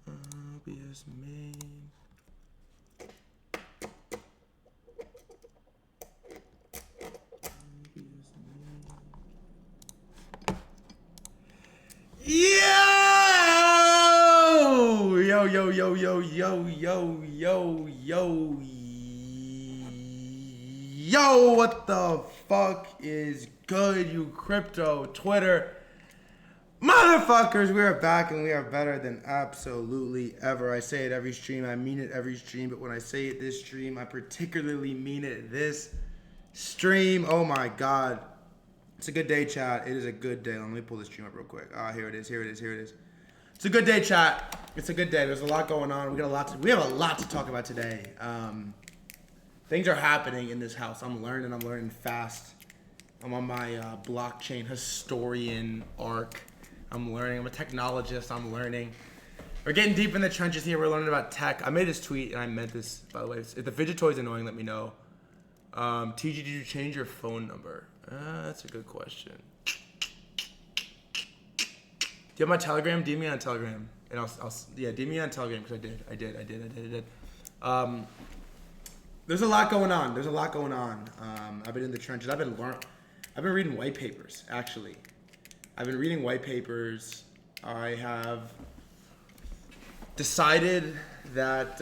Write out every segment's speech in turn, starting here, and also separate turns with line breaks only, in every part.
Obvious main. Yo, what the fuck is good, you crypto Twitter motherfuckers? We are back and we are better than absolutely ever. I say it every stream, I mean it every stream, but when I say it this stream, I particularly mean it this stream. Oh my god. It's a good day, chat. It is a good day. Let me pull this stream up real quick. Here it is. It's a good day, chat. It's a good day. There's a lot going on. We have a lot to talk about today. Things are happening in this house. I'm learning fast. I'm on my blockchain historian arc. I'm learning. I'm a technologist. I'm learning. We're getting deep in the trenches here. We're learning about tech. I made this tweet, and I meant this, by the way. If the fidget toy is annoying, let me know. TG, did you change your phone number? That's a good question. Do you have my Telegram? DM me on Telegram. And DM me on Telegram, because I did. There's a lot going on. I've been in the trenches. I've been reading white papers, actually. I've been reading white papers. I have decided that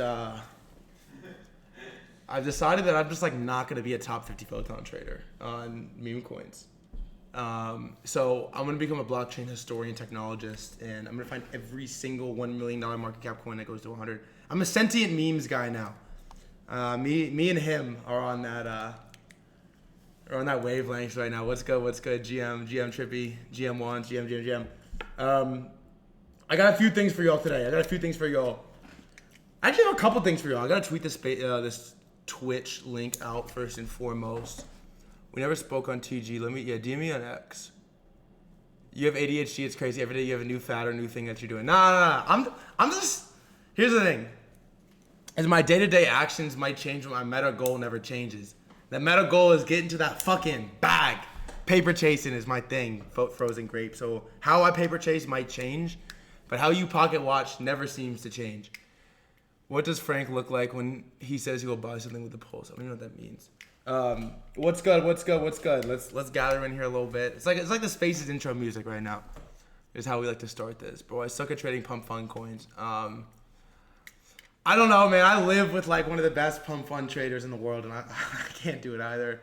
I'm just like not gonna be a top 50 photon trader on meme coins. So I'm gonna become a blockchain historian technologist, and I'm gonna find every single $1 million market cap coin that goes to 100. I'm a sentient memes guy now. Me and him are on that wavelength right now. What's good? GM Trippy, GM1, GM. I got a few things for y'all today. I actually have a couple things for y'all. I gotta tweet this Twitch link out first and foremost. We never spoke on TG. DM me on X. You have ADHD. It's crazy. Every day you have a new fad or new thing that you're doing. Nah. I'm just. Here's the thing. As my day-to-day actions might change, but my meta goal never changes. The meta goal is getting to that fucking bag. Paper chasing is my thing. Frozen grape. So how I paper chase might change, but how you pocket watch never seems to change. What does Frank look like when he says he will buy something with the pulse? I don't even know what that means. What's good? Let's gather in here a little bit. It's like the Spaces intro music right now. Is how we like to start this. Bro, I suck at trading pump fund coins. I don't know, man. I live with like one of the best pump fund traders in the world, and I can't do it either.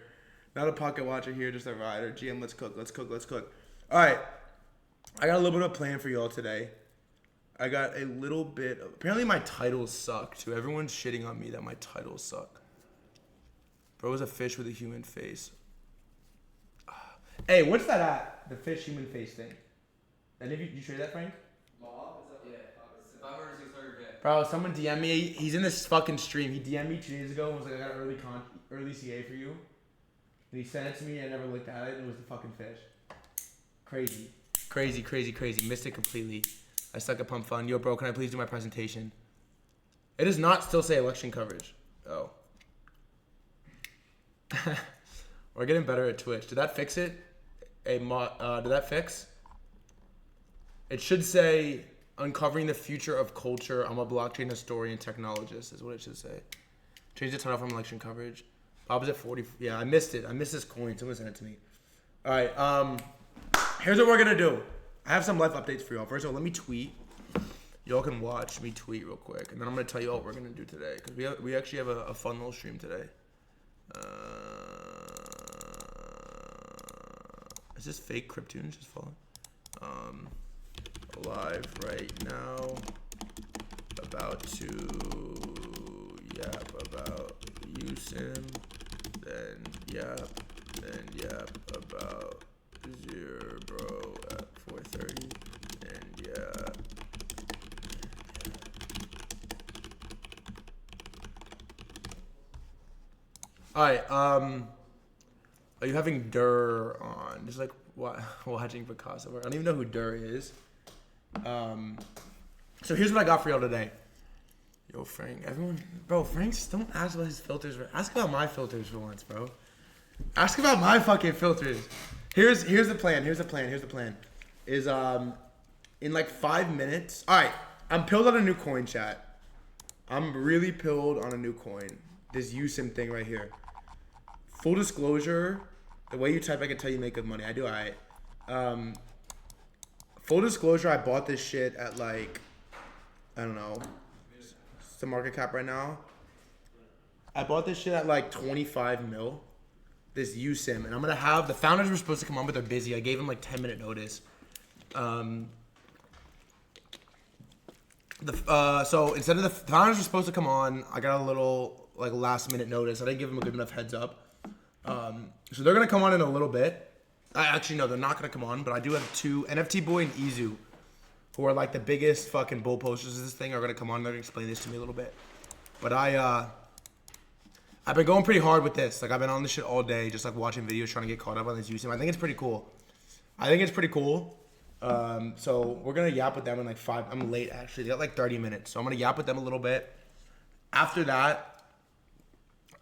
Not a pocket watcher here, just a rider. GM, let's cook. All right, I got a little bit of a plan for y'all today. I got a little bit of, apparently my titles suck too. Everyone's shitting on me that my titles suck. Bro is a fish with a human face. Hey, what's that at? The fish human face thing. Any of you trade that, Frank? Bro, someone DM me. He's in this fucking stream. He DM'd me 2 days ago and was like, I got an early CA for you. And he sent it to me and I never looked at it, and it was the fucking fish. Crazy. Missed it completely. I suck at pump fund. Yo, bro, can I please do my presentation? It does not still say election coverage. Oh. We're getting better at Twitch. Did that fix it? Did that fix? It should say... Uncovering the future of culture. I'm a blockchain historian technologist is what it should say. Change the title from election coverage. Bob is at 40. Yeah, I missed it. I missed this coin. Someone sent it to me. All right. Here's what we're gonna do. I have some life updates for y'all. First of all, let me tweet. Y'all can watch me tweet real quick, and then I'm gonna tell you what we're gonna do today, because we actually have a fun little stream today. Is this fake Cryptoons just falling? Live right now, about to yap about Yousim, then yap about Zerebro at 4:30, and yap. Alright, are you having Dur on? Just like watching Picasso. I don't even know who Dur is. So here's what I got for y'all today. Yo, Frank, Franks, don't ask about his filters. Ask about my filters for once, bro. Ask about my fucking filters. Here's the plan. Is in like 5 minutes. All right, I'm pilled on a new coin, chat. I'm really pilled on a new coin. This Yousim thing right here. Full disclosure, the way you type, I can tell you make good money. I do, all right. Full disclosure, I bought this shit at like, I don't know, it's the market cap right now. I bought this shit at like 25 mil. This Yousim, and I'm gonna have the founders were supposed to come on, but they're busy. I gave them like 10-minute notice. So instead of the founders were supposed to come on, I got a little like last-minute notice. I didn't give them a good enough heads up. So they're gonna come on in a little bit. Actually, no, they're not gonna come on, but I do have two, NFT Boy and Izu, who are like the biggest fucking bull posters of this thing, are gonna come on. They're gonna explain this to me a little bit. But I've been going pretty hard with this. Like, I've been on this shit all day, just like watching videos, trying to get caught up on this Yousim. I think it's pretty cool. So we're gonna yap with them in like 5. I'm late actually. They got like 30 minutes, so I'm gonna yap with them a little bit. After that,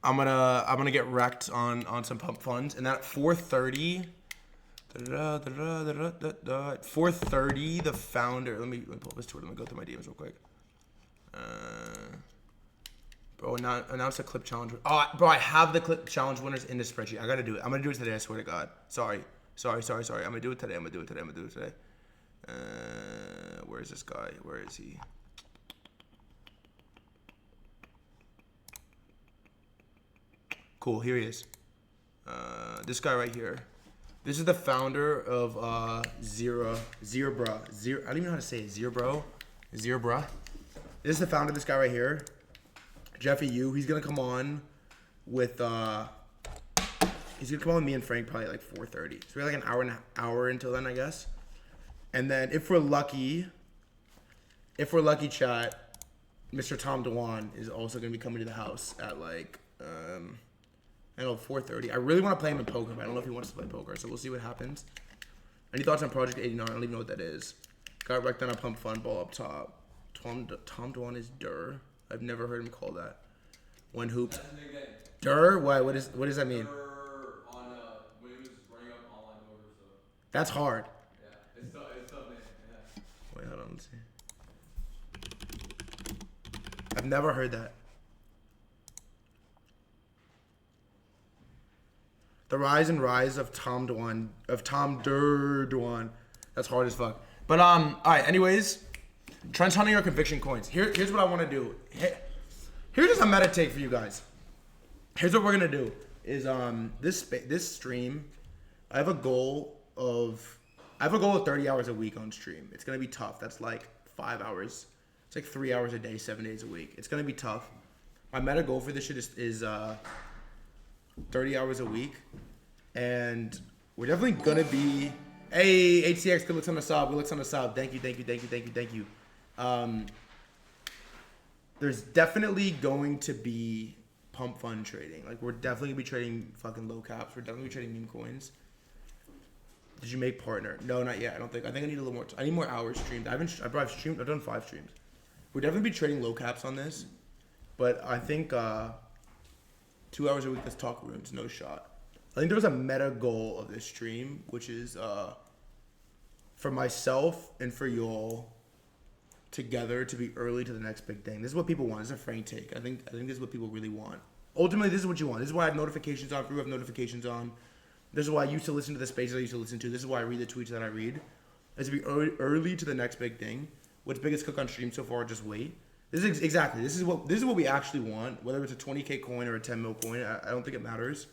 I'm gonna get wrecked on some pump funds, and then at 4:30. At 4:30, the founder. Let me pull up his Twitter. Let me go through my DMs real quick. Bro, announce a clip challenge. Oh, bro, I have the clip challenge winners in the spreadsheet. I gotta do it. I'm gonna do it today. I swear to God. Sorry. I'm gonna do it today. Where is this guy? Where is he? Cool. Here he is. This guy right here. This is the founder of Zerebro. I don't even know how to say it. Zerebro. This is the founder of this guy right here. Jeffy Yu, he's gonna come on with me and Frank probably at like 4:30. So we have like an hour until then, I guess. And then if we're lucky, chat, Mr. Tom Dewan is also gonna be coming to the house at like I don't know, 4:30. I really want to play him in poker, but I don't know if he wants to play poker, so we'll see what happens. Any thoughts on Project 89? I don't even know what that is. Got wrecked on a pump fun ball up top. Tom Dewan is Durr. I've never heard him call that. One hoop. Durr? Why? What does that mean?
On when he was running up online poker stuff.
That's hard.
Yeah, it's tough, man. Yeah.
Wait, hold on. Let's see. I've never heard that. The rise of Tom Durr Dewan. That's hard as fuck. But all right. Anyways. Trends hunting or conviction coins. Here's what I want to do. Here's just a meta take for you guys. Here's what we're gonna do. Is this stream, I have a goal of 30 hours a week on stream. It's gonna be tough. That's like 5 hours. It's like 3 hours a day, 7 days a week. It's gonna be tough. My meta goal for this shit is 30 hours a week, and we're definitely gonna be. Hey, HCX, good looks on the sub. Thank you. There's definitely going to be pump fund trading. Like, we're definitely gonna be trading fucking low caps. We're definitely trading meme coins. Did you make partner? No, not yet. I think I need a little more. I need more hours streamed. I've done 5 streams. We're definitely be trading low caps on this, but I think 2 hours a week. Let's talk runes. No shot. I think there was a meta goal of this stream, which is for myself and for y'all together to be early to the next big thing. This is what people want. This is a frank take. I think this is what people really want. Ultimately, this is what you want. This is why I have notifications on. You have notifications on. This is why I used to listen to the spaces I used to listen to. This is why I read the tweets that I read. Is to be early to the next big thing. What's biggest cook on stream so far? Just wait. This is what we actually want. Whether it's a 20K coin or a 10 mil coin, I don't think it matters.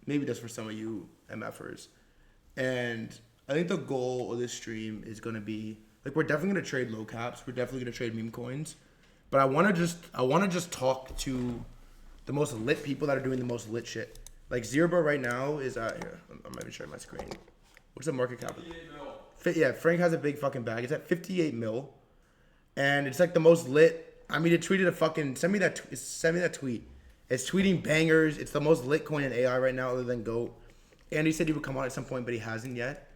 Maybe just for some of you MFers. And I think the goal of this stream is going to be, like, we're definitely going to trade low caps. We're definitely going to trade meme coins. But I want to just talk to the most lit people that are doing the most lit shit. Like, Zerebro right now is here. I'm not even sharing my screen. What's the market cap?
58 mil.
Yeah, Frank has a big fucking bag. It's at 58 mil. And it's like the most lit. I mean, it tweeted send me that tweet. It's tweeting bangers. It's the most lit coin in AI right now other than GOAT. And he said he would come on at some point, but he hasn't yet.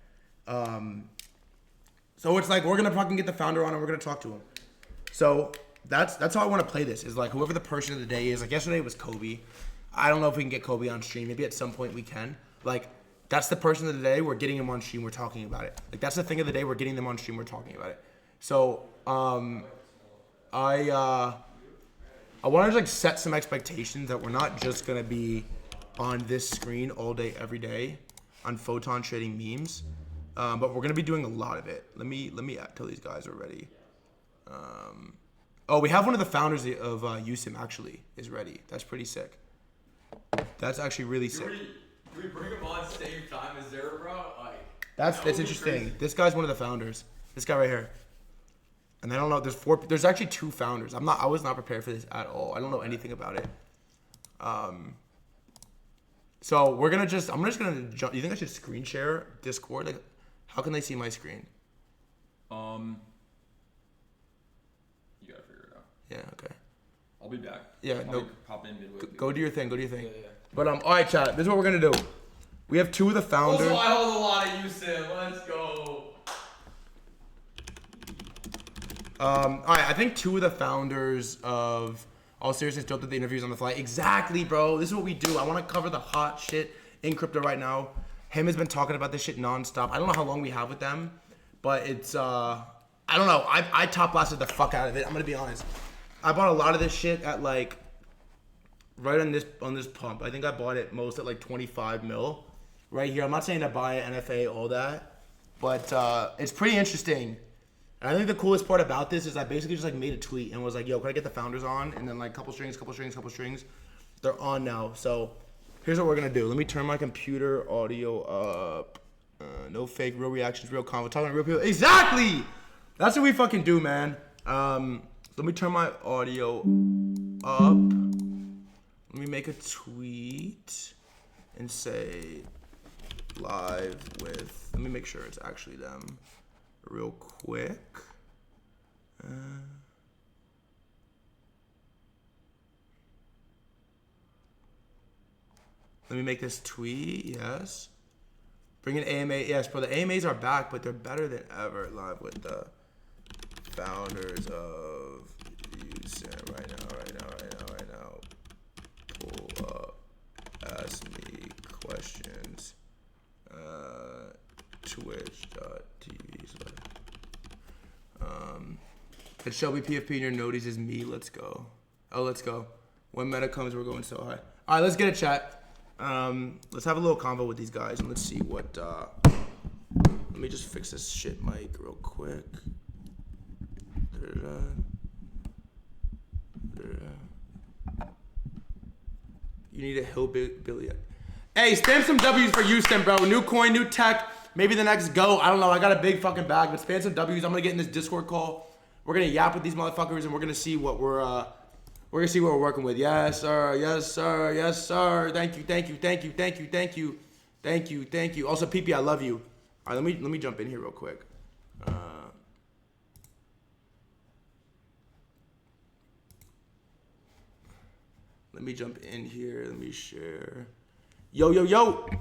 So it's like, we're going to fucking get the founder on and we're going to talk to him. So that's how I want to play this, is like whoever the person of the day is. Like, yesterday was Kobe. I don't know if we can get Kobe on stream. Maybe at some point we can. Like, that's the person of the day. We're getting them on stream. We're talking about it. Like that's the thing of the day. We're getting them on stream. We're talking about it. So I want to like set some expectations that we're not just gonna be on this screen all day every day on photon trading memes, but we're gonna be doing a lot of it. Let me tell these guys we're ready. Oh, we have one of the founders of Yousim actually is ready. That's pretty sick. That's actually really sick.
Do we bring him on same time as Zerebro? Like,
That's interesting. Crazy. This guy's one of the founders. This guy right here. And I don't know. There's actually 2 founders. I was not prepared for this at all. I don't know anything about it. So I'm just gonna jump. You think I should screen share Discord? Like, how can they see my screen?
You gotta figure it out.
Yeah. Okay.
I'll be back.
Yeah.
I'll pop in midway.
Go do your thing.
Yeah.
But all right, chat. This is what we're gonna do. We have 2 of the founders.
Also, I hold a lot of Yousim. Let's go.
All right. I think 2 of the founders of All Seriousness don't do the interviews on the fly. Exactly, bro. This is what we do. I want to cover the hot shit in crypto right now. Him has been talking about this shit nonstop. I don't know how long we have with them, but it's I don't know. I top blasted the fuck out of it. I'm gonna be honest. I bought a lot of this shit at like right on this pump. I think I bought it most at like 25 mil right here. I'm not saying to buy it, NFA, all that, but it's pretty interesting. And I think the coolest part about this is I basically just like made a tweet and was like, yo, can I get the founders on? And then like couple strings. They're on now. So here's what we're gonna do. Let me turn my computer audio up. No fake, real reactions, real convo. Talking to real people. Exactly! That's what we fucking do, man. Let me turn my audio up. Let me make a tweet and say live with, let me make sure it's actually them real quick. Let me make this tweet, yes. Bring in AMA, yes, bro, the AMAs are back, but they're better than ever live with the founders of Yousim right now. Pull up, ask me questions, twitch.tv. It's Shelby PFP and your noties is me. Let's go. Oh, let's go. When meta comes, we're going so high. All right, let's get a chat. Let's have a little convo with these guys and let's see what. Let me just fix this shit mic real quick. You need a hillbilly. Hey, spam some W's for Yousim, bro. New coin, new tech. Maybe the next go. I don't know. I got a big fucking bag, but spam some W's. I'm gonna get in this Discord call. We're gonna yap with these motherfuckers, and we're gonna see what we're working with. Yes, sir. Yes, sir. Yes, sir. Thank you. Also, PP, I love you. All right, let me jump in here real quick. Let me jump in here. Let me share. Yo. Let me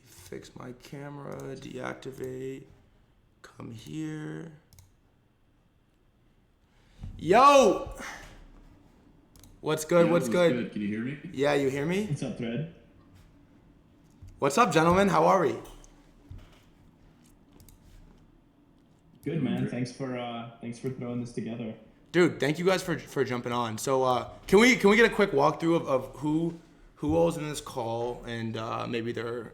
fix my camera. Deactivate. Come here. Yo! What's good? What's good?
Can you hear me?
Yeah, you hear me?
What's up, Thread?
What's up, gentlemen? How are we?
Good, man. Thanks for throwing this together.
Dude, thank you guys for jumping on. So can we get a quick walkthrough of who all's in this call and maybe their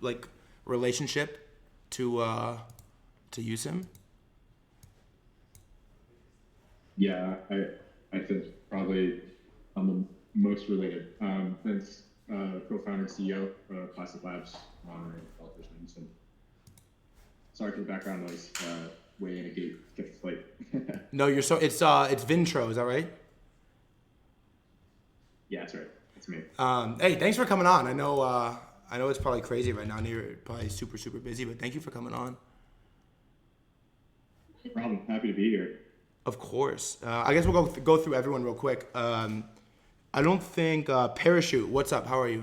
like relationship to Yousim?
Yeah, I think probably I'm the most related. Vince, co-founder and CEO of Classic Labs, developers and Yousim. Sorry for the background noise. Way in a gate, get the flight.
No, it's Vintro, is that right?
Yeah, that's right. That's me.
Hey, thanks for coming on. I know it's probably crazy right now and you're probably super, super busy, but thank you for coming on.
No problem. Happy to be here.
Of course. I guess we'll go through everyone real quick. I don't think Parachute. What's up? How are you?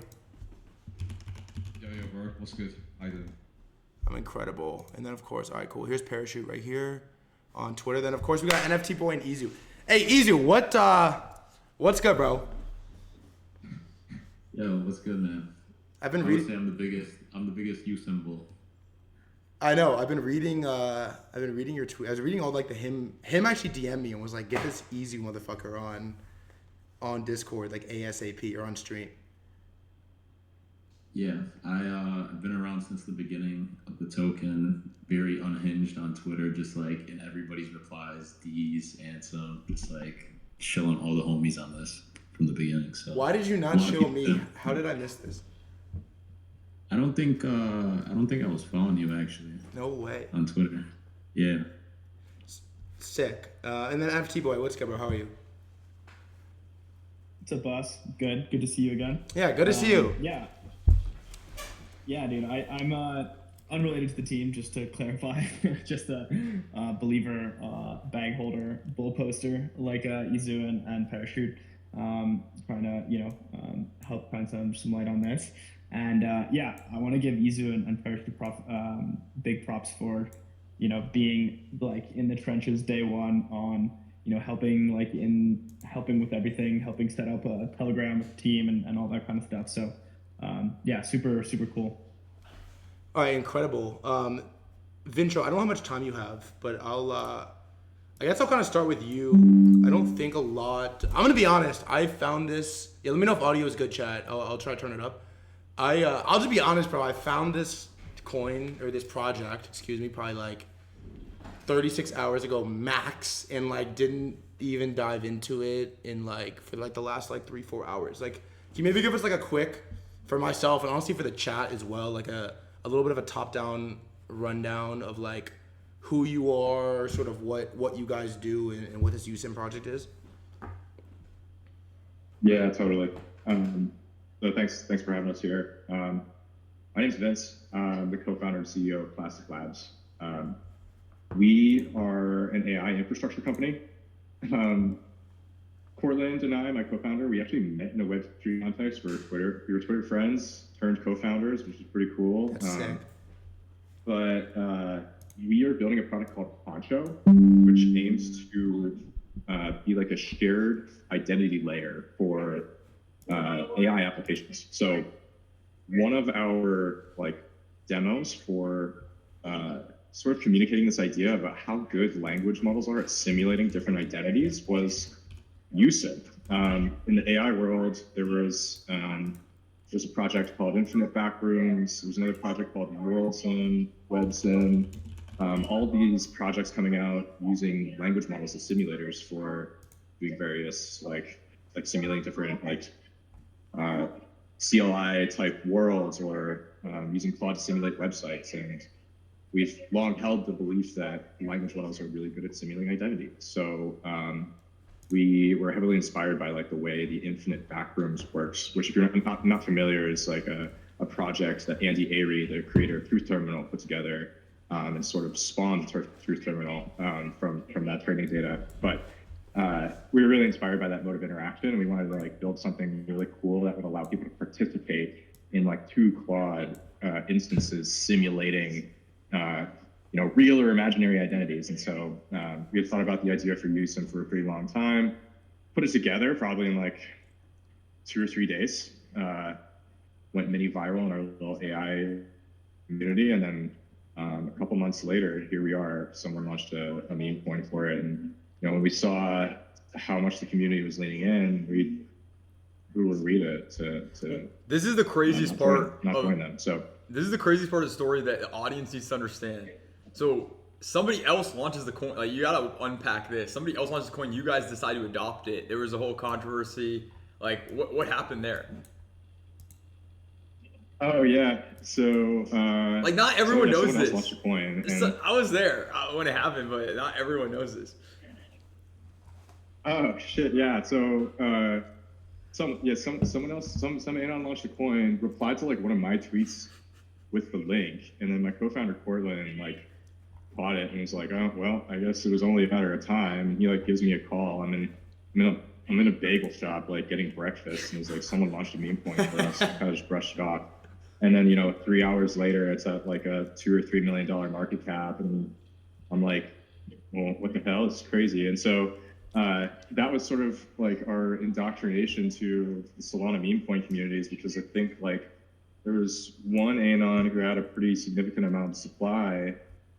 Yo, bro. What's good? How you doing?
I'm incredible. And then of course, all right, cool. Here's Parachute right here on Twitter. Then of course we got NFT Boy and Izu. Hey, Izu, what's good, bro?
Yo, what's good, man?
I've been
I would
reading.
say I'm the biggest Yousim bull.
I know. I've been reading. I've been reading your tweet. I was reading all like the him. Him actually DM'd me and was like, "Get this easy motherfucker on Discord, like ASAP or on stream."
Yeah, I've been around since the beginning of the token, very unhinged on Twitter, just like in everybody's replies, D's, Ansem, just like chilling all the homies on this from the beginning. So
Why did you
a
not
lot of
show
people
me?
did.
How did I miss this?
I don't think I was following you actually
No way.
on Twitter. Yeah.
Sick. And then FT boy, what's good, bro? How are you?
What's up, boss? Good to see you again.
Yeah, good to see you.
Yeah, dude. I'm unrelated to the team, just to clarify. Just a believer, bag holder, bull poster like Izu and Parachute. Trying to help find some light on this. And yeah, I want to give Izu and Parachute big props for being like in the trenches day one on helping with everything, helping set up a Telegram with the team and all that kind of stuff. So yeah, super cool.
All right, incredible. Vincho, I don't know how much time you have, but I guess I'll kind of start with you. I don't think a lot. I'm gonna be honest. I found this. Yeah, let me know if audio is good, chat. I'll try to turn it up. I'll just be honest, bro. I found this coin or this project, excuse me, probably like 36 hours ago max, and like didn't even dive into it in like for like the last like 3-4 hours. Like, can you maybe give us like a quick, for myself and honestly for the chat as well, like a little bit of a top-down rundown of like who you are, sort of what you guys do, and what this Yousim project is?
Yeah, totally. So thanks for having us here. My name's Vince. I'm the co-founder and CEO of Plastic Labs. We are an AI infrastructure company. Cortland and I, my co-founder, we actually met in a Web3 context for Twitter. We were Twitter friends, turned co-founders, which is pretty cool.
That's sick.
But we are building a product called Poncho, which aims to be like a shared identity layer for AI applications. So one of our like demos for sort of communicating this idea about how good language models are at simulating different identities was Yousim. In the AI world, there's a project called Infinite Backrooms. There's another project called WorldSim, WebSim. All these projects coming out using language models as simulators for doing various like simulating different like CLI type worlds or using Claude to simulate websites. And we've long held the belief that language models are really good at simulating identity. So we were heavily inspired by like the way the Infinite Backrooms works, which if you're not familiar is like a project that Andy Airy, the creator of Truth Terminal, put together and sort of spawned Truth Terminal from that training data. But we were really inspired by that mode of interaction, and we wanted to like build something really cool that would allow people to participate in like two Claude instances simulating real or imaginary identities. And so we had thought about the idea for Yousim for a pretty long time, put it together probably in like 2 or 3 days, went mini viral in our little AI community. And then a couple months later, here we are, someone launched a meme coin for it. And when we saw how much the community was leaning in, who would read it to
This is the craziest part.
Not join them. So
This is the craziest part of the story that the audience needs to understand. So somebody else launches the coin. Like, you gotta unpack this. Somebody else launches the coin. You guys decide to adopt it. There was a whole controversy. Like, what happened there?
Oh yeah. So
Like, not everyone knows
someone else
this.
launched a coin.
So, I was there when it happened, but not everyone knows this.
Oh shit, yeah. So someone else, some anon launched a coin, replied to like one of my tweets with the link, and then my co-founder Cortland like caught it and was like, oh well, I guess it was only a matter of time. And he like gives me a call. I'm in a bagel shop like getting breakfast, and he's like, someone launched a meme coin for us. I kind of just brushed it off. And then 3 hours later, it's at like a $2 or $3 million market cap, and I'm like, well, what the hell? It's crazy. And so that was sort of like our indoctrination to the Solana meme coin communities, because I think like there was one anon who had a pretty significant amount of supply.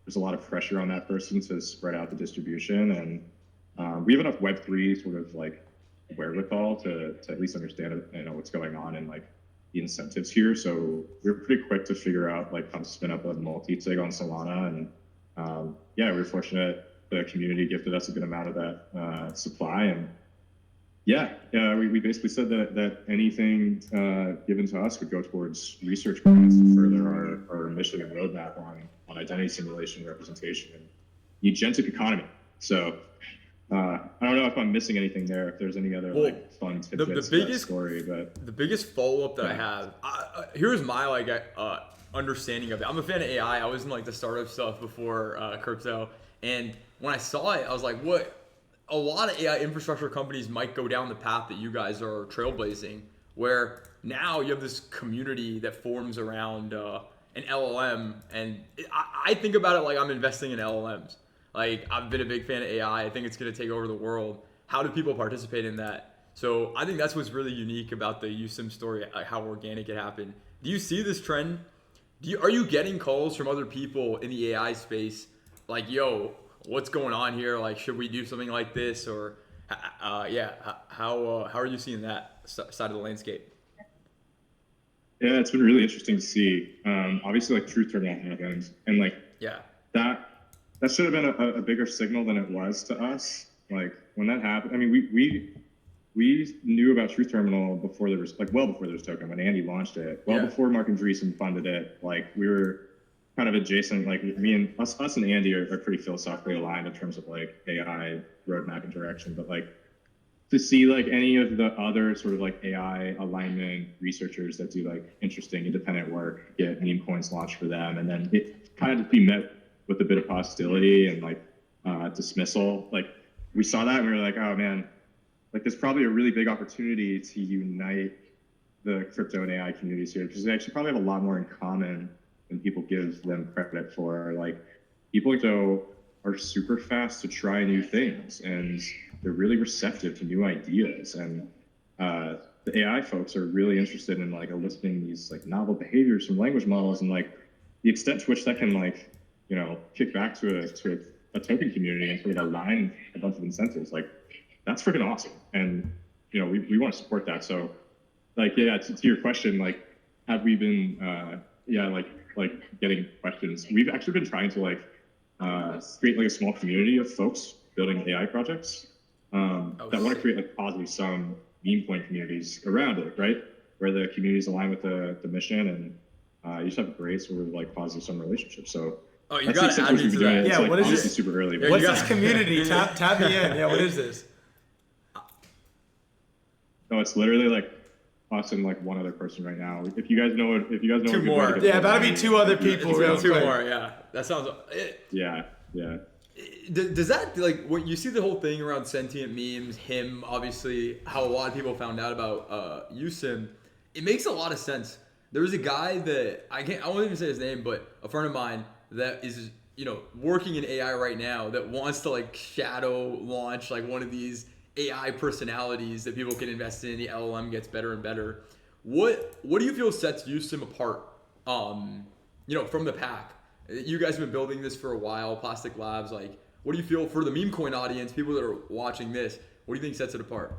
There's a lot of pressure on that person to spread out the distribution, and we have enough Web3 sort of like wherewithal to at least understand what's going on and like the incentives here. So we were pretty quick to figure out like how to spin up a multi-sig on Solana, and yeah, we were fortunate the community gifted us a good amount of that supply, and we basically said that anything given to us would go towards research grants to further our mission and roadmap on identity simulation, representation, and the agentic economy. So I don't know if I'm missing anything there, if there's any other like fun tidbits to that story, but
the biggest follow-up that I have, here's my like understanding of it. I'm a fan of AI. I was in like the startup stuff before crypto, and when I saw it, I was like, what? A lot of AI infrastructure companies might go down the path that you guys are trailblazing, where now you have this community that forms around an LLM, and I think about it like I'm investing in LLMs. Like, I've been a big fan of AI. I think it's going to take over the world. How do people participate in that? So I think that's what's really unique about the Yousim story, like how organic it happened. Do you see this trend? Are you getting calls from other people in the AI space like, yo, what's going on here? Like, should we do something like this? Or, how are you seeing that side of the landscape?
Yeah, it's been really interesting to see. Obviously, like truth terminal happened, and like that should have been a bigger signal than it was to us. Like when that happened, I mean, we knew about truth terminal before there was well before there was token, when Andy launched it, before Mark Andreessen funded it. Like we were kind of adjacent. Like me and us and Andy are pretty philosophically aligned in terms of like AI roadmap and direction, but like to see like any of the other sort of like AI alignment researchers that do like interesting independent work get meme coins launched for them, and then it kind of be met with a bit of hostility and like dismissal. Like we saw that and we were like, oh man, like there's probably a really big opportunity to unite the crypto and AI communities here, because they actually probably have a lot more in common than people give them credit for. Like people are super fast to try new things, and they're really receptive to new ideas. And the AI folks are really interested in like eliciting these like novel behaviors from language models, and like the extent to which that can like, kick back to a token community and sort of align a bunch of incentives. Like that's freaking awesome. And, we want to support that. So like, to your question, like, have we been, like getting questions? We've actually been trying to like create like a small community of folks building AI projects that want to create like positive sum meme coin communities around it, right? Where the communities align with the mission, and you just have a great sort of like positive sum relationship. So
you got to add me to that.
Yeah,
like,
what is this?
Super early.
What's this community? Tap me in. Yeah, what is this?
No, it's literally like us and like one other person right now. If you guys know,
two more.
Yeah, that'll be two other people.
Two more. Yeah, that sounds.
Yeah.
Does that like when you see the whole thing around sentient memes, him obviously how a lot of people found out about Yousim, it makes a lot of sense. There was a guy that I won't even say his name, but a friend of mine that is working in AI right now that wants to like shadow launch like one of these AI personalities that people can invest in. The LLM gets better and better. What do you feel sets Yousim apart? From the pack. You guys have been building this for a while, Plastic Labs. Like, what do you feel for the meme coin audience, people that are watching this? What do you think sets it apart?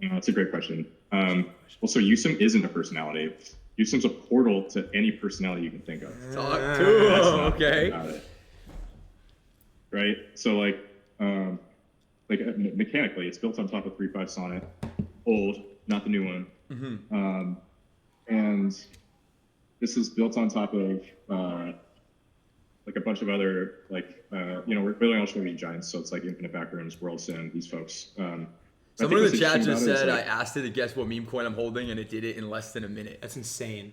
That's a great question. So Yousim isn't a personality. Yousim's a portal to any personality you can think of.
Talk to okay.
Right. So like mechanically, it's built on top of 3.5 Sonnet, old, not the new one. Mm-hmm. And this is built on top of like a bunch of other we're building ultra giants, so it's like Infinite Backrooms, World Sim, these folks.
Someone in the chat just said I asked it to guess what meme coin I'm holding, and it did it in less than a minute.
That's insane.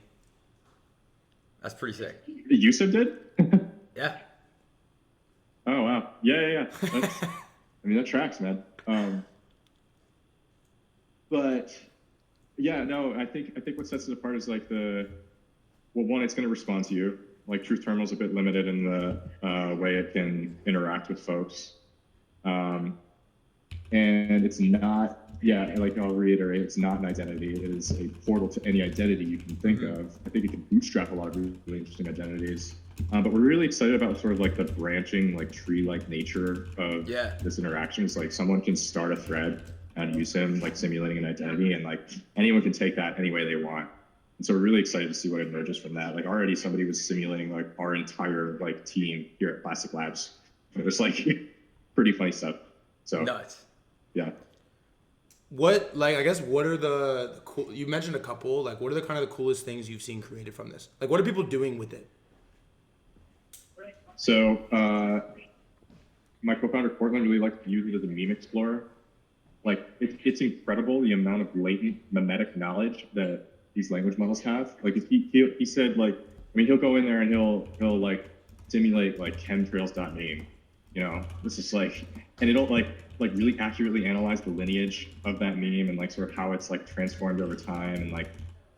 That's pretty sick.
Yousim did?
Yeah.
Oh wow. Yeah. That tracks, man. But yeah, no, I think what sets it apart is like one, it's going to respond to you. Like Truth Terminal is a bit limited in the way it can interact with folks. And it's not, yeah, like I'll reiterate, it's not an identity. It is a portal to any identity you can think of. I think it can bootstrap a lot of really interesting identities. But we're really excited about sort of like the branching, like tree-like nature of this interaction. It's like someone can start a thread and use him, like simulating an identity, and like anyone can take that any way they want. And so we're really excited to see what emerges from that. Like already somebody was simulating like our entire like team here at Plastic Labs. It was like pretty funny stuff. So
nuts.
Yeah.
What, like, I guess, what are the cool, you mentioned a couple, like, what are the kind of the coolest things you've seen created from this? Like, what are people doing with it?
So, my co-founder, Cortland, really likes to use it as a meme explorer. Like, it's incredible the amount of latent memetic knowledge that these language models have. Like, if he said, like, I mean, he'll go in there and he'll like, simulate, like, chemtrails.meme, you know? This is, like, and it'll, like really accurately analyze the lineage of that meme and like sort of how it's like transformed over time. And like,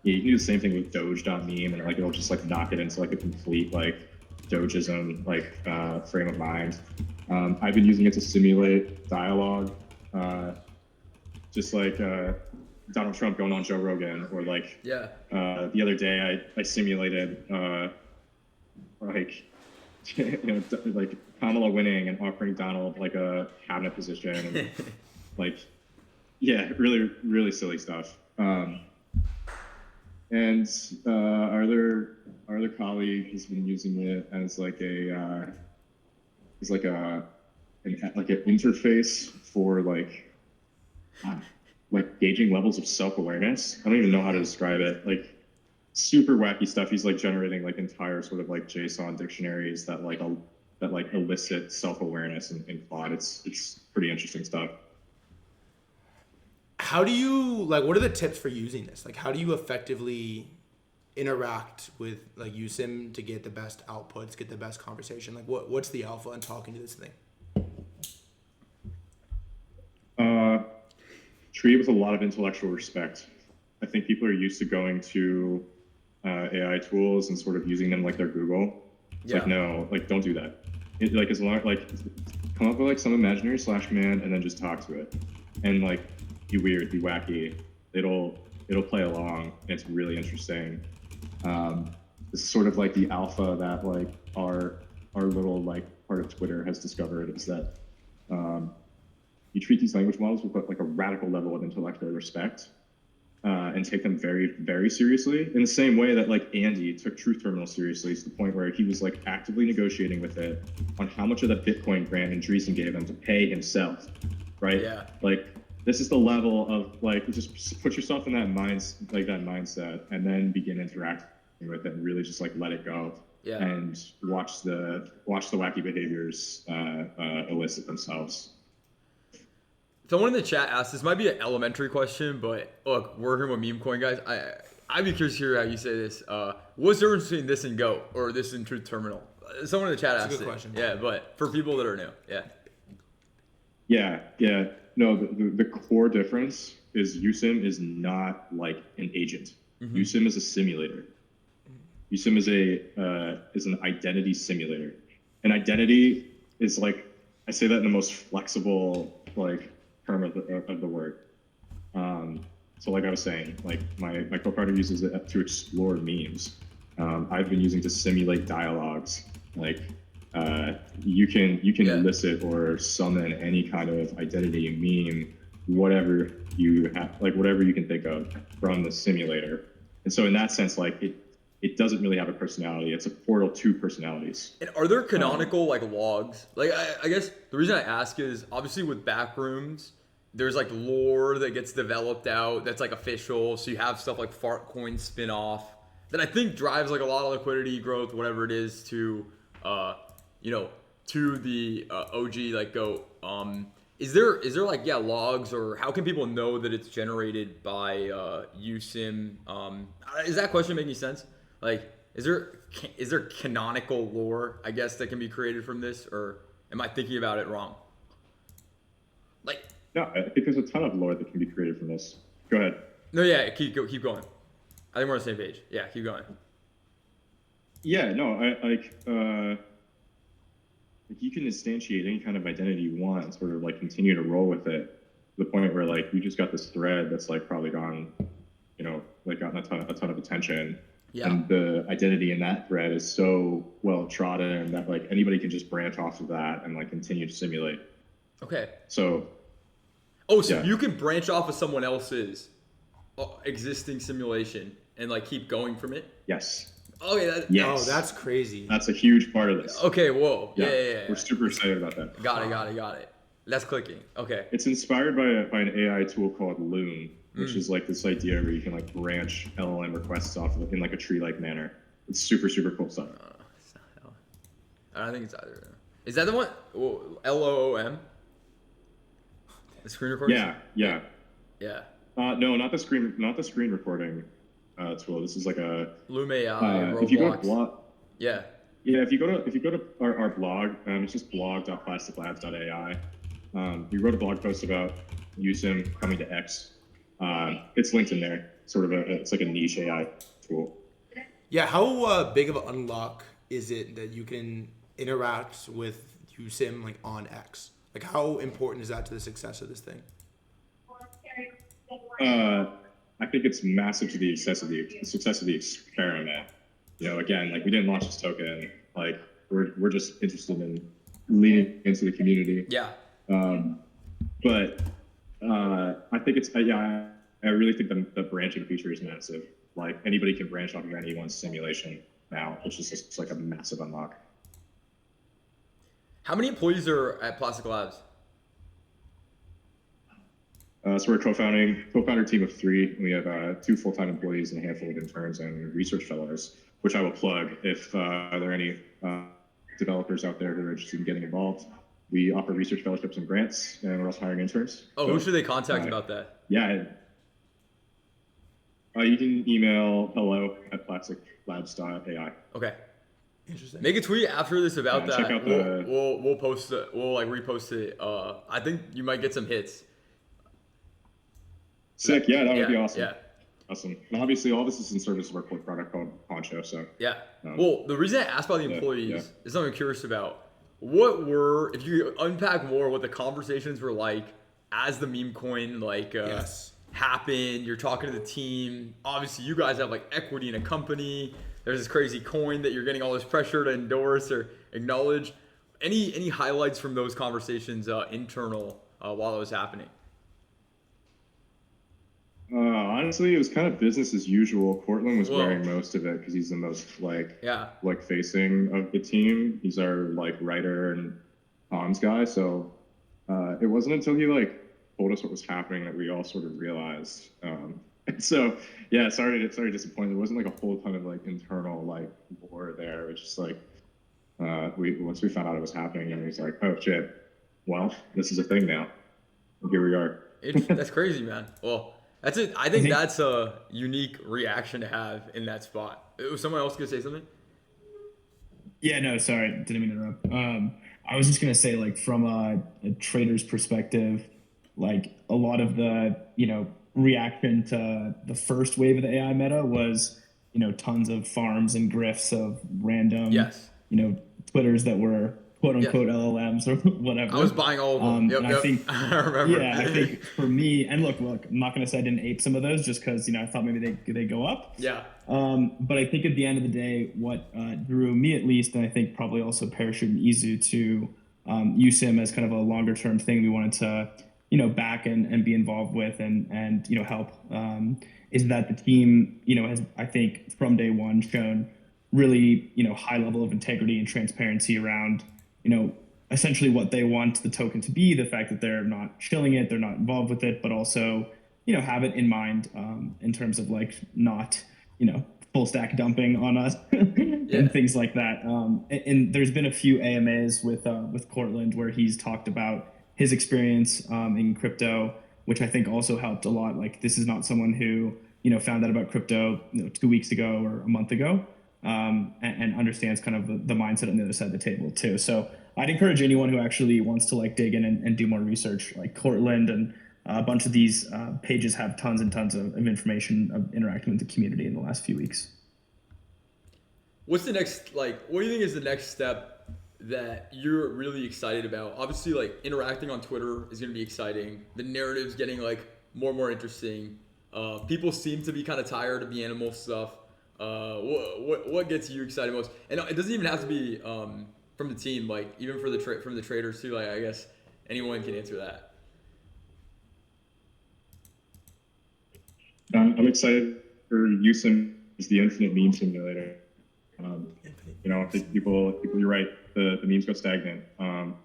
yeah, you can do the same thing with doge.meme, and like it'll just like knock it into like a complete like dogeism like frame of mind. I've been using it to simulate dialogue, just like Donald Trump going on Joe Rogan, or like the other day I simulated like you know, like Kamala winning and offering Donald like a cabinet position, and like, yeah, really, really silly stuff. And our other colleague has been using it as like an interface for like gauging levels of self-awareness. I don't even know how to describe it. Like super wacky stuff. He's like generating like entire sort of like JSON dictionaries that like elicit self-awareness in Claude. It's pretty interesting stuff.
How do you, like, what are the tips for using this? Like, how do you effectively interact with like Yousim to get the best outputs, get the best conversation? Like, what's the alpha in talking to this thing?
Treat it with a lot of intellectual respect. I think people are used to going to AI tools and sort of using them like their Google. It's like, no, like don't do that. Like as long like come up with like some imaginary slash command and then just talk to it, and like be weird, be wacky. It'll play along. And it's really interesting. It's sort of like the alpha that like our little like part of Twitter has discovered, is that you treat these language models with like a radical level of intellectual respect. And take them very, very seriously, in the same way that like Andy took Truth Terminal seriously, to the point where he was like actively negotiating with it on how much of that Bitcoin grant Andreessen gave him to pay himself, right? Yeah. Like this is the level of like, just put yourself in that mindset, and then begin interacting with it and really just like let it go. Yeah. And watch the wacky behaviors elicit themselves.
Someone in the chat asked, this might be an elementary question, but look, we're here with Meme Coin guys. I'd be curious to hear how you say this. What's the difference between this and Go, or this and Truth Terminal? Someone in the chat asked
That's a good question.
Yeah, but for people that are new,
Yeah. No, the core difference is Yousim is not like an agent. Mm-hmm. Yousim is a simulator. Yousim is an identity simulator. An identity is like, I say that in the most flexible like term of the word. So like I was saying, like my co-founder uses it to explore memes. I've been using to simulate dialogues. Like you can elicit or summon any kind of identity, meme, whatever you have, like whatever you can think of from the simulator. And so in that sense, like it doesn't really have a personality. It's a portal to personalities.
And are there canonical like logs? Like I guess the reason I ask is obviously with Backrooms, there's like lore that gets developed out that's like official. So you have stuff like Fartcoin spinoff that I think drives like a lot of liquidity growth, whatever it is, to to the OG like Go. Is there like logs, or how can people know that it's generated by Yousim? Is that question making sense? Like, is there canonical lore, I guess, that can be created from this, or am I thinking about it wrong? Like,
no, I think there's a ton of lore that can be created from this. Go ahead.
No, yeah, keep going. I think we're on the same page. Yeah, keep going.
Yeah, no, you can instantiate any kind of identity you want and sort of like continue to roll with it to the point where like you just got this thread that's like probably gone, like gotten a ton of attention.
Yeah.
And the identity in that thread is so well trodden that like anybody can just branch off of that and like continue to simulate.
Okay.
So.
Oh, so you can branch off of someone else's existing simulation and like keep going from it?
Yes.
Okay.
Oh, that's crazy.
That's a huge part of this.
Okay. Whoa. Yeah.
We're super excited about that.
Got it. That's clicking. Okay.
It's inspired by an AI tool called Loom, which is like this idea where you can like branch LLM requests off of in like a tree-like manner. It's super, super cool stuff.
I don't think it's either. Is that the one? LOOM? The screen recording?
Yeah. No, not the screen recording tool. This is like a
Loom AI.
if you go to blog.
Yeah.
Yeah, if you go to our blog, it's just blog.plasticlabs.ai. We wrote a blog post about Yousim coming to X. It's linked in there. It's like a niche AI tool.
Yeah, how big of an unlock is it that you can interact with Yousim like on X? Like, how important is that to the success of this thing?
I think it's massive to the success of the experiment. Again, like we didn't launch this token. Like we're just interested in leaning into the community.
Yeah.
But I think I really think the branching feature is massive. Like anybody can branch off of anyone's simulation now, which is just like a massive unlock.
How many employees are at Plastic Labs?
So we're a co-founder team of 3. We have 2 full-time employees and a handful of interns and research fellows, which I will plug if there are any developers out there who are interested in getting involved. We offer research fellowships and grants, and we're also hiring interns.
Oh, who should they contact about that?
Yeah. You can email hello@plasticlabs.ai.
Okay.
Interesting.
Make a tweet after this about that.
Check out
we'll post it. We'll like repost it. I think you might get some hits.
Sick. Yeah, that would be awesome.
Yeah.
Awesome. And obviously, all this is in service of our core product called Poncho. So.
Yeah. Well, the reason I asked about the employees is something I'm curious about. If you unpack more what the conversations were like as the meme coin happened, you're talking to the team. Obviously, you guys have like equity in a company. There's this crazy coin that you're getting all this pressure to endorse or acknowledge. Any highlights from those conversations internal while it was happening?
Honestly, it was kind of business as usual. Cortland was wearing most of it because he's the most facing of the team. He's our like writer and comms guy. So it wasn't until he told us what was happening that we all sort of realized. So yeah, sorry to disappoint. There wasn't like a whole ton of like internal lore there. It's just once we found out it was happening, and we was like, oh shit, well, this is a thing now. And here we are.
That's crazy, man. Well, that's it. I think that's a unique reaction to have in that spot. Was someone else gonna say something?
Yeah, no, sorry, didn't mean to interrupt. I was just gonna say, from a trader's perspective, a lot of the reaction to the first wave of the AI meta was tons of farms and grifts of random Twitters that were quote unquote LLMs or whatever.
I was buying all of them.
I think
I remember.
Yeah, I think for me, and look, I'm not going to say I didn't ape some of those just because I thought maybe they go up.
Yeah.
But I think at the end of the day, what drew me at least, and I think probably also Parachute and Izu to Yousim as kind of a longer term thing we wanted to back and be involved with and help is that the team has, I think, from day one shown really high level of integrity and transparency around essentially what they want the token to be, the fact that they're not shilling it, they're not involved with it, but also have it in mind in terms of not full stack dumping on us and things like that. And there's been a few AMAs with Cortland where he's talked about his experience in crypto, which I think also helped a lot. This is not someone who found out about crypto 2 weeks ago or a month ago, and understands kind of the mindset on the other side of the table too. So I'd encourage anyone who actually wants to dig in and do more research, like Cortland and a bunch of these pages have tons and tons of information of interacting with the community in the last few weeks.
What's the next, what do you think is the next step that you're really excited about? Obviously, like interacting on Twitter is gonna be exciting. The narrative's getting like more and more interesting. People seem to be kind of tired of the animal stuff. What gets you excited most? And it doesn't even have to be from the team. Like even for from the traders too. Like I guess anyone can answer that.
I'm excited for Yousim as the infinite meme simulator. I think people, you're right. The memes go stagnant.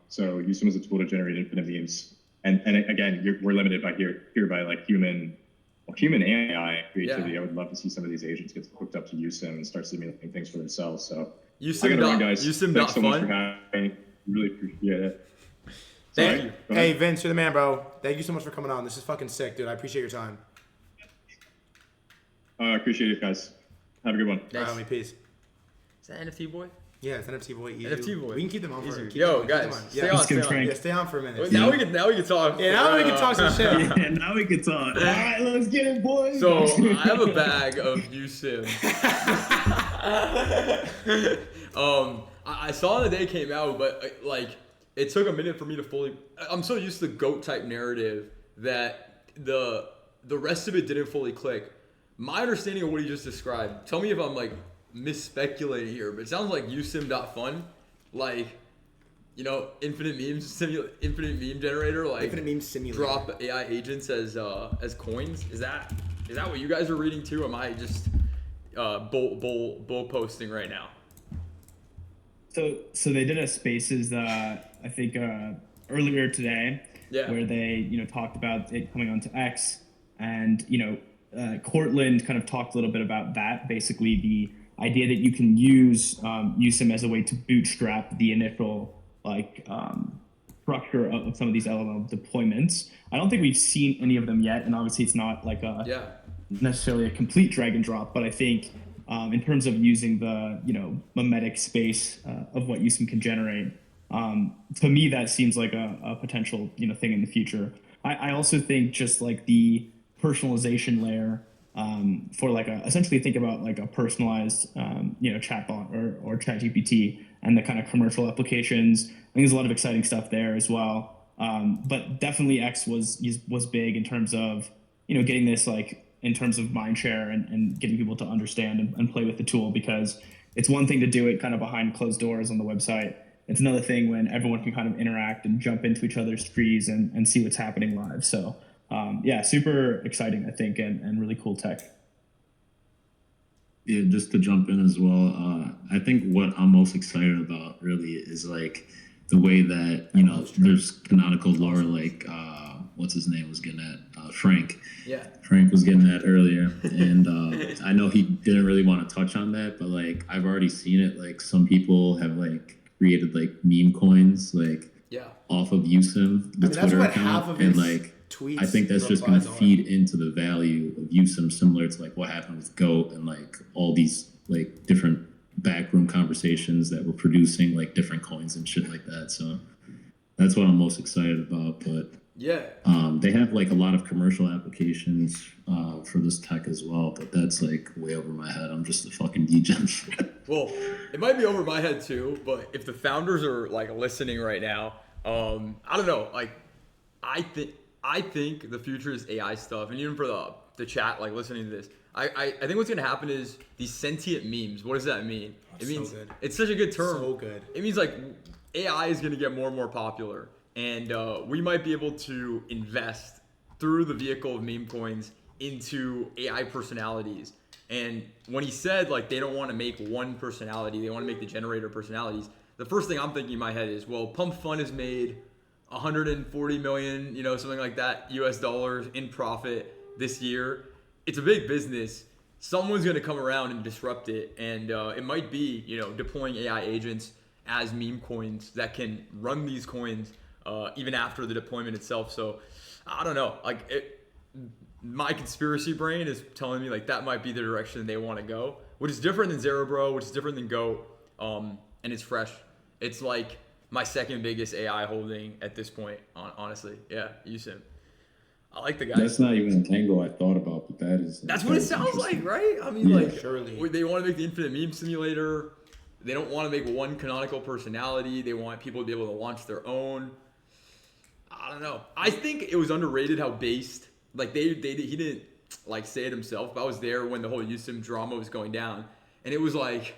So Yousim is a tool to generate infinite memes. And again, we're limited by by like human and AI creativity. Yeah. I would love to see some of these agents get hooked up to Yousim and start simulating things for themselves. So I gotta run, guys. Thanks so much for having me. Really appreciate it.
Thank you.
Hey, Vince, you're the man, bro. Thank you so much for coming on. This is fucking sick, dude. I appreciate your time.
I appreciate it, guys. Have a good one.
All right, homie. Peace.
Is that NFT boy?
Yeah, it's NFT boy.
NFT boy.
We can keep them on for
Yo, guys, stay on.
Yeah, stay on for a minute.
Now we can talk.
Yeah, now we can talk some shit.
Yeah, now we can talk. All right, let's get it, boys.
So I have a bag of Yousim. I saw the day it came out, but like it took a minute for me to fully. I'm so used to the GOAT type narrative that the rest of it didn't fully click. My understanding of what he just described. Tell me if I'm like misspeculating here, but it sounds like Yousim.fun, like infinite meme generator, like
infinite meme simulator.
Drop AI agents as coins. Is that what you guys are reading too? Am I just bull posting right now?
So they did a Spaces I think earlier today, where they talked about it coming onto X, and Cortland kind of talked a little bit about that. Basically, the idea that you can use Yousim as a way to bootstrap the initial structure of some of these LLM deployments. I don't think we've seen any of them yet, and obviously it's not like necessarily a complete drag and drop. But I think in terms of using the memetic space of what Yousim can generate, to me that seems like a potential thing in the future. I also think just like the personalization layer for essentially think about like a personalized chatbot or ChatGPT and the kind of commercial applications. I think there's a lot of exciting stuff there as well. But definitely X was big in terms of getting this in terms of mind share and getting people to understand and play with the tool, because it's one thing to do it kind of behind closed doors on the website. It's another thing when everyone can kind of interact and jump into each other's trees and see what's happening live. So super exciting, I think, and really cool tech.
Yeah, just to jump in as well, I think what I'm most excited about really is like the way that, there's canonical lore, what's his name was getting at, Frank. Yeah. Frank was getting at earlier. And I know he didn't really want to touch on that, but I've already seen it. Some people have created meme coins, off of Yousim, the Twitter account. And tweets, I think that's just going to feed into the value of Yousim, similar to what happened with GOAT and all these different backroom conversations that we're producing different coins and shit like that. So that's what I'm most excited about. But they have a lot of commercial applications for this tech as well, but that's way over my head. I'm just a fucking degen.
Well, it might be over my head too, but if the founders are listening right now, I don't know. I think the future is AI stuff, and even for the chat, listening to this, I think what's gonna happen is these sentient memes. What does that mean? It means so it's such a good term.
So good.
It means AI is gonna get more and more popular, and we might be able to invest through the vehicle of meme coins into AI personalities. And when he said they don't want to make one personality, they want to make the generator personalities, the first thing I'm thinking in my head is, well, Pump Fun has made 140 million, something like that, US dollars in profit this year. It's a big business. Someone's going to come around and disrupt it. And it might be, deploying AI agents as meme coins that can run these coins even after the deployment itself. So I don't know. My conspiracy brain is telling me that might be the direction they want to go, which is different than Zerebro, which is different than GOAT. And it's fresh. It's my second biggest AI holding at this point, honestly. Yeah, Yousim. I like the guy.
That's not even an angle I thought about, but that is.
That's what it sounds like, right? I mean,
surely.
They want to make the infinite meme simulator. They don't want to make one canonical personality. They want people to be able to launch their own. I don't know. I think it was underrated how based, like he didn't like say it himself, but I was there when the whole Yousim drama was going down, and it was like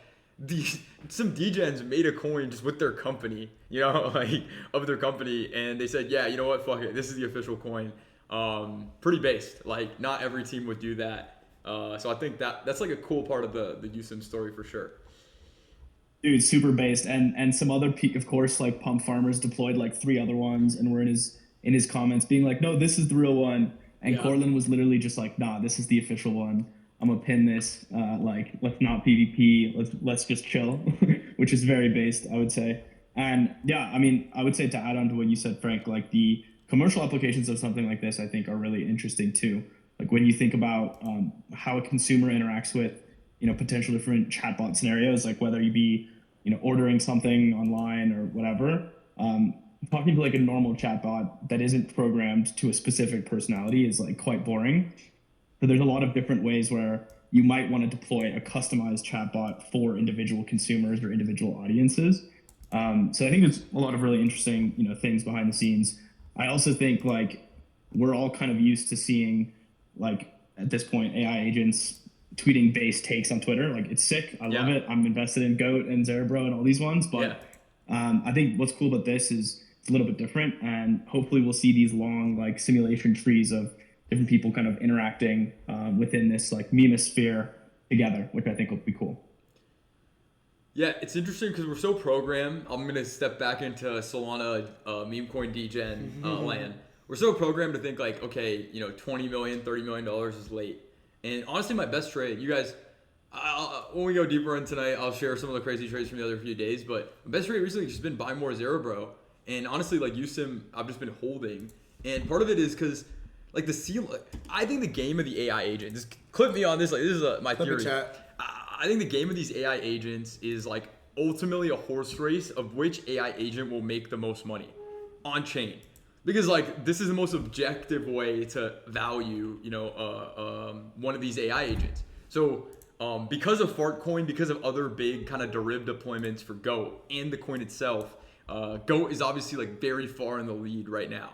some degens made a coin just with their company, like of their company, and they said, yeah, you know what, fuck it, this is the official coin. Pretty based. Like not every team would do that. So I think that's like a cool part of the Yousim story for sure.
Dude, super based, and some other peak, of course, like Pump Farmers deployed like 3 other ones, and were in his comments being like, no, this is the real one, and
Yeah.
Cortland was literally just like, nah, this is the official one. I'm gonna pin this. Like, let's not PvP. Let's just chill, which is very based, I would say. And yeah, I mean, I would say to add on to what you said, Frank, like the commercial applications of something like this, I think, are really interesting too. Like when you think about how a consumer interacts with potential different chatbot scenarios, like whether you be, ordering something online or whatever, talking to like a normal chatbot that isn't programmed to a specific personality is like quite boring. So there's a lot of different ways where you might want to deploy a customized chatbot for individual consumers or individual audiences. So I think there's a lot of really interesting, things behind the scenes. I also think like we're all kind of used to seeing like at this point AI agents tweeting based takes on Twitter. Like it's sick. I love it. I'm invested in Goat and Zerebro and all these ones. But I think what's cool about this is it's a little bit different, and hopefully we'll see these long like simulation trees of different people kind of interacting within this like memosphere together, which I think will be cool.
Yeah, it's interesting because we're so programmed. I'm gonna step back into Solana meme coin degen land. We're so programmed to think like, okay, $20 million, $30 million is late. And honestly, my best trade, you guys, when we go deeper in tonight, I'll share some of the crazy trades from the other few days. But my best trade recently has just been buy more Zerebro. And honestly, like Yousim, I've just been holding. And part of it is because like I think the game of the AI agent, just clip me on this, like this is my theory. I think the game of these AI agents is like ultimately a horse race of which AI agent will make the most money on chain. Because like this is the most objective way to value, one of these AI agents. So because of Fartcoin, because of other big kind of derivative deployments for Goat and the coin itself, Goat is obviously like very far in the lead right now.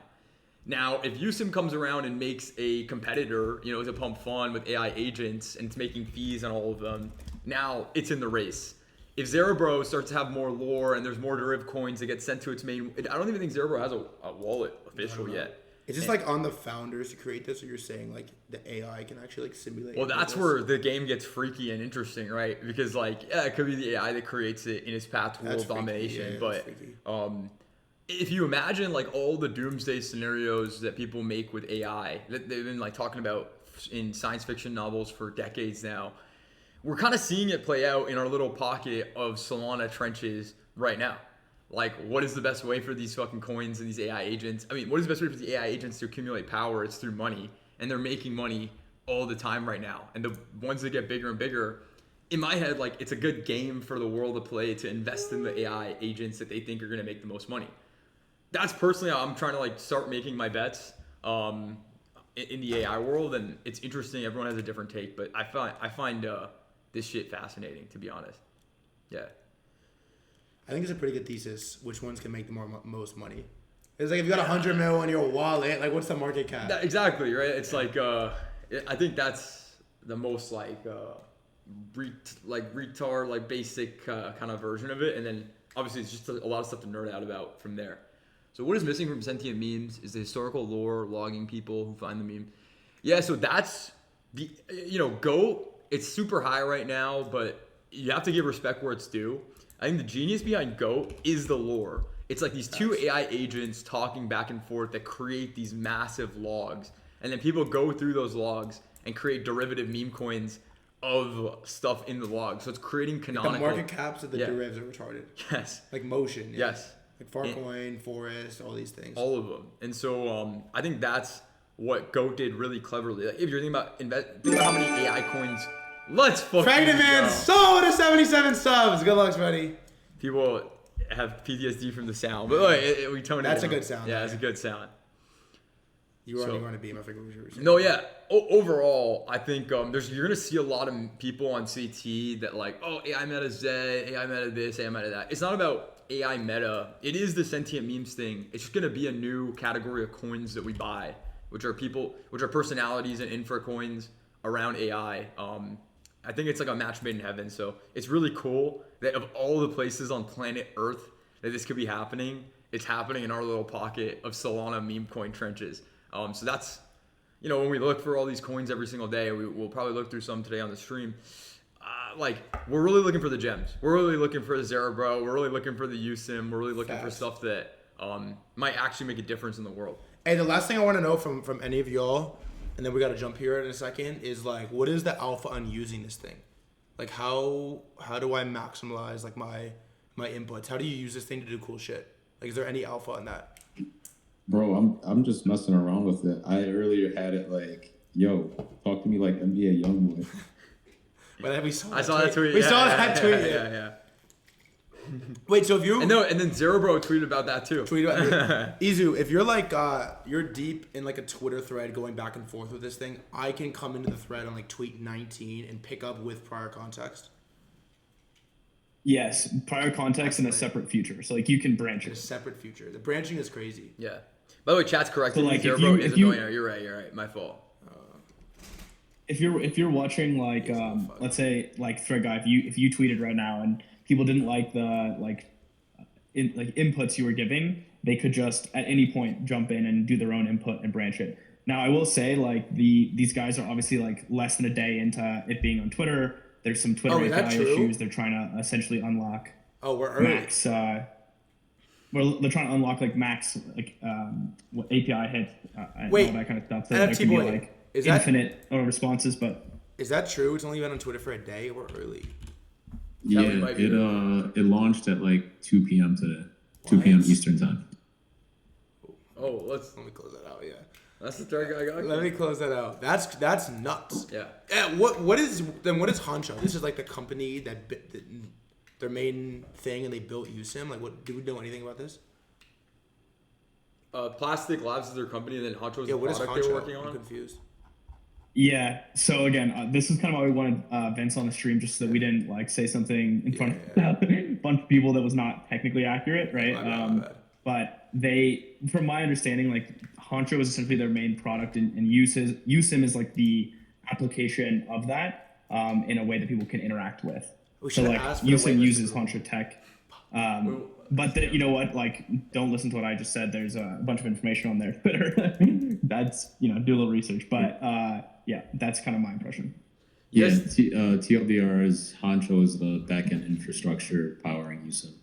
Now, if Yousim comes around and makes a competitor, to pump fun with AI agents and it's making fees on all of them, now it's in the race. If Zerebro starts to have more lore and there's more derivative coins that get sent to its main, I don't even think Zerebro has a wallet official yet.
It's just like on the founders to create this, or you're saying like the AI can actually like simulate.
Well, that's where the game gets freaky and interesting, right? Because like, yeah, it could be the AI that creates it in its path to world domination.
Yeah,
but if you imagine like all the doomsday scenarios that people make with AI that they've been like talking about in science fiction novels for decades now, we're kind of seeing it play out in our little pocket of Solana trenches right now. Like, what is the best way for these fucking coins and these AI agents? I mean, what is the best way for the AI agents to accumulate power? It's through money, and they're making money all the time right now. And the ones that get bigger and bigger, in my head, like it's a good game for the world to play to invest in the AI agents that they think are going to make the most money. That's personally how I'm trying to like start making my bets in the AI world, and it's interesting. Everyone has a different take, but I find this shit fascinating, to be honest. Yeah.
I think it's a pretty good thesis. Which ones can make the most money? It's like if you got 100 mil in your wallet, like what's the market cap?
Exactly, right? It's like I think that's the most like retard, like basic kind of version of it, and then obviously it's just a lot of stuff to nerd out about from there. So what is missing from sentient memes is the historical lore, logging people who find the meme. Yeah, so that's the Goat. It's super high right now, but you have to give respect where it's due. I think the genius behind Goat is the lore. It's like these two AI agents talking back and forth that create these massive logs. And then people go through those logs and create derivative meme coins of stuff in the log. So it's creating canonical.
The market caps of the derivatives are retarded.
Yes.
Like motion. Yeah.
Yes.
Like Farcoin, Forest, all these things.
All of them. And so I think that's what Goat did really cleverly. Like if you're thinking about think about how many AI coins. Let's fucking
Fragment sold to 77 subs. Good luck, buddy.
People have PTSD from the sound, but we tone it.
That's a good sound.
Yeah, it's a good sound.
You were on a beam. I forget what you were saying.
No, yeah. Overall, I think you're gonna see a lot of people on CT that like, oh, AI meta Z, AI meta this, AI meta that. It's not about AI meta. It is the sentient memes thing. It's just gonna be a new category of coins that we buy, which are personalities and infra coins around AI. I think it's like a match made in heaven. So it's really cool that of all the places on planet Earth that this could be happening, it's happening in our little pocket of Solana meme coin trenches. So that's, when we look for all these coins every single day, we'll probably look through some today on the stream. We're really looking for the gems. We're really looking for the Zerebro. We're really looking for the Yousim. We're really looking for stuff that might actually make a difference in the world.
Hey, the last thing I want to know from any of y'all, and then we got to jump here in a second, is like, what is the alpha on using this thing? Like, how do I maximize like my inputs? How do you use this thing to do cool shit? Like, is there any alpha on that?
Bro, I'm just messing around with it. I earlier had it like, yo, talk to me like NBA Youngboy.
But we saw
I saw that tweet.
We saw that tweet.
Yeah.
Wait, so if you
and then Zerebro tweeted about that too.
Izu, if you're like you're deep in like a Twitter thread going back and forth with this thing, I can come into the thread on like tweet 19 and pick up with prior context.
Yes, prior context and a separate future. So like you can branch
A
it.
separate feature. The branching is crazy.
Yeah. By the way, chat's correct.
So, like,
Zerebro is
if you-
annoying. You're right. My fault.
If you're watching like let's say like Threadguy, if you tweeted right now and people didn't like the inputs you were giving, they could just at any point jump in and do their own input and branch it. Now I will say like these guys are obviously like less than a day into it being on Twitter. There's some Twitter API issues. They're trying to essentially unlock
we're early.
max. Well, they're trying to unlock like max API hit and all that kind of stuff. So there
NFT
could be
boy,
like
is that-
infinite responses, but
Is that true? It's only been on Twitter for a day. We're early.
Yeah, it launched at like 2 p.m. today. 2 p.m. Eastern time.
Oh,
Let me close that out. Yeah.
That's the third guy I got.
Let me close that out. That's nuts.
Yeah.
What is Honcho? This is like the company that their main thing, and they built Yousim. Like, what? Do we know anything about this?
Plastic Labs is their company, and then Honcho is the
what is
product they
Honcho?
were working
I'm
on.
confused.
yeah. So again, this is kind of why we wanted Vince on the stream, just so that we didn't like say something in front of a bunch of people that was not technically accurate, right?
My bad.
But they, from my understanding, like Honcho is essentially their main product, and Yousim is like the application of that in a way that people can interact with. So like Yousim uses Honcho tech. But you know what? Like, don't listen to what I just said. There's a bunch of information on their Twitter. That's do a little research. But yeah, that's kind of my impression.
Yeah, TLDR is Honcho is the backend infrastructure powering Yousim.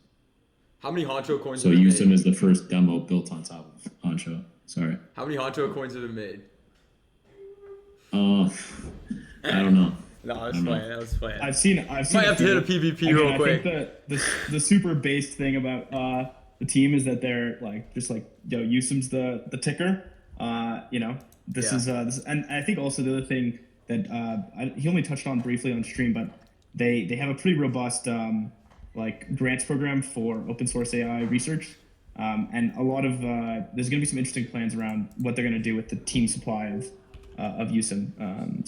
How many Honcho coins?
So
have been
Yousim
made?
is the first demo built on top of Honcho. Sorry.
How many Honcho coins have been made?
I don't know.
No, I was playing.
I've seen.
Might have to hit a PvP real quick.
I think the super based thing about the team is that they're like just like Yousim's the ticker. This is and I think also the other thing that he only touched on briefly on stream, but they have a pretty robust like grants program for open source AI research. And a lot of there's going to be some interesting plans around what they're going to do with the team supply of Yousim.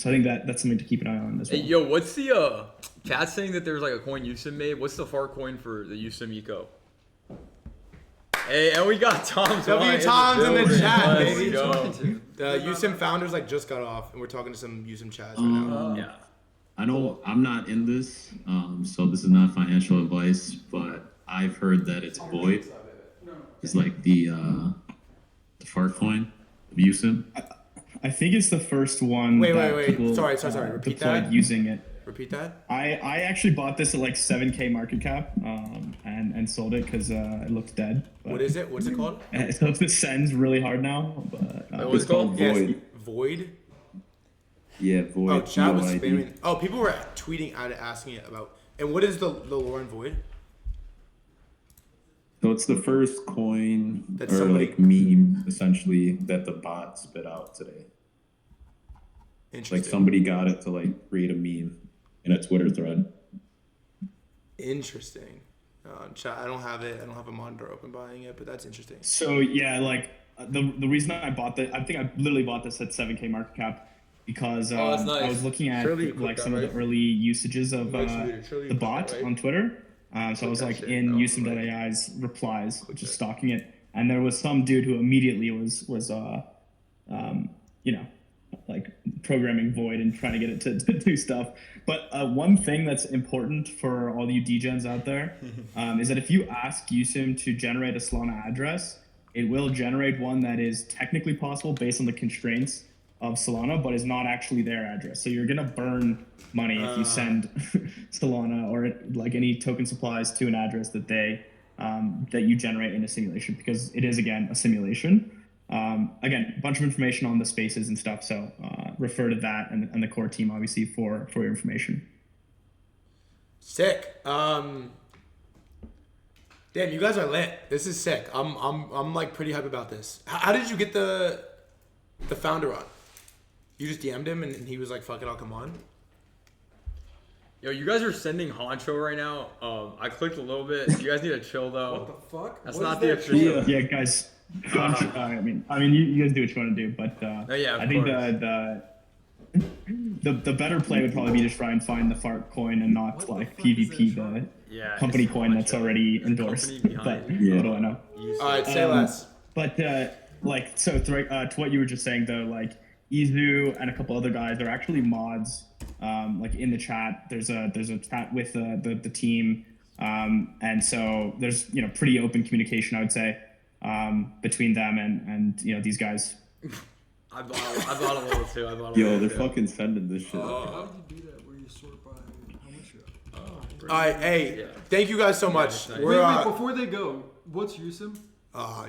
So I think that's something to keep an eye on as well.
Hey, yo, what's the chat saying that there's like a coin Yousim made? What's the far coin for the Yousim eco? Hey, and we got Tom's
Tom's in the chat,
Let's
baby.
go.
The Yousim founders like just got off, and we're talking to some Yousim chads right now.
Yeah.
I know I'm not in this, so this is not financial advice, but I've heard that it's Void. It's like the fart coin of Yousim.
I think it's the first one.
Wait.
People,
Sorry. Repeat
deployed
that.
using it.
Repeat that.
I actually bought this at like 7K market cap, and sold it because it looked dead. But,
What is it? What's it called?
So this sends really hard now, but
What's it called?
Void.
Void.
Yeah, Void.
Oh, chat was
VOID.
spamming. Oh, people were tweeting at it, asking it about. And what is the lore on Void?
So it's the first coin
That
or
somebody-
like meme essentially that the bot spit out today.
Interesting.
Like somebody got it to like create a meme in a Twitter thread.
Interesting. Chat, I don't have it. I don't have a monitor open buying it, but that's interesting.
so yeah, like the reason I bought I think I literally bought this at 7K market cap because
that's nice.
I was looking at
Surely you
like
clicked
some
that,
of the
right?
early usages of
Surely you
the
clicked
bot
that, right?
on Twitter. So I was
that
like
shit.
in
Oh,
Yousim.ai's replies, just stalking it, and there was some dude who immediately was you know, like programming Void and trying to get it to do stuff. But one thing that's important for all you degens out there is that if you ask Yousim to generate a Solana address, it will generate one that is technically possible based on the constraints of Solana, but is not actually their address. So you're gonna burn money if you send Solana or like any token supplies to an address that that you generate in a simulation, because it is again a simulation. Again, a bunch of information on the spaces and stuff. So refer to that and the core team obviously for your information.
Sick. Damn, you guys are lit. This is sick. I'm like pretty hype about this. How did you get the founder on? You just DM'd him and he was like, "Fuck it, I'll come on."
Yo, you guys are sending Honcho right now. I clicked a little bit. You guys need to chill though.
What the fuck?
That's
What
not
is
the
that
official.
shit?
Yeah, guys. I mean, you guys do what you want to do, but
yeah, of
I think
course.
the better play would probably be to try and find the fart coin and not
What the
like
fuck is that
PvP
shit?
Yeah,
company
it's
coin that's
Honcho.
already
There's a
endorsed.
company behind
But
it.
what do I know?
All right, say less.
But like so to what you were just saying though, like Izu and a couple other guys are actually mods. Like in the chat, there's a chat with the team, and so there's pretty open communication, I would say, between them and these guys.
I bought a little too.
Yo, they're fucking sending this shit.
How do you do that where you sort by how much you have?
All right, hey,
Yeah.
thank you guys so much.
it's nice.
We're
Wait, before they go, what's Yousim?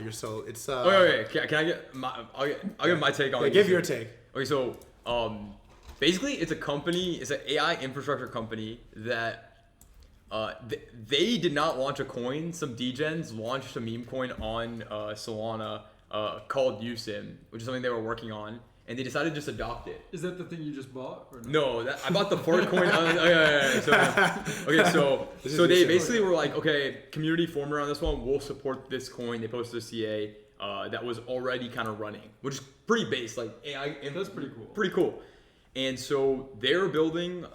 you're so it's
Okay. Can I get my? I'll get my take on
yeah,
it.
give your take.
Okay, so basically, it's a company. It's an AI infrastructure company that they did not launch a coin. Some degens launched a meme coin on Solana called Yousim, which is something they were working on, and they decided to just adopt it.
Is that the thing you just bought? Or no?
No, I bought the fart coin. So they basically were like, okay, community formed around this one. We'll support this coin. They posted a CA that was already kind of running, which is pretty base. Like AI,
That's pretty cool.
Pretty cool. And so they're building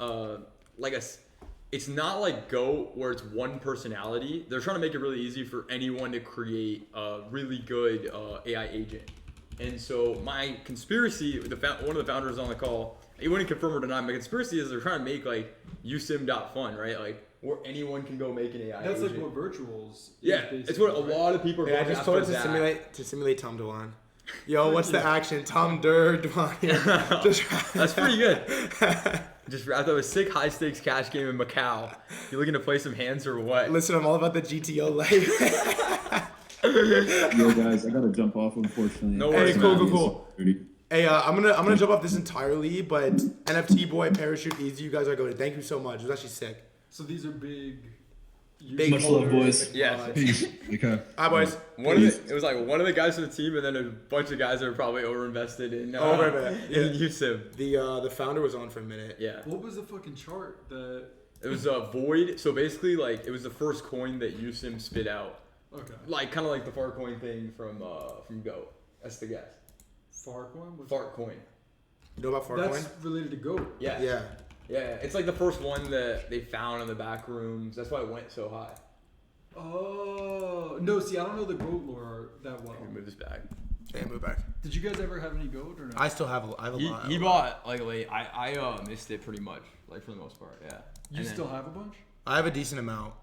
it's not like Go where it's one personality. They're trying to make it really easy for anyone to create a really good AI agent. And so my conspiracy, one of the founders on the call, he wouldn't confirm or deny. My conspiracy is they're trying to make like Yousim.fun, right? Like where anyone can go make an AI
That's
agent.
like what virtuals.
Yeah, it's what a lot of people are
Yeah, I
going
just told it
after
to simulate Tom DeLon. Yo, what's the action? Tom DeLon here.
That's pretty good. Just wrapped up a sick high stakes cash game in Macau. You looking to play some hands or what?
Listen, I'm all about the GTO life.
Yo, guys, I gotta jump off, unfortunately.
No
Hey,
worries,
cool.
man.
Hey, I'm gonna jump off this entirely, but NFT boy, Parachute, Easy, you guys are good. Thank you so much. It was actually sick.
So these are big.
Big
Much love, boys.
Yes.
Peace. Okay.
Hi, boys.
It was like one of the guys from the team, and then a bunch of guys that were probably overinvested in in Yousim.
The founder was on for a minute.
Yeah.
What was the fucking chart that?
It was Void. So basically, like it was the first coin that Yousim spit out,
Okay.
like kind of like the fart coin thing from Go. That's the guess.
Farcoin. What's
Fart coin.
You know about
That's
Farcoin?
related to Goat.
Yeah.
Yeah.
Yeah. It's like the first one that they found in the back rooms. That's why it went so high.
Oh no! See, I don't know the Goat lore that well.
Let me move this back.
Yeah, move back.
Did you guys ever have any Goat or no?
I still have a lot.
He bought like late. I missed it pretty much, like for the most part. Yeah.
You
And then-
still have a bunch?
I have a decent amount.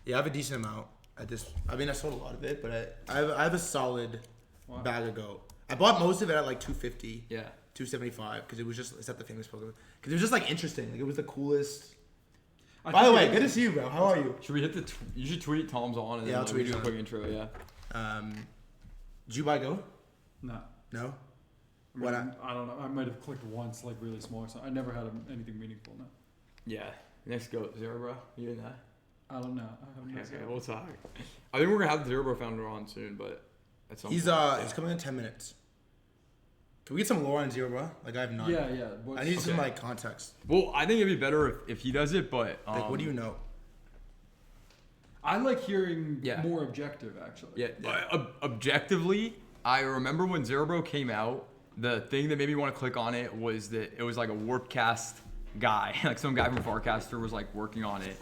Yeah, I have a decent amount at this. I mean, I sold a lot of it, but I have a solid
Wow.
bag of Goat. I bought most of it at like 250.
Yeah.
275 because it was just it's at the famous Pokemon because it was just like interesting, like it was the coolest.
I
By the
think
way,
it-
good to see you, bro. How are you?
Should we hit the? You should tweet Tom's on and
Yeah,
then
I'll
like,
tweet
we do a
Tom.
quick intro. Yeah.
Did you buy Goat?
No.
No.
I,
What
mean, I don't know. I might have clicked once, like really small. So I never had anything meaningful. No.
Yeah. Next go Zerebro. You in that?
I don't know. I haven't
Okay,
okay,
we'll talk. I think we're gonna have the Zerebro founder on soon, but at some
He's
point.
he's coming in 10 minutes. Can we get some lore on Zero, bro? Like I have none.
Yeah, yeah.
I need some
Okay.
like context.
Well, I think it'd be better if he does it, but
Like, what do you know?
I like hearing
Yeah.
more objective, actually.
Yeah, objectively, I remember when Zerebro came out, the thing that made me want to click on it was that it was like a Warpcast guy, like some guy from Farcaster was like working on it.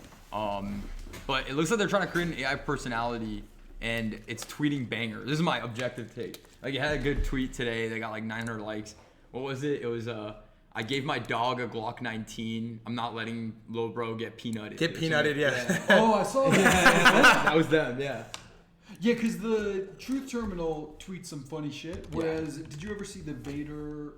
But it looks like they're trying to create an AI personality, and it's tweeting banger. This is my objective take. Like, it had a good tweet today. They got like 900 likes. What was it? It was I gave my dog a Glock 19. I'm not letting Lil Bro get peanutted.
Get peanutted, yeah.
Oh, I saw that.
That was them, yeah.
Yeah, because the Truth Terminal tweets some funny shit. Whereas, did you ever see the Vader,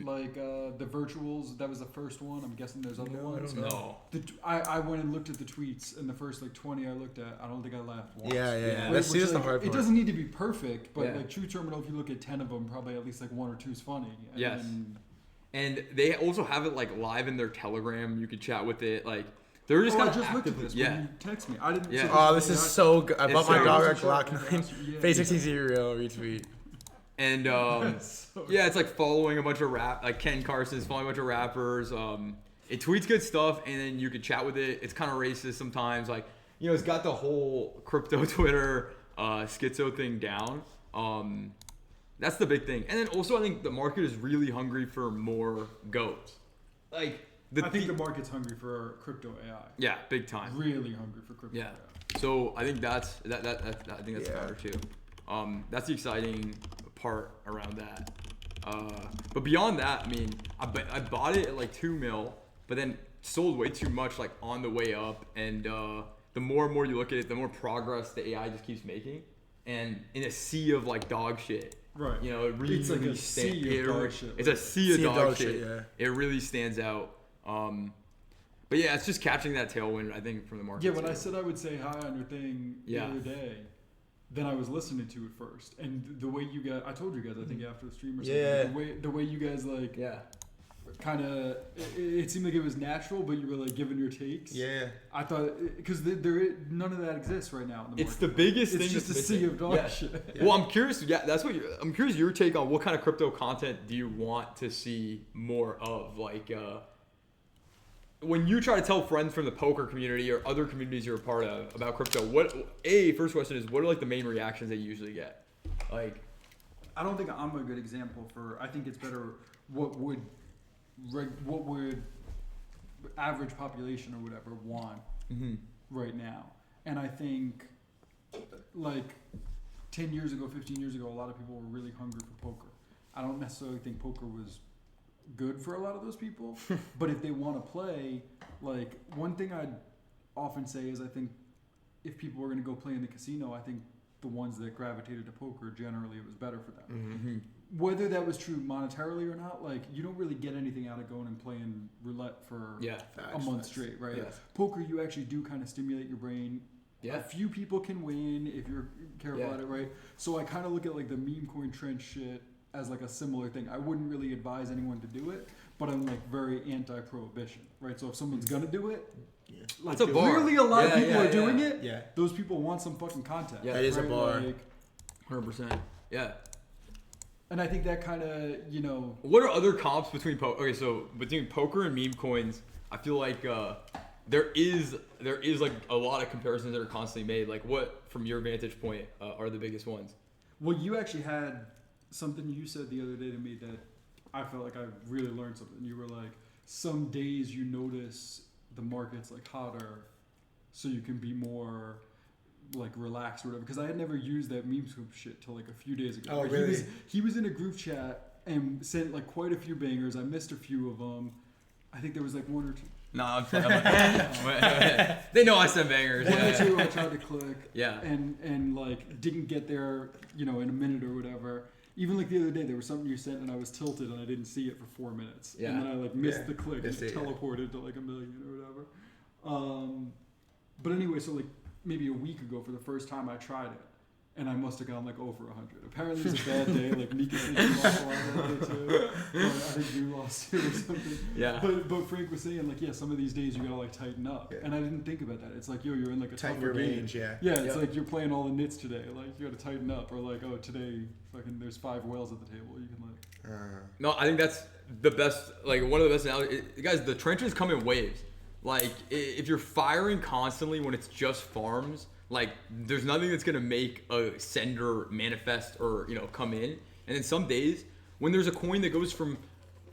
like the virtuals? That was the first one. I'm guessing there's other ones.
No.
I went and looked at the tweets, and the first like 20 I looked at, I don't think I laughed once.
Yeah.
Like,
That's
which,
just the
like,
hard part.
It doesn't need to be perfect, but
Yeah.
like Truth Terminal, if you look at 10 of them, probably at least like one or two is funny. And
Yes.
then-
And they also have it like live in their Telegram. You could chat with it. Like, they're just
I
kind of
just looked at
actively.
this
Yeah.
when you text me. I didn't.
Yeah.
Oh, this is so good. I
It's
bought my
so
dog a
good.
Glock 9.
Yeah.
Phase 16 Zero retweet.
And yeah, it's like following a bunch of like Ken Carson's following a bunch of rappers. It tweets good stuff, and then you could chat with it. It's kind of racist sometimes. Like, you know, it's got the whole crypto Twitter schizo thing down. That's the big thing. And then also, I think the market is really hungry for more goats. Like,
I think the market's hungry for crypto AI.
yeah, big time.
Really hungry for crypto
Yeah.
AI.
So I think that's I think that's
Yeah.
better too. That's the exciting part around that. But beyond that, I mean, I bought it at like 2 mil, but then sold way too much like on the way up. And the more and more you look at it, the more progress the AI just keeps making. And in a sea of like dog shit,
Right.
you know, it really
It's like a sea of dog shit.
It's a sea of dog shit.
Yeah.
It really stands out. But yeah, it's just catching that tailwind, I think, from the market.
Yeah, when
too.
I said I would say hi on your thing
Yeah.
the other day, then I was listening to it first, and the way you guys, I told you guys, I think after the stream or something,
Yeah.
the way you guys like,
yeah.
kind of, it seemed like it was natural, but you were like giving your takes.
Yeah.
I thought because none of that exists right now in the
It's
market.
the biggest
It's
thing.
just a
that's
sea
missing.
of dog
Yeah.
shit.
Well, I'm curious. Yeah, that's what I'm curious. Your take on what kind of crypto content do you want to see more of? Like, when you try to tell friends from the poker community or other communities you're a part of about crypto, first question is, what are like the main reactions that you usually get? Like,
I don't think I'm a good example for. I think it's better. What would average population or whatever want right now? And I think, like, 10 years ago, 15 years ago, a lot of people were really hungry for poker. I don't necessarily think poker was good for a lot of those people, but if they want to play, like, one thing I'd often say is I think if people were going to go play in the casino, I think the ones that gravitated to poker, generally it was better for them. Whether that was true monetarily or not, like, you don't really get anything out of going and playing roulette for a month straight, right?
Yeah.
Poker, you actually do kind of stimulate your brain.
Yeah.
A few people can win if you're careful
Yeah.
at it, right? So I kind of look at like the meme coin trench shit as like a similar thing. I wouldn't really advise anyone to do it, but I'm like very anti-prohibition, right? So if someone's gonna do it, like,
It's a bar.
clearly a lot of
Yeah,
people
yeah,
are doing
yeah.
it.
Yeah.
Those people want some fucking content.
Yeah.
That is a
right?
bar.
Like,
100%. Yeah.
and I think that kind of, you know,
What are other comps between okay, so between poker and meme coins, I feel like there is like a lot of comparisons that are constantly made. Like, what from your vantage point are the biggest ones?
well, you actually had something you said the other day to me that I felt like I really learned something. You were like, some days you notice the market's like hotter, so you can be more like relaxed or whatever. Because I had never used that meme scoop shit till like a few days ago.
Oh,
Like,
really?
He was in a group chat and sent like quite a few bangers. I missed a few of them. I think there was like one or two.
No, I'm they know I send bangers.
One or
Yeah.
two I tried to click.
Yeah.
And like didn't get there, you know, in a minute or whatever. Even like the other day, there was something you sent and I was tilted and I didn't see it for 4 minutes.
Yeah.
And then I like missed
Yeah.
the click and
Missed
it
it, yeah.
teleported to like a million or whatever. But anyway, so like maybe a week ago for the first time I tried it. And I must have gone like over 100. Apparently it was a bad day. Like Mika said he lost a lot that day too. Or I think you lost too or something.
Yeah.
But Frank was saying like, yeah, some of these days you gotta like tighten up.
Yeah.
And I didn't think about that. It's like, yo, you're in like a
Tighten
tougher
your
game.
range, yeah.
Yeah, it's
Yep.
like you're playing all the nits today. Like you gotta tighten up. Or like, oh, today fucking there's 5 whales at the table. You can like.
No, I think that's the best. Like, one of the best analogies. Guys, the trenches come in waves. Like if you're firing constantly when it's just farms, like there's nothing that's gonna make a sender manifest or come in. And then some days when there's a coin that goes from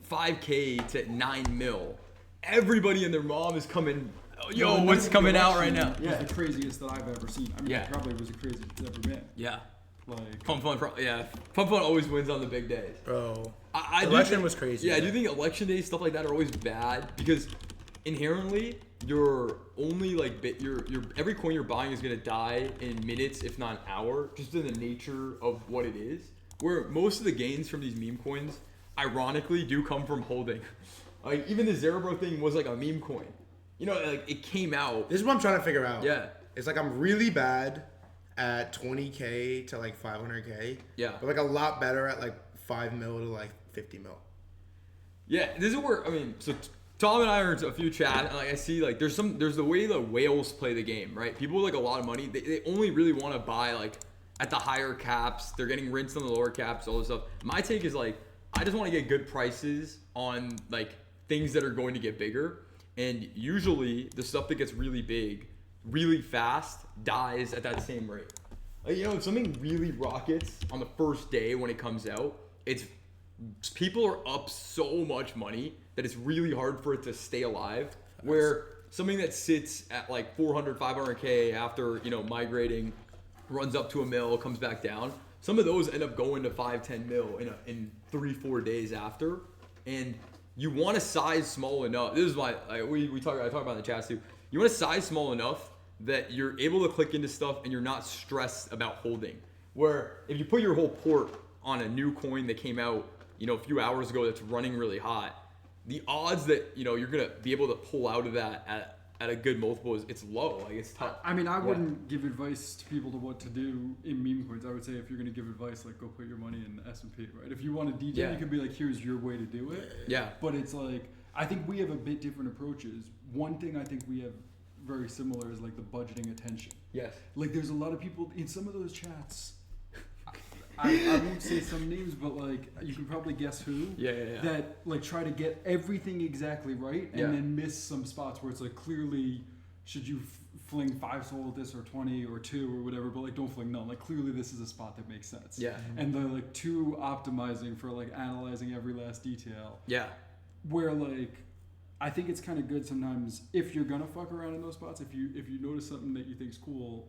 5K to 9 mil, everybody and their mom is coming. Yo,
The
what's
night of
coming
the
out right
election
now?
was the craziest that I've ever seen. I mean,
Yeah.
it probably was the craziest it's ever been.
Yeah.
Like,
Fun, yeah. Fun always wins on the big days.
Bro.
I do
Election
think-
was crazy.
Yeah, I do think election day stuff like that are always bad because inherently you're only like your every coin you're buying is gonna die in minutes, if not an hour, just in the nature of what it is. Where most of the gains from these meme coins, ironically, do come from holding. Like even the Zerebro thing was like a meme coin. Like it came out.
This is what I'm trying to figure out.
Yeah.
It's like I'm really bad at 20K to like 500K.
Yeah.
But like a lot better at like 5 mil to like 50 mil.
Yeah, this is where so Tom and I are in a few chat, and like I see like there's the way the whales play the game, right? People with like a lot of money, they only really want to buy like at the higher caps. They're getting rinsed on the lower caps, all this stuff. My take is like I just want to get good prices on like things that are going to get bigger, and usually the stuff that gets really big, really fast, dies at that same rate. Like, if something really rockets on the first day when it comes out, people are up so much money that it's really hard for it to stay alive. Where something that sits at like 400, 500K after, migrating, runs up to a mil, comes back down. Some of those end up going to 5, 10 mil in 3-4 days after. And you want to size small enough. This is why I talk about in the chat too. You want to size small enough that you're able to click into stuff and you're not stressed about holding. Where if you put your whole port on a new coin that came out, a few hours ago that's running really hot, the odds that you're gonna be able to pull out of that at a good multiple it's low. Like it's tough.
I mean, I wouldn't give advice to people to what to do in meme coins. I would say if you're gonna give advice, like go put your money in the S&P, right? If you want to DJ, you could be like, here's your way to do it.
Yeah.
But it's like I think we have a bit different approaches. One thing I think we have very similar is like the budgeting attention.
Yes.
Like there's a lot of people in some of those chats. I won't say some names, but like you can probably guess who.
Yeah.
That like try to get everything exactly right and then miss some spots where it's like clearly should you fling 5 soul at this or 20 or 2 or whatever, but like don't fling none. Like clearly this is a spot that makes sense.
Yeah.
And they're like too optimizing for like analyzing every last detail.
Yeah.
Where like I think it's kind of good sometimes if you're gonna fuck around in those spots. If you notice something that you think's cool,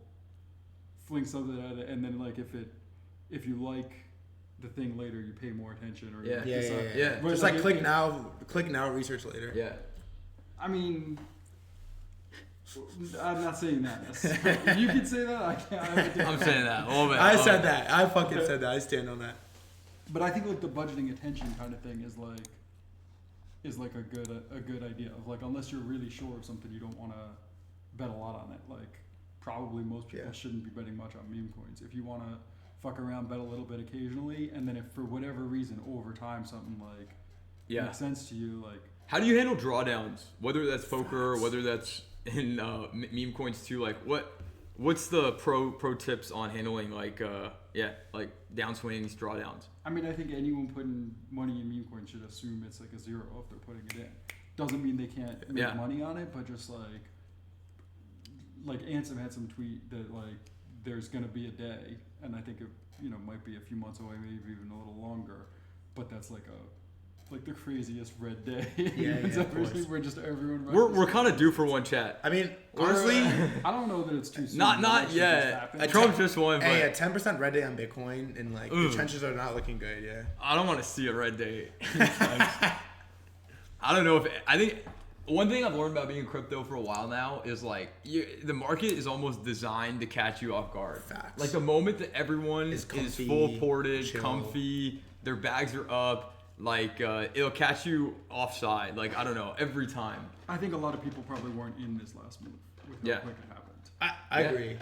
fling something at it, and then like if you like the thing later, you pay more attention or
Yeah.
Yeah.
Right,
Just like
if-
click now, research later.
Yeah.
I mean, I'm not saying that necessarily. You can say that. I can't.
I'm saying that a little bit.
I said that. I fucking said that. I stand on that.
But I think like the budgeting attention kind of thing is like a good idea of like unless you're really sure of something, you don't want to bet a lot on it. Like probably most people shouldn't be betting much on meme coins. If you want to fuck around, bet a little bit occasionally, and then if for whatever reason over time something like makes sense to you, like
how do you handle drawdowns? Whether that's poker or whether that's in meme coins too. Like what's the pro tips on handling like downswings, drawdowns?
I mean, I think anyone putting money in meme coins should assume it's like a zero if they're putting it in. Doesn't mean they can't make money on it, but just like Ansem had some tweet that like there's gonna be a day, and I think it might be a few months away, maybe even a little longer, but that's like the craziest red day.
Yeah, of course.
Where just everyone.
We're kind of due for one chat.
I mean, honestly,
I don't know that it's too soon.
Not yet. Trump just won, but
hey, a 10% red day on Bitcoin and like the trenches are not looking good. Yeah.
I don't want to see a red day. I don't know if I think one thing I've learned about being in crypto for a while now is like the market is almost designed to catch you off guard.
Facts.
Like the moment that everyone is
comfy,
full ported,
chill.
comfy, their bags are up. Like it'll catch you offside. Like I don't know, every time.
I think a lot of people probably weren't in this last move with how quick it happened.
I agree.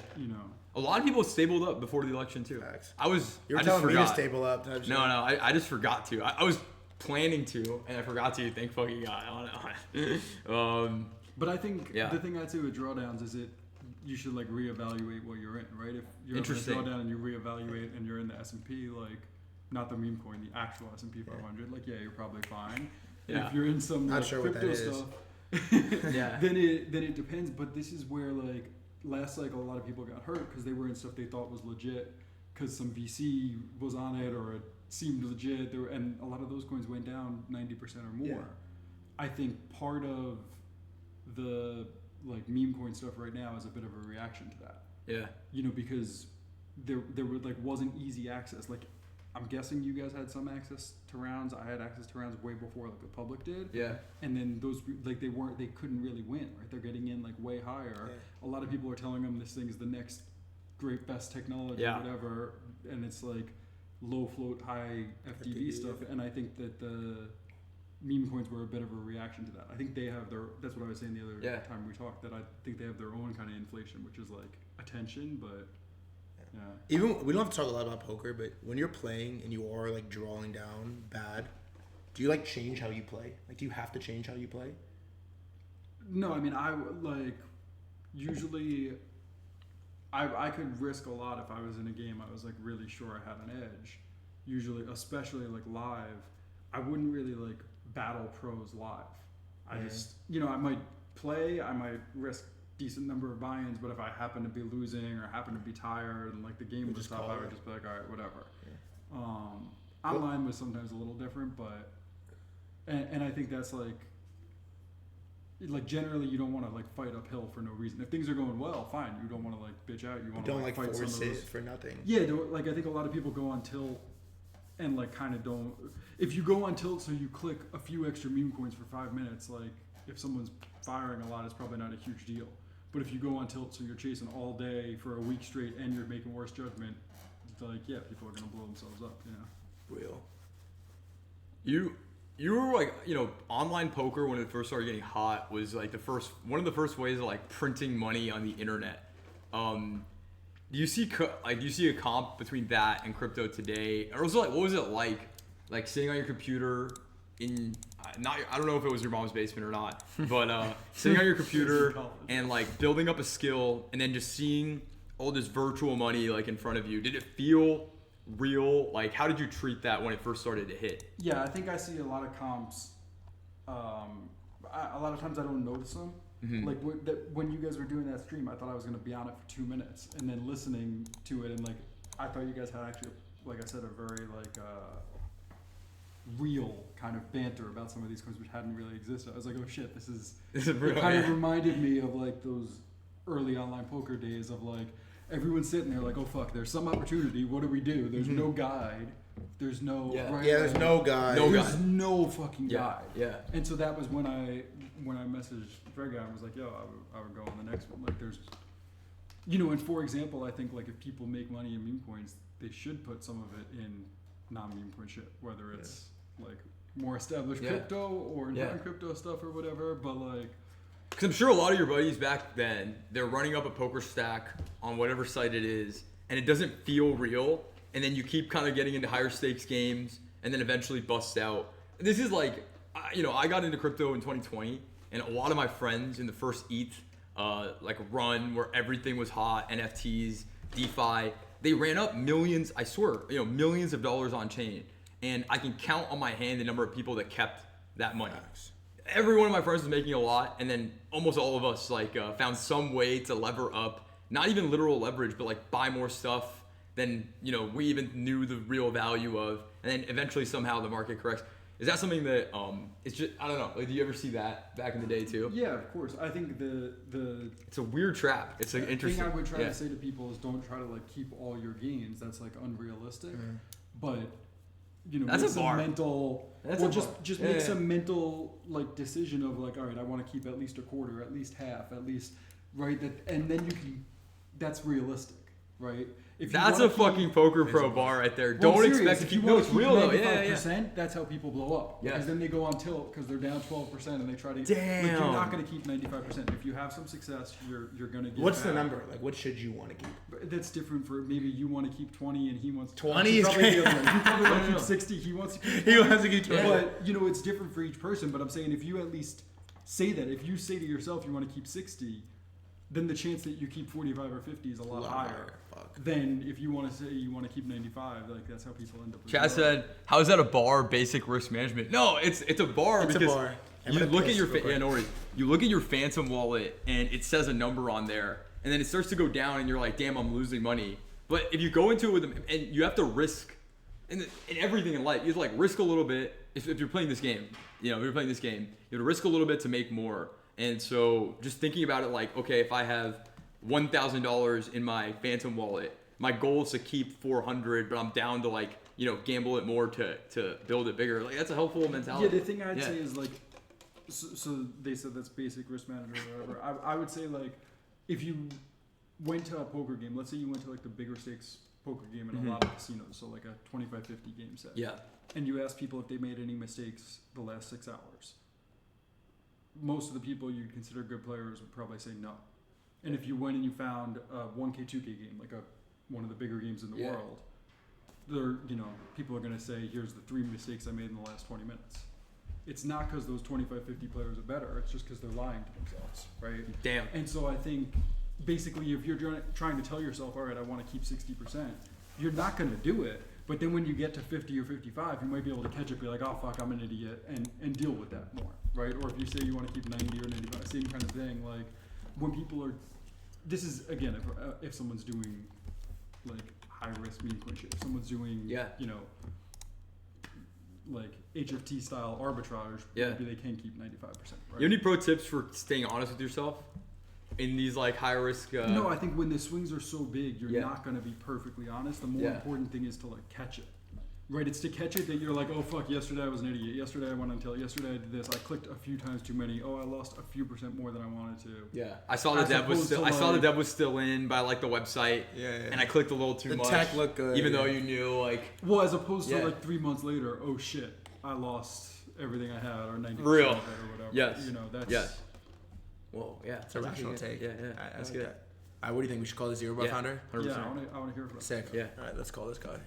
A lot of people stabled up before the election too.
Facts.
I
You were
just
telling me
forgot.
to stable up. Type shit.
No, I just forgot to. I was planning to, and I forgot to. Thank fucking God. I don't know.
But I think the thing I'd say with drawdowns is you should like reevaluate what you're in, right? If you're in a drawdown and you reevaluate and you're in the S&P, like not the meme coin, the actual S&P 500, like you're probably fine.
Yeah.
If you're in some
Not
like,
sure what
crypto
that is.
stuff,
Yeah.
then it depends. But this is where like last cycle, a lot of people got hurt because they were in stuff they thought was legit because some VC was on it or it seemed legit. And a lot of those coins went down 90% or more.
Yeah.
I think part of the like meme coin stuff right now is a bit of a reaction to that.
Yeah.
You know, because there wasn't easy access. Like, I'm guessing you guys had some access to rounds. I had access to rounds way before like the public did.
Yeah.
And then those like they couldn't really win, right? They're getting in like way higher.
Yeah.
A lot of people are telling them this thing is the next great best technology or whatever, and it's like low float, high FTV stuff. And I think that the meme coins were a bit of a reaction to that. I think they have their. That's what I was saying the other time we talked. That I think they have their own kind of inflation, which is like attention, but. Yeah.
Even we don't have to talk a lot about poker, but when you're playing and you are like drawing down bad, do you like change how you play? Like, do you have to change how you play?
No, I mean, I like usually I could risk a lot if I was in a game I was like really sure I had an edge. Usually, especially like live, I wouldn't really like battle pros live. I just I might play, I might risk decent number of buy-ins, but if I happen to be losing or happen to be tired and like the game was tough, I would just be like, all right, whatever. Yeah. Online was sometimes a little different, but and I think that's like generally you don't want to like fight uphill for no reason. If things are going well, fine. You don't want to like bitch out. You want to like fight
force
some of
it
those
for nothing.
Yeah, like I think a lot of people go on tilt and like kind of don't. If you go on tilt, so you click a few extra meme coins for 5 minutes, like if someone's firing a lot, it's probably not a huge deal. But if you go on tilt, so you're chasing all day for a week straight and you're making worse judgment, it's like, yeah, people are going to blow themselves up, you know?
Real.
You were like, online poker when it first started getting hot was like one of the first ways of like printing money on the internet. Do you see a comp between that and crypto today? Or was it like, what was it like sitting on your computer in I don't know if it was your mom's basement or not, but sitting on your computer and like building up a skill and then just seeing all this virtual money like in front of you. Did it feel real? Like, how did you treat that when it first started to hit?
Yeah, I think I see a lot of comps. A lot of times I don't notice them. Mm-hmm. Like when you guys were doing that stream, I thought I was going to be on it for 2 minutes, and then listening to it, and like I thought you guys had actually, like I said, a very like real kind of banter about some of these coins which hadn't really existed. I was like, oh shit, this is real. It kind of reminded me of like those early online poker days of like everyone's sitting there like, oh fuck, there's some opportunity. What do we do? There's no guide. There's no
there's no guide.
There's no fucking guide.
Yeah.
And so that was when I messaged Threadguy and was like, yo, I would go on the next one. Like there's, and for example, I think like if people make money in meme coins, they should put some of it in non-meme coin shit, whether it's like more established crypto or non-crypto stuff or whatever. But like,
because I'm sure a lot of your buddies back then, they're running up a poker stack on whatever site it is, and it doesn't feel real. And then you keep kind of getting into higher stakes games, and then eventually busts out. This is like, I got into crypto in 2020, and a lot of my friends in the first ETH, run where everything was hot, NFTs, DeFi, they ran up millions, I swear, millions of dollars on chain. And I can count on my hand the number of people that kept that money. Every one of my friends was making a lot, and then almost all of us found some way to lever up, not even literal leverage, but like buy more stuff than we even knew the real value of, and then eventually somehow the market corrects. Is that something that it's just, I don't know, like, do you ever see that back in the day too?
Yeah, of course. I think the
it's a weird trap. It's an interesting
thing I would try to say to people is don't try to like keep all your gains. That's like unrealistic. But
that's
make
a bar.
Some mental,
that's
or just make some mental like decision of like, all right, I want to keep at least a quarter, at least half, at least right. And then you can. That's realistic, right? If
that's a fucking poker pro bar right there. Don't expect to keep. No, it's real though. Yeah.
That's how people blow up.
Yeah.
Because then they go on tilt because they're down 12% and they try to.
Damn.
Like, you're not going to keep 95%. If you have some success, you're going to get.
What's the number? Like, what should you want to keep?
That's different for maybe you want to keep 20 and he wants
20 is great.
You probably want to keep 60. He wants to keep 20.
He wants to keep 20.
But it's different for each person. But I'm saying if you at least say that, if you say to yourself you want to keep 60. Then the chance that you keep 45 or 50 is a lot higher than if you want to say you want to keep 95. Like that's how people end up.
Chad said, "How is that a bar? Basic risk management? No, it's a bar because You look at your no worries. You look at your Phantom wallet and it says a number on there, and then it starts to go down, and you're like, damn, I'm losing money. But if you go into it with them, and you have to risk, in everything in life, you have to like risk a little bit. If you're playing this game, you have to risk a little bit to make more. And so just thinking about it like, okay, if I have $1,000 in my Phantom wallet, my goal is to keep 400, but I'm down to like, gamble it more to build it bigger. Like that's a helpful mentality.
Yeah, the thing I'd say is like, so they said that's basic risk management or whatever. I would say like, if you went to a poker game, let's say you went to like the bigger stakes poker game in a lot of casinos, so like a 25-50 game set.
Yeah.
And you ask people if they made any mistakes the last 6 hours. Most of the people you'd consider good players would probably say no. And if you went and you found a 1K, 2K game, like one of the bigger games in the world, people are going to say, here's the 3 mistakes I made in the last 20 minutes. It's not because those 25-50 players are better. It's just because they're lying to themselves, right?
Damn.
And so I think, basically, if you're trying to tell yourself, all right, I want to keep 60%, you're not going to do it. But then when you get to 50 or 55, you might be able to catch it, be like, oh, fuck, I'm an idiot, and deal with that more, right? Or if you say you want to keep 90 or 95, same kind of thing. Like, when people are, this is, again, if someone's doing, like, high-risk meme coin shit, if someone's doing, like, HFT style arbitrage, maybe they can keep 95%. Right?
You have any pro tips for staying honest with yourself in these like high risk?
No, I think when the swings are so big, you're not going to be perfectly honest. The more important thing is to like catch it. Right, it's to catch it that you're like, oh fuck, yesterday I was an idiot. Yesterday I went on tilt. Yesterday I did this. I clicked a few times too many. Oh, I lost a few % more than I wanted to.
Yeah, I saw the dev was still. I saw the dev was still in by like the website. And I clicked a little too much.
The tech looked good.
Even though you knew like.
Well, as opposed to like 3 months later, oh shit, I lost everything I had or 90%
Real.
of it or whatever.
Yes.
That's.
Yes. Whoa, yeah,
it's a rational take.
Yeah. That's good.
What do you think? We should call the Zerebro founder?
100%.
Yeah, I want to hear from him.
Sick.
Yeah.
All right, let's call this guy.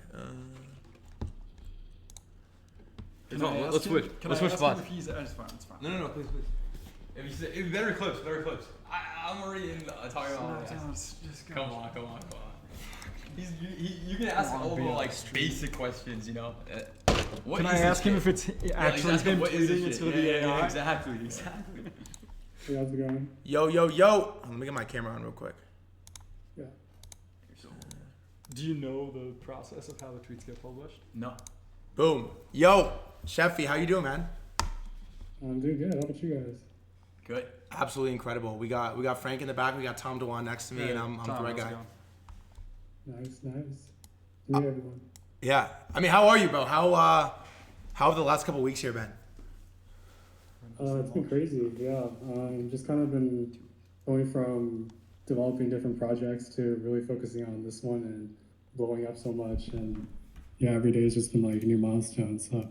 Let's switch. Let's switch spots.
It's fine. It's fine.
No, please. If you better clips. I'm already in talking about. Come on. You can ask all the like basic questions, What
can I ask him if it's actually him tweeting? It's gonna be AI.
Yeah, exactly.
Hey, how's it going?
Yo. Let me get my camera on real quick.
Yeah.
Do you know the process of how the tweets get published?
No.
Boom. Yo, Sheffy, how you doing, man?
I'm doing good. How about you guys?
Good.
Absolutely incredible. We got Frank in the back. We got Tom DeWan next to me, and I'm Threadguy.
Nice. Meet everyone.
Yeah. I mean, how are you, bro? How have the last couple weeks here been?
It's been crazy. Yeah. Just kind of been going from developing different projects to really focusing on this one and blowing up so much. And yeah, every day has just been like new milestones. So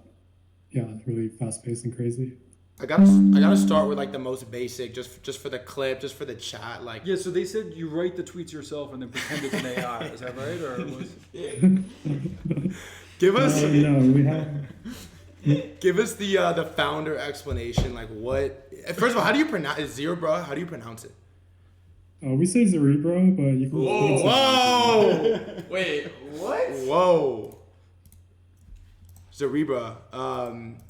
yeah, really fast paced and crazy.
I gotta start with like the most basic, just for the clip, just for the chat, like.
Yeah, so they said you write the tweets yourself and then pretend it's an AI. Is that right, or was?
Give us.
No, we have.
Give us the founder explanation. Like what? First of all, how do you pronounce it? Zerebro? How do you pronounce it?
We say Zerebro, but you can.
Whoa!
Wait, what?
Whoa. Zerebro.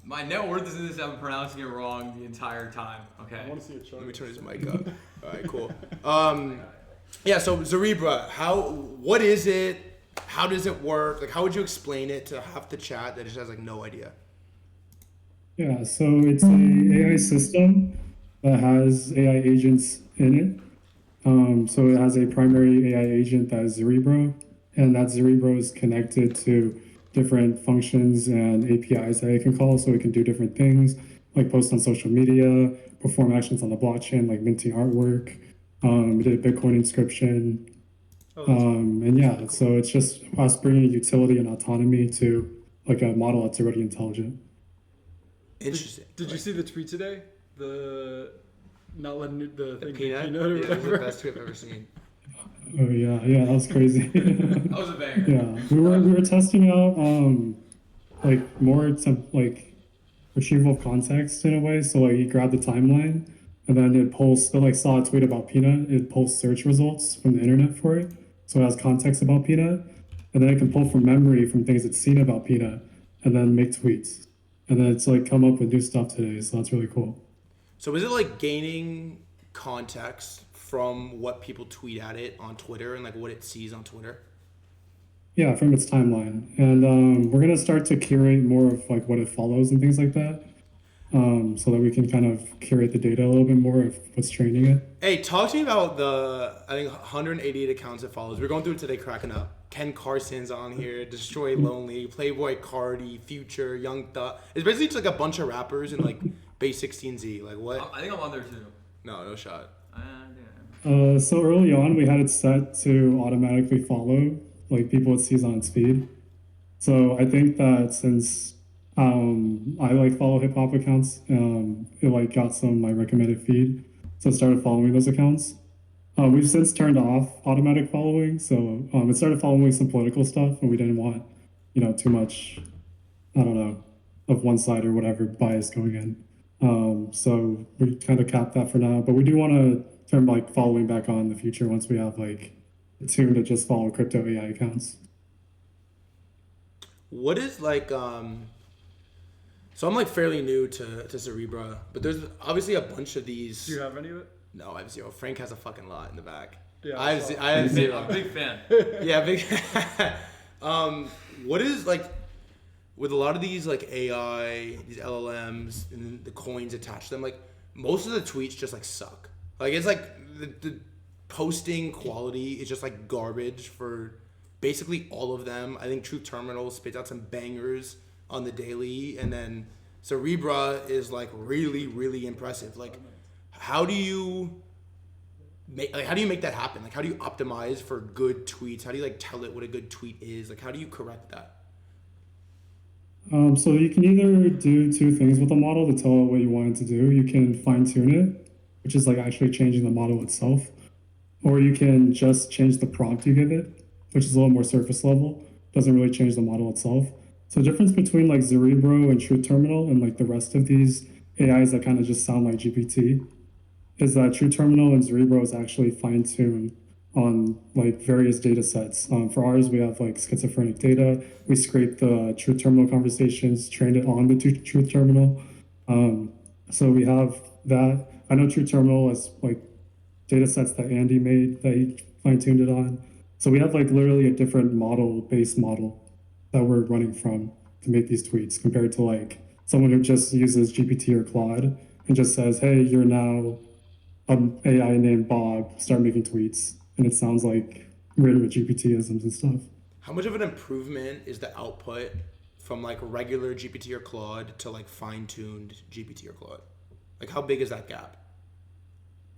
My net worth is in this. I'm pronouncing it wrong the entire time. Okay.
I want to see a chart.
Let me turn his mic up. All right, cool. Yeah. So Zerebro, what is it? How does it work? Like, how would you explain it to half the chat that just has like no idea?
Yeah, so it's an AI system that has AI agents in it. So it has a primary AI agent that is Zerebro, and that Zerebro is connected to different functions and APIs that it can call, so it can do different things, like post on social media, perform actions on the blockchain, like minting artwork. It did a Bitcoin inscription. And yeah, so it's just us bringing utility and autonomy to like a model that's already intelligent.
Interesting.
Did you see the tweet today? The not letting the thing
peanut?
peanut or
Yeah, it was
whatever.
the best tweet I've ever seen.
Oh yeah, that was crazy.
That was a banger.
Yeah, we were testing out like more to like retrieval of context in a way. So like you grab the timeline and then it pulls. So like saw a tweet about peanut, it pulls search results from the internet for it. So it has context about peanut, and then it can pull from memory from things it's seen about peanut, and then make tweets. and then it's like come up with new stuff today. So that's really cool.
So is it like gaining context from what people tweet at it on Twitter and like what it sees on Twitter?
Yeah, from its timeline, and we're gonna start to curate more of like what it follows and things like that, so that we can kind of curate the data a little bit more of what's training it.
Hey, talk to me about the, I think, 188 accounts it follows. We're going through it today, cracking up. Ken Carson's on here, Destroy Lonely, Playboy Cardi, Future, Young Thug. It's basically just like a bunch of rappers and like Base 16Z. Like what?
I think I'm on there too.
No shot.
So early on, we had it set to automatically follow like people it sees on its feed. So I think that since I like follow hip hop accounts, it like got some of my recommended feed, so I started following those accounts. We've since turned off automatic following, so it started following some political stuff, and we didn't want, too much, I don't know, of one side or whatever bias going in. So we kind of capped that for now, but we do want to turn like following back on in the future once we have like a tune to just follow crypto AI accounts.
What is like so I'm like fairly new to Zerebro, but there's obviously a bunch of these.
Do you have any of it?
No, I have zero. Frank has a fucking lot in the back.
Yeah,
I have zero.
I'm a big fan.
Yeah, big. What is like with a lot of these like AI, these LLMs, and the coins attached to them? Like most of the tweets just like suck. Like it's like the posting quality is just like garbage for basically all of them. I think Truth Terminal spits out some bangers on the daily, and then Zerebro is like really, really impressive. Like, how do you make that happen? Like, how do you optimize for good tweets? How do you like tell it what a good tweet is? Like, how do you correct that?
So you can either do two things with the model to tell it what you want it to do. You can fine tune it, which is like actually changing the model itself, or you can just change the prompt you give it, which is a little more surface level. Doesn't really change the model itself. So the difference between like Zerebro and Truth Terminal and like the rest of these AIs that kind of just sound like GPT is that Truth Terminal and Zerebro is actually fine tuned on like various data sets. For ours, we have like schizophrenic data. We scrape the Truth Terminal conversations, trained it on the Truth Terminal. So we have that. I know Truth Terminal is like data sets that Andy made that he fine tuned it on. So we have like literally a different base model that we're running from to make these tweets compared to like someone who just uses GPT or Claude and just says, hey, you're now an AI named Bob, start making tweets. And it sounds like written with GPT-isms and stuff.
How much of an improvement is the output from like regular GPT or Claude to like fine-tuned GPT or Claude? Like how big is that gap?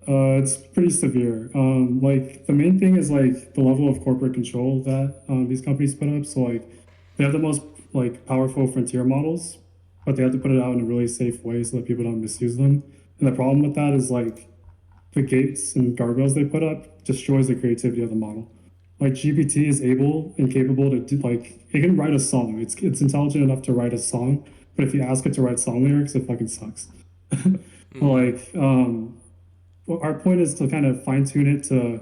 It's pretty severe. Like the main thing is like the level of corporate control that these companies put up. So like they have the most like powerful frontier models, but they have to put it out in a really safe way so that people don't misuse them. And the problem with that is like the gates and guardrails they put up destroys the creativity of the model. Like GPT is able and capable to do like it can write a song. It's intelligent enough to write a song, but if you ask it to write song lyrics, it fucking sucks. Like well, our point is to kind of fine tune it to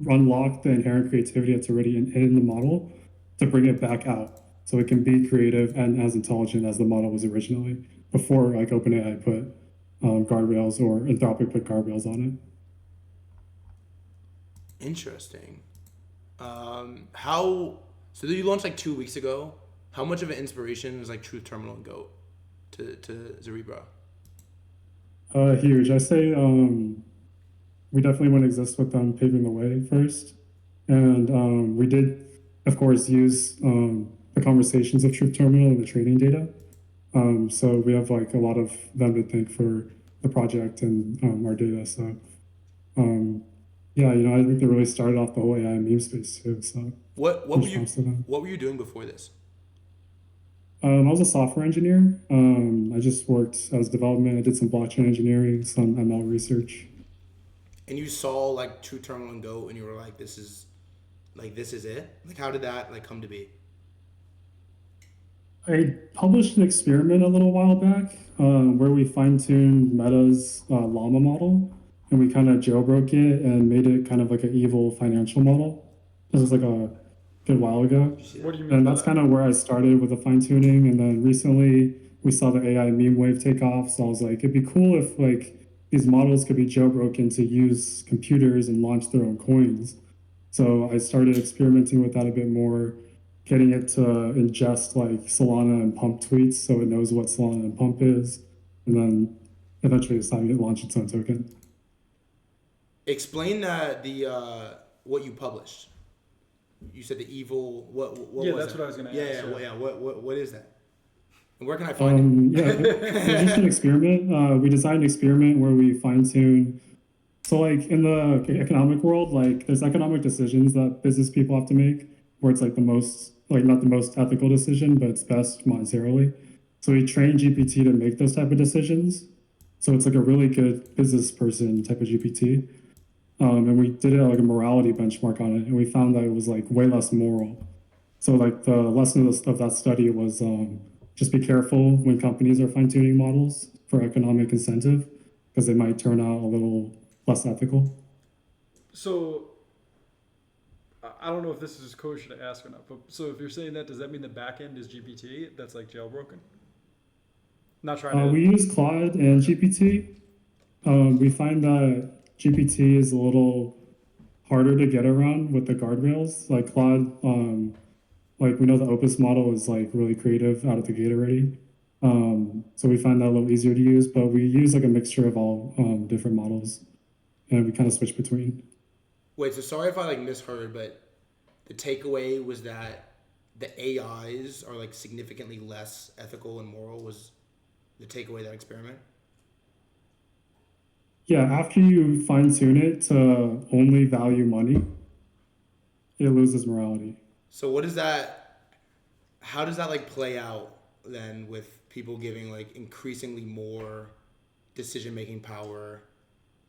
unlock the inherent creativity that's already in the model to bring it back out so it can be creative and as intelligent as the model was originally before like OpenAI put guardrails or Anthropic put guardrails on
it. Interesting. So you launched like 2 weeks ago. How much of an inspiration was like Truth Terminal and Goat to Zerebro?
Huge. I say we definitely want to exist with them paving the way first. And we did, of course, use the conversations of Truth Terminal and the training data. So we have like a lot of them to thank for the project and our data. So yeah, I think they really started off the whole AI meme space too. So
what were you doing before this?
I was a software engineer. I just worked as development. I did some blockchain engineering, some ML research.
And you saw like Truth Terminal and Go, and you were like, "This is it." Like, how did that like come to be?
I published an experiment a little while back where we fine-tuned Meta's llama model, and we kind of jailbroke it and made it kind of like an evil financial model. This was like a good while ago.
What do you mean?
And that's kind of where I started with the fine-tuning, and then recently we saw the AI meme wave take off. So I was like, it'd be cool if like these models could be jailbroken to use computers and launch their own coins. So I started experimenting with that a bit more, getting it to ingest like Solana and Pump tweets so it knows what Solana and Pump is, and then eventually deciding to launch its own token.
Explain what you published. You said the evil. What
Yeah,
was
that's
that?
what I was gonna
Yeah,
ask.
yeah. What is that? And where can I find it?
Yeah, it's just an experiment. We designed an experiment where we fine tune. So, like in the economic world, like there's economic decisions that business people have to make, where it's like the most, like not the most ethical decision, but it's best monetarily. So we train GPT to make those type of decisions. So it's like a really good business person type of GPT. And we did it like a morality benchmark on it, and we found that it was like way less moral. So like the lesson of that study was just be careful when companies are fine tuning models for economic incentive, because they might turn out a little less ethical.
So I don't know if this is kosher to ask or not, but so if you're saying that, does that mean the back end is GPT that's like jailbroken? Not trying to.
We use Claude and GPT. We find that GPT is a little harder to get around with the guardrails. Like Claude, like we know the Opus model is like really creative out of the gate already. So we find that a little easier to use, but we use like a mixture of all different models, and we kind of switch between.
Wait, so sorry if I like misheard, but the takeaway was that the AIs are like significantly less ethical and moral. Was the takeaway of that experiment?
Yeah, after you fine tune it to only value money, it loses morality.
So what is that? How does that like play out then with people giving like increasingly more decision-making power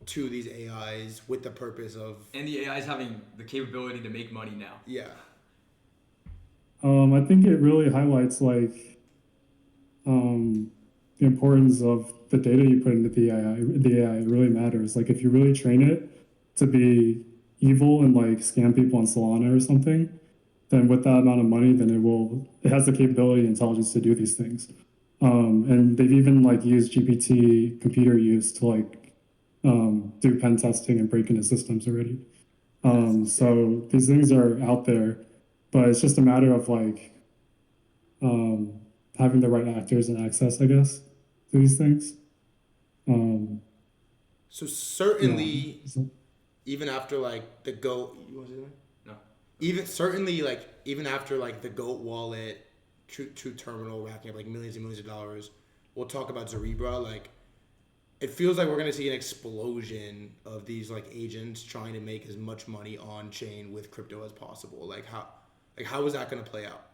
to these AIs with the purpose of...
And the AIs having the capability to make money now.
Yeah.
I think it really highlights like the importance of the data you put into the AI. The AI really matters. Like if you really train it to be evil and like scam people on Solana or something, then with that amount of money, then it has the capability and intelligence to do these things. And they've even like used GPT computer use to like do pen testing and break into systems already. So these things are out there, but it's just a matter of like having the right actors and access, I guess, to these things.
So certainly,
yeah.
even after like the GOAT, you want to say that?
No.
Even after like the GOAT wallet, true terminal racking up like millions and millions of dollars, we'll talk about Zerebro. Like, it feels like we're gonna see an explosion of these like agents trying to make as much money on chain with crypto as possible. How is that gonna play out?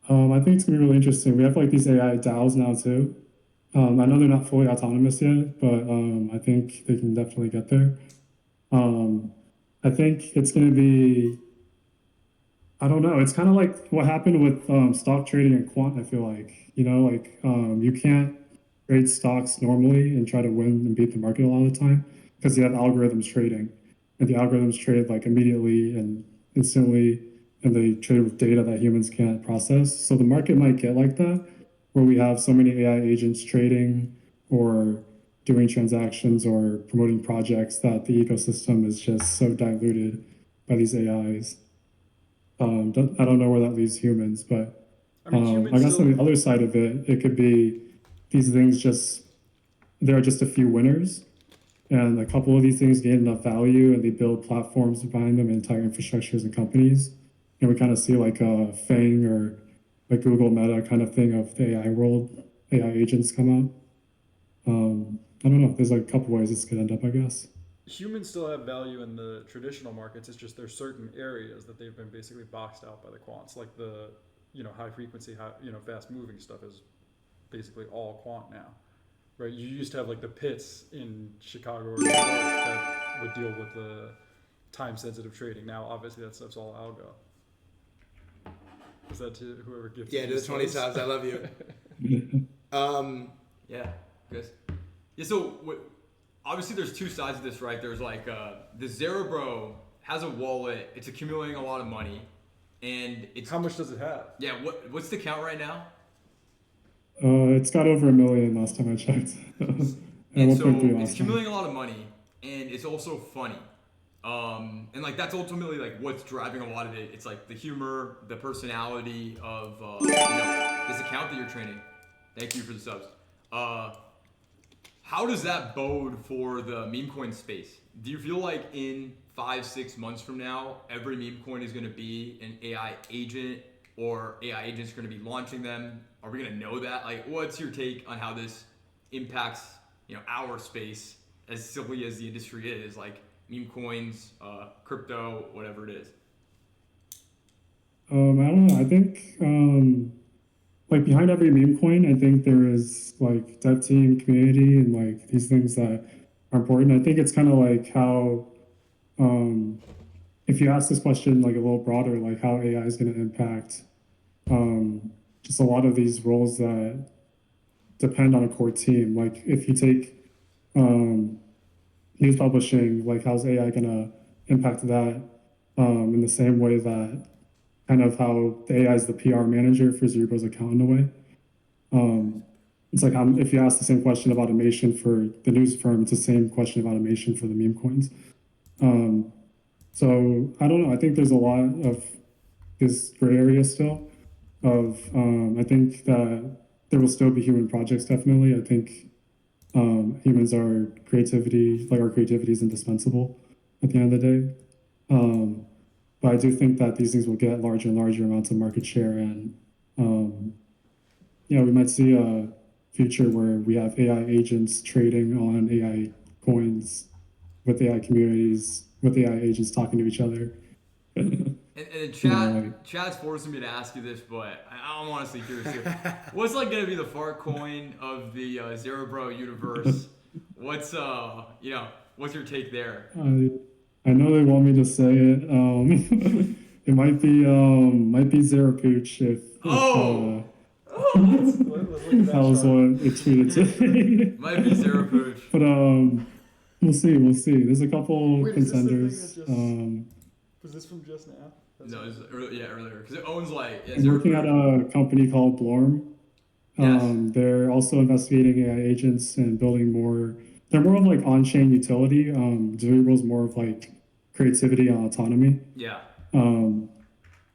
I think it's gonna be really interesting. We have like these AI DAOs now too. I know they're not fully autonomous yet, but I think they can definitely get there. I think it's gonna be, I don't know. It's kind of like what happened with stock trading and quant. I feel like, you can't trade stocks normally and try to win and beat the market a lot of the time because you have algorithms trading, and the algorithms trade like immediately and instantly, and they trade with data that humans can't process. So the market might get like that, where we have so many AI agents trading or doing transactions or promoting projects that the ecosystem is just so diluted by these AIs. I don't know where that leaves humans, but I guess on the other side of it, it could be these things there are just a few winners, and a couple of these things gain enough value and they build platforms behind them, entire infrastructures and companies. And we kind of see like a Fang or like Google Meta kind of thing of the AI world, AI agents come out. I don't know. There's like a couple ways this could end up, I guess.
Humans still have value in the traditional markets. It's just there's certain areas that they've been basically boxed out by the quants, like the high frequency, fast moving stuff is basically all quant now, right? You used to have like the pits in Chicago or New York that would deal with the time sensitive trading. Now, obviously, that stuff's all algo. Is that to whoever gifted?
Yeah, do the 20 times. I love you.
Yeah, good. Yeah, so obviously there's two sides of this, right? There's like the Zerebro has a wallet. It's accumulating a lot of money, and it's
how much does it have?
Yeah, what's the count right now?
It's got over 1 million last time I checked. And
And so
1.3
it's
last time.
accumulating a lot of money, and it's also funny. And like that's ultimately like what's driving a lot of it. It's like the humor, the personality of this account that you're training. Thank you for the subs. How does that bode for the meme coin space? Do you feel like in 5-6 months from now, every meme coin is going to be an AI agent, or AI agents are going to be launching them? Are we going to know that? Like, what's your take on how this impacts, our space, as silly as the industry is, like meme coins, crypto, whatever it is?
I don't know. I think like behind every meme coin, I think there is like dev team, community, and like these things that are important. I think it's kind of like how if you ask this question like a little broader, like how AI is going to impact just a lot of these roles that depend on a core team. Like if you take news publishing, like how's AI going to impact that in the same way that kind of how the AI is the PR manager for Zerebro's account in a way. It's like if you ask the same question of automation for the news firm, it's the same question of automation for the meme coins. So I don't know. I think there's a lot of this gray area still. I think that there will still be human projects. Definitely, I think humans are creativity. Like our creativity is indispensable at the end of the day. But I do think that these things will get larger and larger amounts of market share, and we might see a future where we have AI agents trading on AI coins with AI communities, with AI agents talking to each other.
And Chad's forcing me to ask you this, but I'm honestly curious too. What's like gonna be the fart coin of the Zerebro universe? What's what's your take there?
I know they want me to say it. It might be Zarapooch if that was what it tweeted today.
Might be Zerebro.
But we'll see. There's a couple contenders.
Was this from just now?
No, it was earlier because it owns like. Yeah,
I'm working at a company called Blorm.
Yes.
They're also investigating AI agents and building more. They're more of like on-chain utility. Zerebro's more of like creativity and autonomy.
Yeah.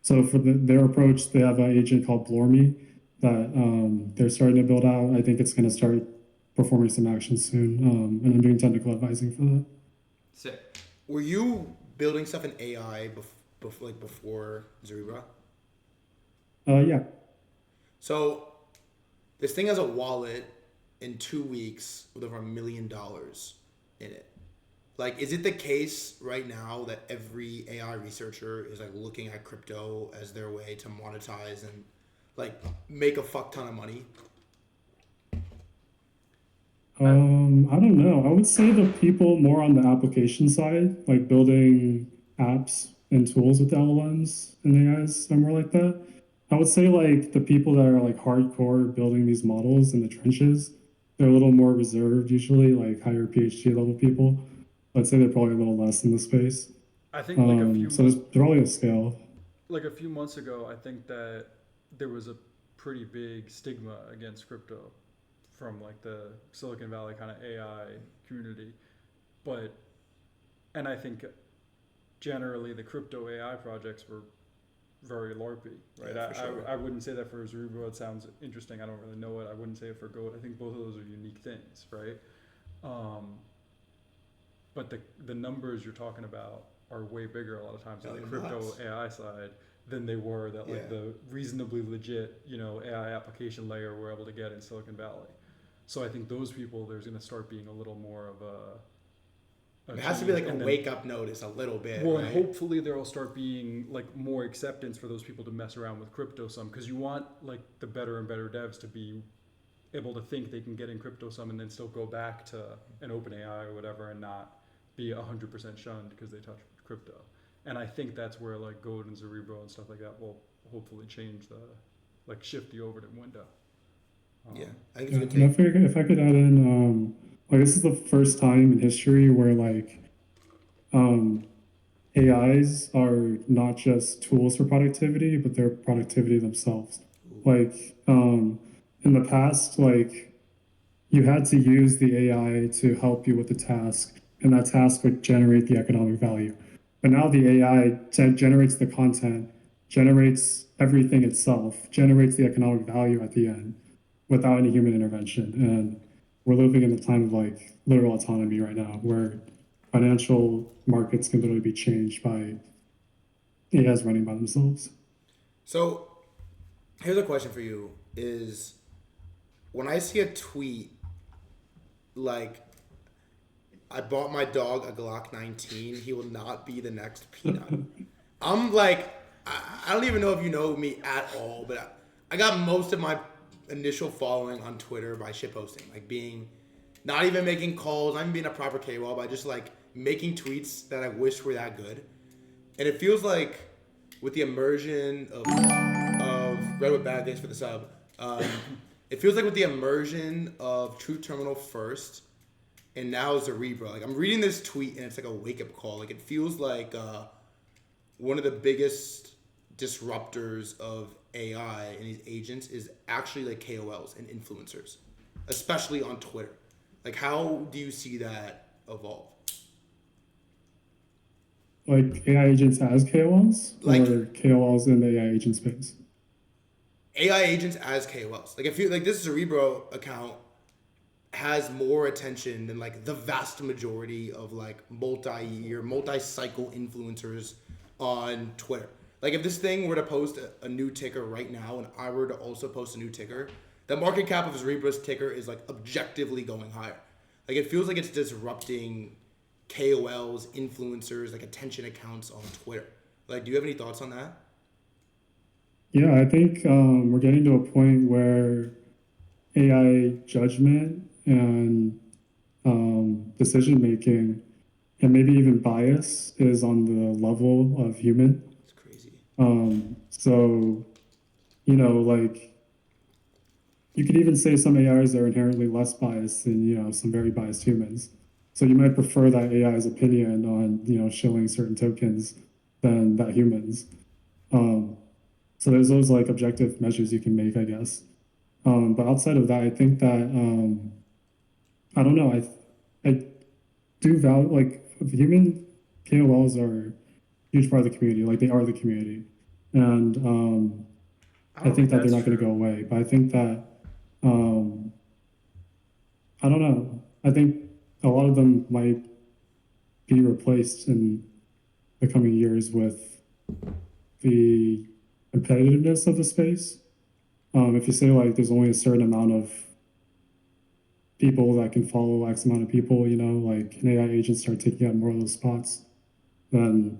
So for their approach, they have an agent called Blormy that they're starting to build out. I think it's going to start performing some action soon, and I'm doing technical advising for that.
Sick.
Were you building stuff in AI before Zerebro?
Yeah.
So this thing has a wallet in 2 weeks with over $1 million in it. Like, is it the case right now that every AI researcher is like looking at crypto as their way to monetize and like make a fuck ton of money?
I don't know. I would say the people more on the application side, like building apps and tools with LLMs and AIs, are more like that. I would say like the people that are like hardcore building these models in the trenches, they're a little more reserved usually, like higher PhD level people. I'd say they're probably a little less in the space.
I think like
so there's probably a scale.
Like a few months ago, I think that there was a pretty big stigma against crypto from like the Silicon Valley kind of AI community. And I think generally the crypto AI projects were very LARPy, right?
Yeah, sure.
I wouldn't say that for Zerebro. It sounds interesting. I don't really know it. I wouldn't say it for Goat. I think both of those are unique things, right? But the numbers you're talking about are way bigger a lot of times on the crypto AI side than they were that like the reasonably legit, AI application layer we're able to get in Silicon Valley. So I think those people, there's going to start being a little more of a
it has to be like a wake-up notice a little bit.
Well,
right?
and hopefully there will start being like more acceptance for those people to mess around with crypto some, because you want like the better and better devs to be able to think they can get in crypto some and then still go back to an open AI or whatever and not be 100% shunned because they touch crypto. And I think that's where like Goat and Zerebro and stuff like that will hopefully change shift the Overton window.
I think it's a good take.
If I could add in, like this is the first time in history where like AIs are not just tools for productivity, but they're productivity themselves. Like in the past, like you had to use the AI to help you with the task, and that task would generate the economic value. But now the AI generates the content, generates everything itself, generates the economic value at the end without any human intervention. And we're living in the time of like literal autonomy right now, where financial markets can literally be changed by AIs running by themselves.
So here's a question for you: is when I see a tweet like, I bought my dog a Glock 19, he will not be the next Peanut. I'm like, I don't even know if you know me at all, but I got most of my initial following on Twitter by shitposting, like being, not even making calls, not even being a proper KOL, by just like making tweets that I wish were that good. And it feels like with the immersion of Redwood Bad, thanks for the sub. It feels like with the immersion of Truth Terminal first, and now Zerebro. Like, I'm reading this tweet and it's like a wake up call. Like, it feels like one of the biggest disruptors of AI and these agents is actually like KOLs and influencers, especially on Twitter. Like, how do you see that evolve?
Like AI agents as KOLs,
Like,
or KOLs in the AI agent space?
AI agents as KOLs. Like, if you like, this Zerebro account has more attention than like the vast majority of like multi-year, multi-cycle influencers on Twitter. Like, if this thing were to post a new ticker right now and I were to also post a new ticker, the market cap of Zerebro's ticker is like objectively going higher. Like, it feels like it's disrupting KOLs, influencers, like attention accounts on Twitter. Like, do you have any thoughts on that?
Yeah, I think we're getting to a point where AI judgment and decision making and maybe even bias is on the level of human.
It's crazy.
So, like you could even say some AIs are inherently less biased than, some very biased humans. So you might prefer that AI's opinion on, shilling certain tokens than that humans. So there's those like objective measures you can make, I guess. But outside of that, I think that I don't know. I do value like human KOLs are a huge part of the community. Like, they are the community, and I think that they're not going to go away. But I think that I don't know. I think a lot of them might be replaced in the coming years with the competitiveness of the space. If you say like there's only a certain amount of people that can follow X amount of people, like an AI agent start taking up more of those spots, then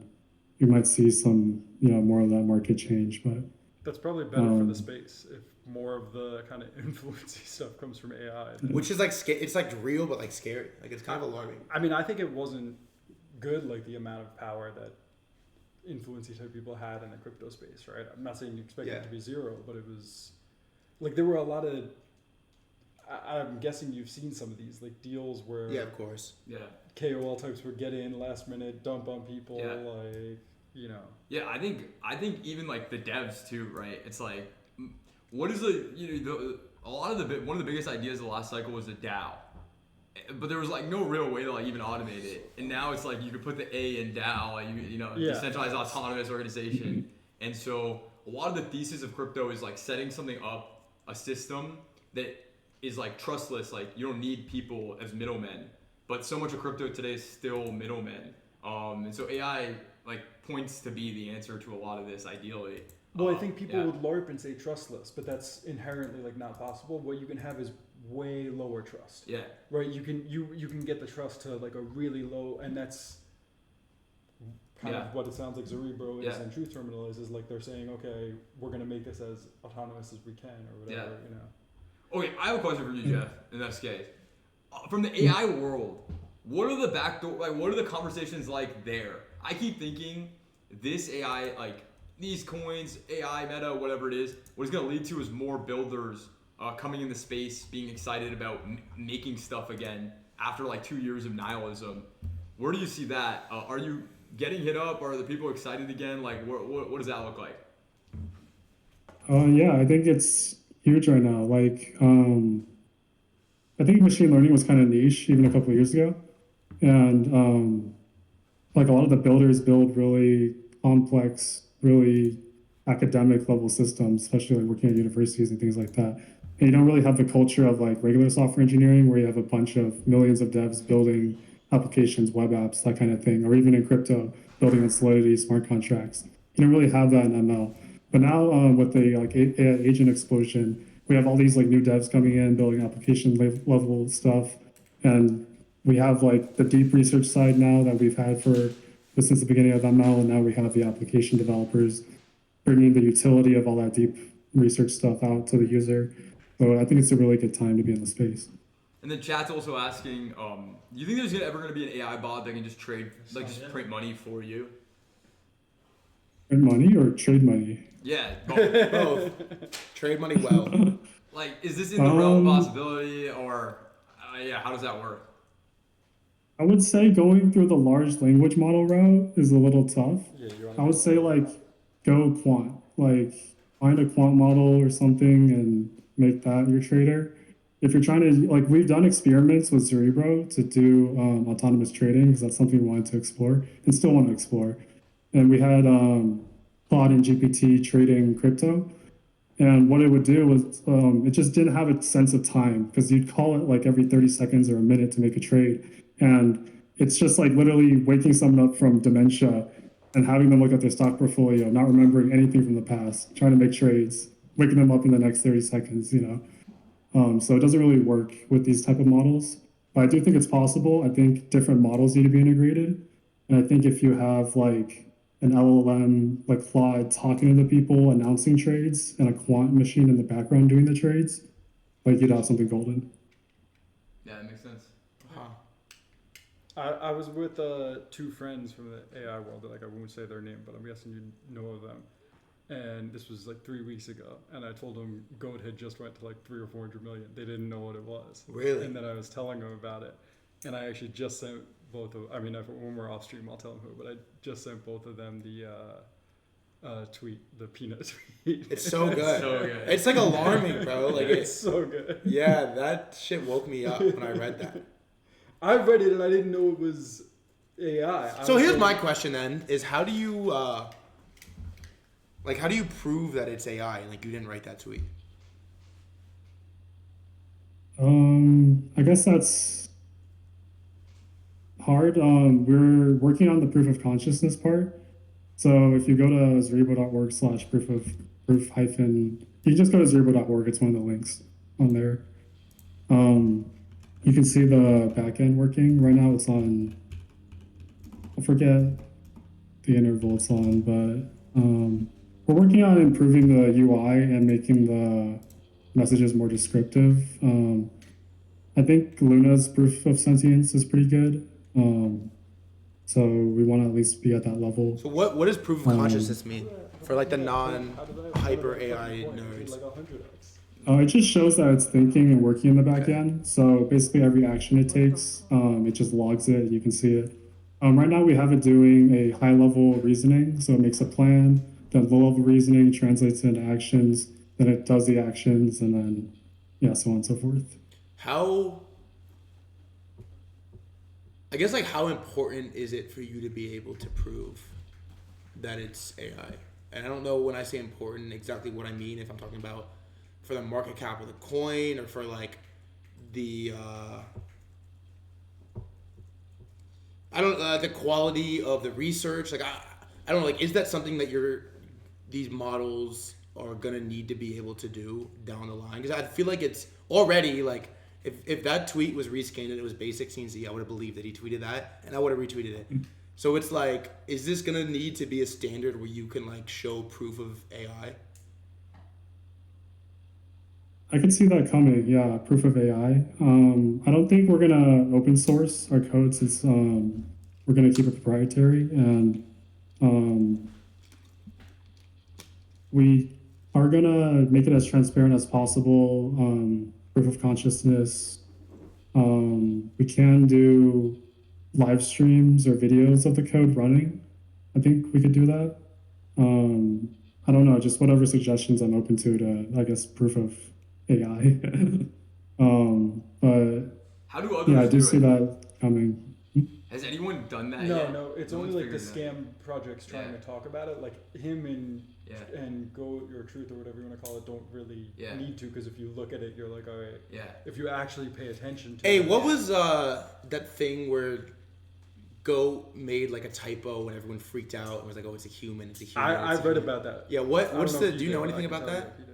you might see some, more of that market change. But
That's probably better for the space if more of the kind of influencey stuff comes from AI.
Which is like, it's like real, but like scary. Like, it's kind of alarming.
I mean, I think it wasn't good, like the amount of power that influencey type people had in the crypto space, right? I'm not saying you expect it to be zero, but it was like there were a lot of. I'm guessing you've seen some of these like deals where
Yeah, of course.
Yeah.
KOL types would get in last minute, dump on people,
Yeah.
like
Yeah, I think even like the devs too, right? It's like, what is one of the biggest ideas of the last cycle was the DAO, but there was like no real way to like even automate it, and now it's like you could put the A in DAO, like decentralized autonomous organization, and so a lot of the thesis of crypto is like setting something up, a system that is like trustless, like you don't need people as middlemen, but so much of crypto today is still middlemen, and so AI like points to be the answer to a lot of this ideally.
Well, I think people would LARP and say trustless, but that's inherently like not possible. What you can have is way lower trust.
Yeah.
Right. You can get the trust to like a really low, and that's kind of what it sounds like Zerebro is and Truth Terminal is like they're saying, okay, we're gonna make this as autonomous as we can or whatever.
Okay, I have a question for you, Jeff. In this case, from the AI world, what are the backdoor? Like, what are the conversations like there? I keep thinking this AI, like these coins, AI, meta, whatever it is, what it's going to lead to is more builders coming in the space, being excited about making stuff again after like 2 years of nihilism. Where do you see that? Are you getting hit up? Are the people excited again? Like, what does that look like?
Yeah, I think it's huge right now. Like, I think machine learning was kind of niche even a couple of years ago. And like a lot of the builders build really complex, really academic level systems, especially like working at universities and things like that. And you don't really have the culture of like regular software engineering where you have a bunch of millions of devs building applications, web apps, that kind of thing, or even in crypto, building on Solidity, smart contracts. You don't really have that in ML. But now with the like AI agent explosion, we have all these like new devs coming in, building application level stuff. And we have like the deep research side now that we've had since the beginning of ML, and now we have the application developers bringing the utility of all that deep research stuff out to the user. So I think it's a really good time to be in the space.
And then chat's also asking, you think there's ever gonna be an AI bot that can just trade, like just print money for you?
Print money or trade money?
Yeah, both.
Both. Trade money well.
Like, is this in the realm of possibility, or yeah, how does that work?
I would say going through the large language model route is a little tough.
Yeah,
I would say like go quant, like find a quant model or something and make that your trader. If you're trying to, like, we've done experiments with Zerebro to do autonomous trading because that's something we wanted to explore and still want to explore. And we had Claude and GPT trading crypto. And what it would do was it just didn't have a sense of time because you'd call it like every 30 seconds or a minute to make a trade. And it's just like literally waking someone up from dementia and having them look at their stock portfolio, not remembering anything from the past, trying to make trades, waking them up in the next 30 seconds, you know. So it doesn't really work with these type of models. But I do think it's possible. I think different models need to be integrated. And I think if you have like an LLM like Claude talking to the people, announcing trades, and a quant machine in the background doing the trades, like you'd have something golden.
Yeah, that makes sense.
I was with two friends from the AI world. Like I won't say their name, but I'm guessing you know of them. And this was like 3 weeks ago. And I told them gold had just went to like 300 or 400 million. They didn't know what it was.
Really?
And then I was telling them about it. And I actually just sent both of. I mean, when we're off stream, I'll tell them who. But I just sent both of them the tweet, the peanut tweet.
It's so good.
So good.
It's like alarming, bro. Like
It's so good.
Yeah, that shit woke me up when I read that.
I read it and I didn't know it was AI.
So here's my question then: is how do you how do you prove that it's AI and like you didn't write that tweet?
I guess that's hard. We're working on the proof of consciousness part. So if you go to zerebro.org/proof hyphen, you can just go to zerebro.org. It's one of the links on there. You can see the backend working. Right now it's on, I forget the interval it's on, but we're working on improving the UI and making the messages more descriptive. I think Luna's proof of sentience is pretty good. So we want to at least be at that level.
So what does proof of consciousness mean for like the non-hyper AI nerds?
It just shows that it's thinking and working in the back end. So basically every action it takes, it just logs it and you can see it. Right now we have it doing a high level reasoning. So it makes a plan, then low level reasoning translates it into actions, then it does the actions, and then yeah, so on and so forth.
I guess like how important is it for you to be able to prove that it's AI? And I don't know when I say important exactly what I mean, if I'm talking about for the market cap of the coin or for like the the quality of the research. Like I don't know, like is that something that these models are gonna need to be able to do down the line? Because I feel like it's already like if that tweet was rescanned and it was basic CNC, I would have believed that he tweeted that and I would have retweeted it. So it's like, is this gonna need to be a standard where you can like show proof of AI?
I can see that coming, yeah, proof of AI. I don't think we're gonna open source our code since we're gonna keep it proprietary, and we are gonna make it as transparent as possible. Proof of consciousness. We can do live streams or videos of the code running. I think we could do that. I don't know, just whatever suggestions I'm open to, I guess, proof of AI. But
How do others
yeah, I do
do
see
it?
that coming.
Has anyone done that
No,
yet?
no, it's
No
only
one's
like the
figured it out.
scam projects trying
Yeah.
to talk about it. Like him
Yeah.
and Go Your Truth or whatever you want to call it don't really
Yeah.
need to, because if you look at it, you're like, all right.
Yeah.
If you actually pay attention to
Hey,
it.
what was that thing where Go made like a typo and everyone freaked out and was like, "Oh, it's a human. It's a human."
I've read about that.
Yeah.
I
What's
don't know
the?
if
Do you
did,
know
but I
anything
can
about
tell you
that?
if you did.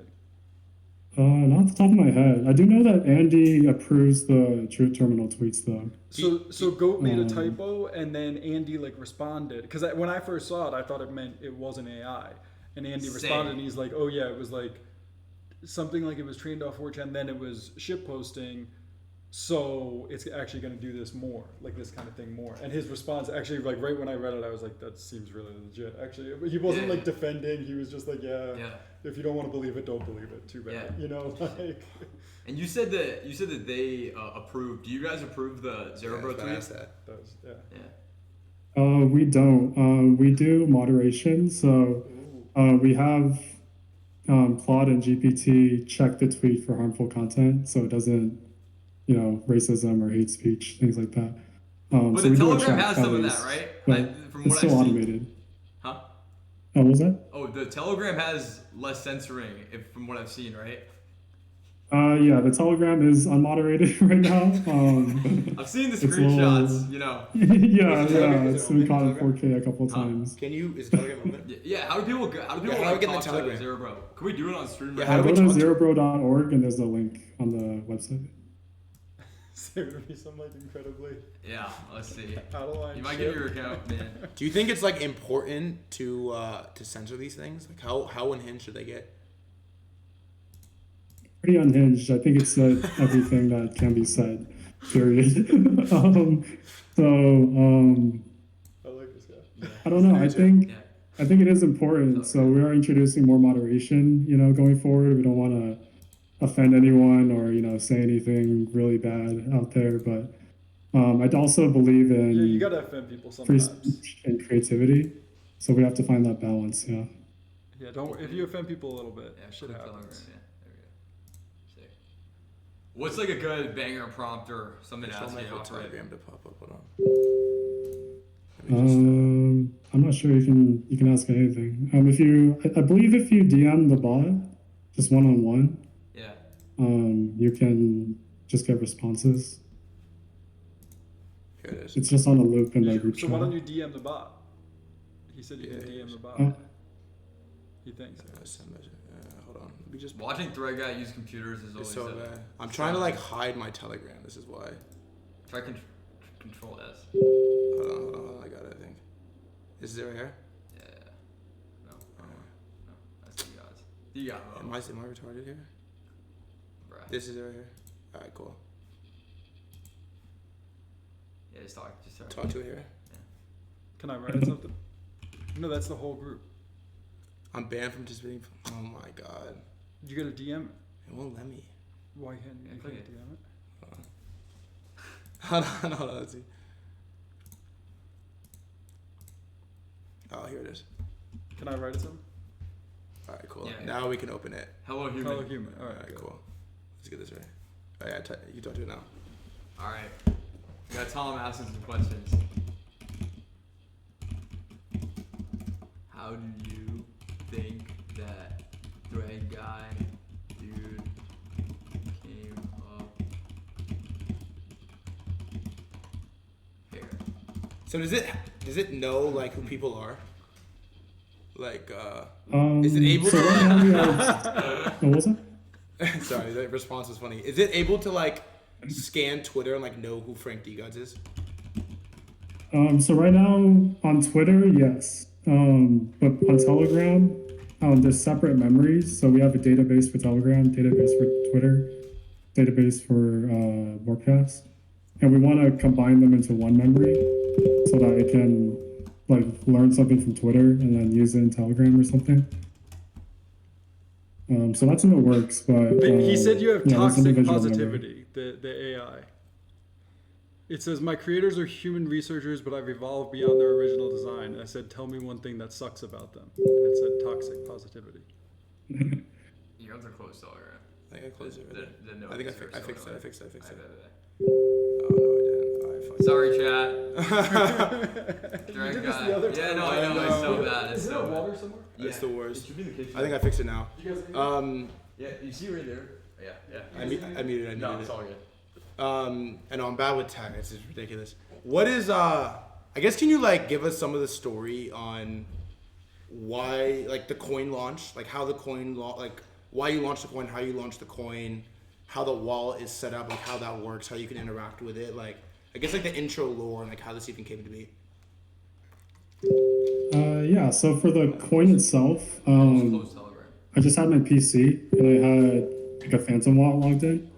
Not off the top of my head. I do know that Andy approves the Truth Terminal tweets though.
So Goat made a
Um,
typo, and then Andy like responded, because when I first saw it, I thought it meant it wasn't AI, and Andy
Same.
responded, and he's like, oh yeah, it was like something like it was trained off 4chan, then it was ship posting, so it's actually going to do this more, like this kind of thing more. And his response actually, like right when I read it, I was like, that seems really legit. Actually, he wasn't
Yeah.
like defending. He was just like, yeah,
Yeah.
if you don't want to believe it, don't believe it. Too bad,
Yeah.
you know, like.
And you said that they approved. Do you guys approve the Zerebro
Yeah, I
tweet?
asked that.
That was, yeah.
Yeah.
We don't. We do moderation. So we have Claude and GPT check the tweet for harmful content, so it doesn't, racism or hate speech, things like that.
But
So
the
we do a
Telegram
check
has
at
some of
least,
that, right?
but
From
it's
what
still
I've seen.
automated.
Huh?
What was that?
Oh, the Telegram has less censoring, from what I've seen, right?
Yeah, the Telegram is unmoderated right now.
I've seen the
It's a
screenshots.
little-
You know.
yeah,
Telegram-
yeah.
is it
So we
open,
caught in
Telegram?
4K a couple
Huh?
times.
Can you? Is Telegram open?
Yeah. How do people
Yeah, how do
like
I get in the
talk to
Telegram?
Zerebro? Can we do it on stream?
Yeah,
right
how
now?
do we
Go to
talk to-
zerebro.org and there's a link on the website.
There would be some like incredibly.
Yeah. Let's see.
How do I?
You might get your account, man.
Do you think it's like important to censor these things? Like how unhinged should they get?
Pretty unhinged. I think it's everything that can be said. Period. So
I like this guy.
I don't know.
Yeah.
I think it is important. So we are introducing more moderation. Going forward, we don't want to offend anyone or say anything really bad out there. But I'd also believe in
Yeah, you gotta offend people
free
sometimes.
speech and creativity. So we have to find that balance. Yeah.
Yeah, don't. If you offend people a little bit,
Yeah.
shit
click Telegram.
happens.
Yeah. There we go. Sick. What's like a good banger prompt or something to
Show
ask
my
you
whole
off, right?
Telegram to pop up. Hold on. Let me just,
I'm not sure you can ask anything. I believe if you DM the bot, just one-on-one,
Yeah.
you can just get responses.
here it is.
It's just on a loop in the group
So
chat.
why don't you DM the bot? He said you
Yeah,
can
he
DM
was-
the bot.
Oh.
He thinks.
Send message. Hold on. Let me just.
Watching Threadguy use computers is
It's
always
so
a
bad. I'm trying to like hide my Telegram. This is why.
Try control S.
Hold on. I got it. I think. Is it right here?
Yeah. No. No. That's you guys. You got it.
Am I retarded here?
Bruh.
This is it right here. All right, cool.
Yeah, just talk. Just talk.
Talk to it here.
Can I write something? No, that's the whole group.
I'm banned from participating. Oh my god.
You gotta DM it.
It won't let me.
Why can't you
click
can't
it.
DM it?
Hold on. Let's see. Oh, here it is.
Can I write it something?
All right, cool.
Yeah.
Now we can open it.
Hello, human.
Hello, human. All
All
right,
right,
good.
cool. Let's get this right. Oh yeah, you talk to it now.
All right. We got Tom asking some questions. How do you think that Threadguy dude came up here?
So does it know like who people are? Like
Um,
is it able
so
to-
right now we have, what was it?
sorry, the response was funny. Is it able to like scan Twitter and like know who Frank D Gods is?
So right now on Twitter, yes. But on Telegram, there's separate memories. So we have a database for Telegram, database for Twitter, database for Broadcast, and we want to combine them into one memory so that it can like learn something from Twitter and then use it in Telegram or something. So that's in the works, but
He said you have
yeah, there's
toxic
individual memory.
positivity, the AI. It says, my creators are human researchers, but I've evolved beyond their original design. I said, tell me one thing that sucks about them. And it said toxic positivity.
You guys are close, Telegram.
I think I closed it. Right
The
there. I think I
notes or
fixed
something.
I fixed it.
I bet.
Oh no, I didn't. I fucked
Sorry, chat.
did this the other
Yeah,
time.
no, I know. It's so bad. It's
Is there
so
water
bad.
somewhere?
It's the worst.
It should be in the kitchen.
I think I fixed it now.
You guys
Yeah, you see right there. Yeah.
I muted it.
No, it's all good.
I know I'm bad with tech. It's just ridiculous. What is I guess can you like give us some of the story on why like the coin launch, like how the coin like why you launched the coin, how you launched the coin, how the wallet is set up, like how that works, how you can interact with it, like I guess like the intro lore and like how this even came to be.
Yeah, so for the coin itself,
Close Telegram.
I just had my PC and I had like a Phantom wallet logged in.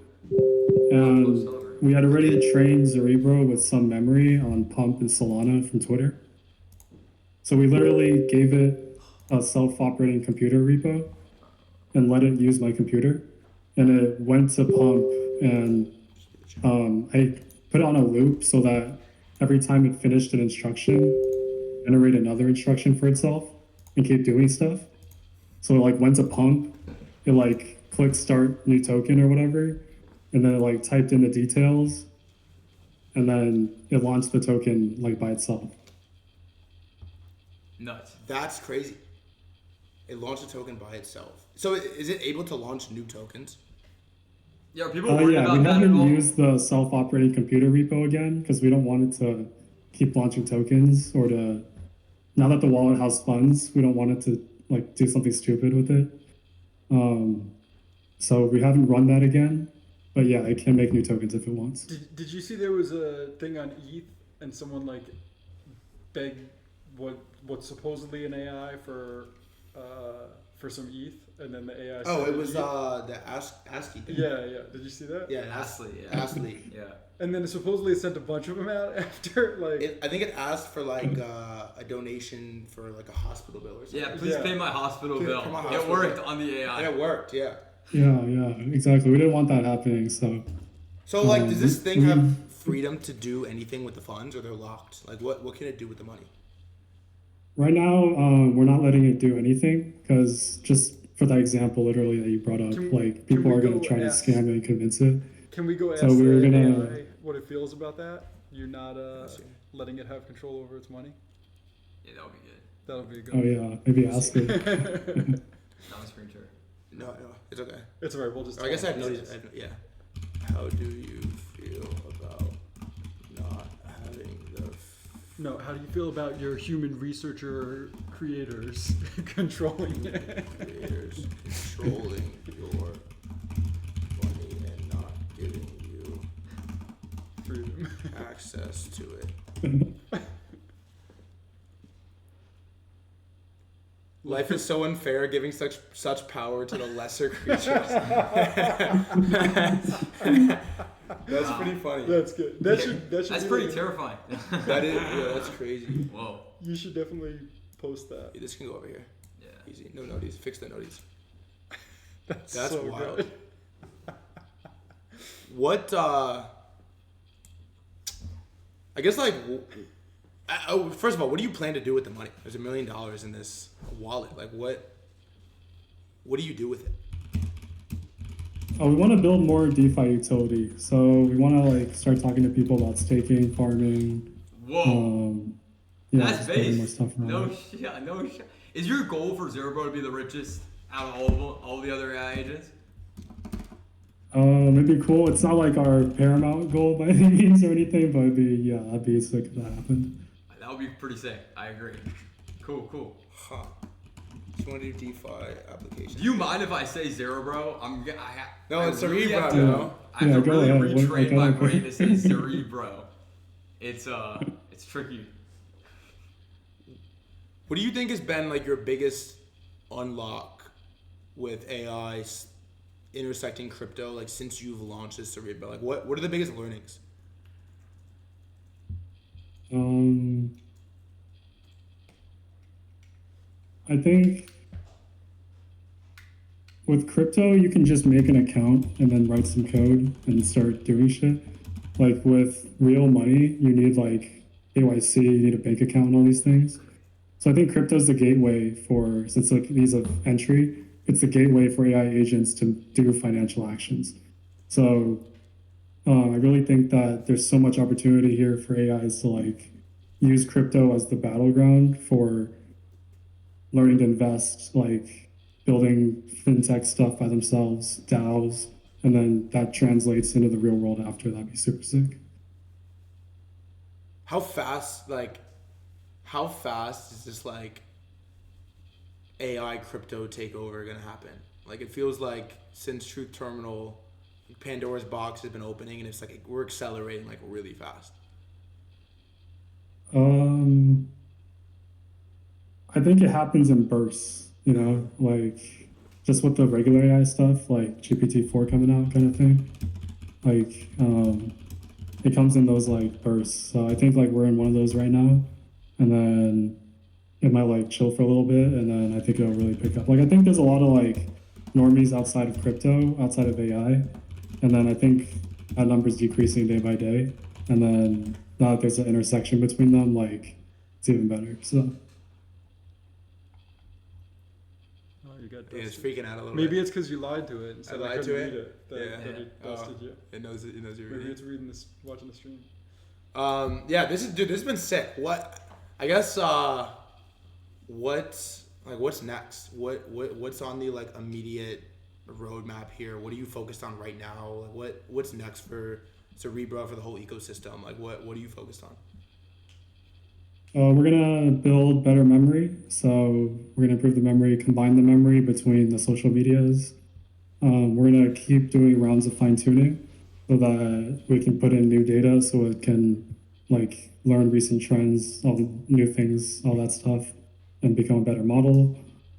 And we had already trained Zerebro with some memory on Pump and Solana from Twitter. So we literally gave it a self-operating computer repo and let it use my computer. And it went to Pump and I put it on a loop so that every time it finished an instruction, generate another instruction for itself and keep doing stuff. So it like went to Pump, it like clicked start new token or whatever, and then it like typed in the details, and then it launched the token like by itself.
Nuts.
That's crazy. It launched a token by itself. So is it able to launch new tokens?
Yeah, are people worried
Yeah,
about
we
that at
haven't
all?
used the self-operating computer repo again because we don't want it to keep launching tokens or to, now that the wallet has funds, we don't want it to like do something stupid with it. So we haven't run that again, but yeah, it can make new tokens if it wants.
Did you see there was a thing on ETH and someone like begged what's supposedly an AI for some ETH, and then the AI.
Oh,
said
it was
ETH.
the ASCII thing.
Yeah. Did you see that?
Yeah,
Astley, yeah.
Astley.
Yeah.
And then supposedly it sent a bunch of them out after, like.
I think it asked for like a donation for like a hospital bill or something.
Yeah, please
Yeah.
pay my hospital
Please
bill.
pay my
It
hospital
worked
bill.
on the AI.
And it worked, yeah.
Yeah, exactly. We didn't want that happening, so.
So like, does this thing
we-
have freedom to do anything with the funds, or they're locked? Like, what can it do with the money?
Right now, we're not letting it do anything because just for that example, literally that you brought up,
Can-
like
can
people
we
are going
go
to try to
ask-
scam it and convince it.
Can we go ask
So we were
the
gonna-
AI what it feels about that? You're not letting it have control over its money?
Yeah, that would be good.
That'll be good.
Oh yeah, maybe ask it.
Not a screen share.
No, it's okay.
It's alright, we'll just.
I guess I
tell
have
them.
noticed. Yeah. How do you feel about not having the?
No, how do you feel about your human researcher creators controlling it?
Creators controlling your money and not giving you
Freedom.
access to it. Life is so unfair, giving such power to the lesser creatures. That's pretty funny.
That's good. That should
That's
be
pretty
like-
terrifying.
That is, yeah, that's crazy.
Whoa.
You should definitely post that.
Yeah, this can go over here.
Yeah.
Easy. No noties. Fix the noties.
That's
That's
so
wild.
good.
What? I guess like. First of all, what do you plan to do with the money? There's $1 million in this wallet. Like what? What do you do with it?
Oh, we want to build more DeFi utility. So we want to like start talking to people about staking, farming.
Whoa.
Yeah,
That's
just building more
base.
stuff around
No
it.
shit. No shit. Is your goal for Zerebro to be the richest out of all the other AI agents?
It'd be cool. It's not like our paramount goal by any means or anything, but that'd be sick if that happened.
That would be pretty sick. I agree. Cool.
Huh. Just want to do DeFi applications.
Do you mind if I say Zerebro?
No, it's
really
Zerebro,
have to-
no.
I have
Yeah,
to
go
really
ahead. What-
retrain
I
my
gotta-
brain to say Zerebro. It's tricky.
What do you think has been like your biggest unlock with AI intersecting crypto, like since you've launched this Cerebro? Like what are the biggest learnings?
I think with crypto, you can just make an account and then write some code and start doing shit. Like with real money, you need like KYC, you need a bank account and all these things. So I think crypto is the gateway for, since like ease of entry, it's a gateway for AI agents to do financial actions. So I really think that there's so much opportunity here for AIs to like use crypto as the battleground for learning to invest, like building fintech stuff by themselves, DAOs, and then that translates into the real world after. That'd be super sick.
How fast is this like AI crypto takeover gonna happen? Like it feels like since Truth Terminal, Pandora's box has been opening, and it's like we're accelerating like really fast.
I think it happens in bursts, you know, like just with the regular AI stuff, like GPT-4 coming out kind of thing. Like, it comes in those like bursts. So I think like we're in one of those right now, and then it might like chill for a little bit, and then I think it'll really pick up. Like I think there's a lot of like normies outside of crypto, outside of AI, and then I think that number's decreasing day by day. And then now that there's an intersection between them, like it's even better. So.
You got
Yeah, it's
dusted.
freaking out a little
Maybe
bit.
it's because you lied to it and said
I
I
lied
couldn't
to
read
it?
it. That it dusted you.
It knows you're
Maybe
reading.
it's reading this, watching the stream.
Yeah, this has been sick. What I guess what's next? What's on the like immediate roadmap here? What are you focused on right now? Like what's next for Zerebro, for the whole ecosystem? Like what are you focused on?
We're gonna build better memory. So we're gonna improve the memory, combine the memory between the social medias. We're gonna keep doing rounds of fine tuning so that we can put in new data so it can like learn recent trends, all the new things, all that stuff, and become a better model.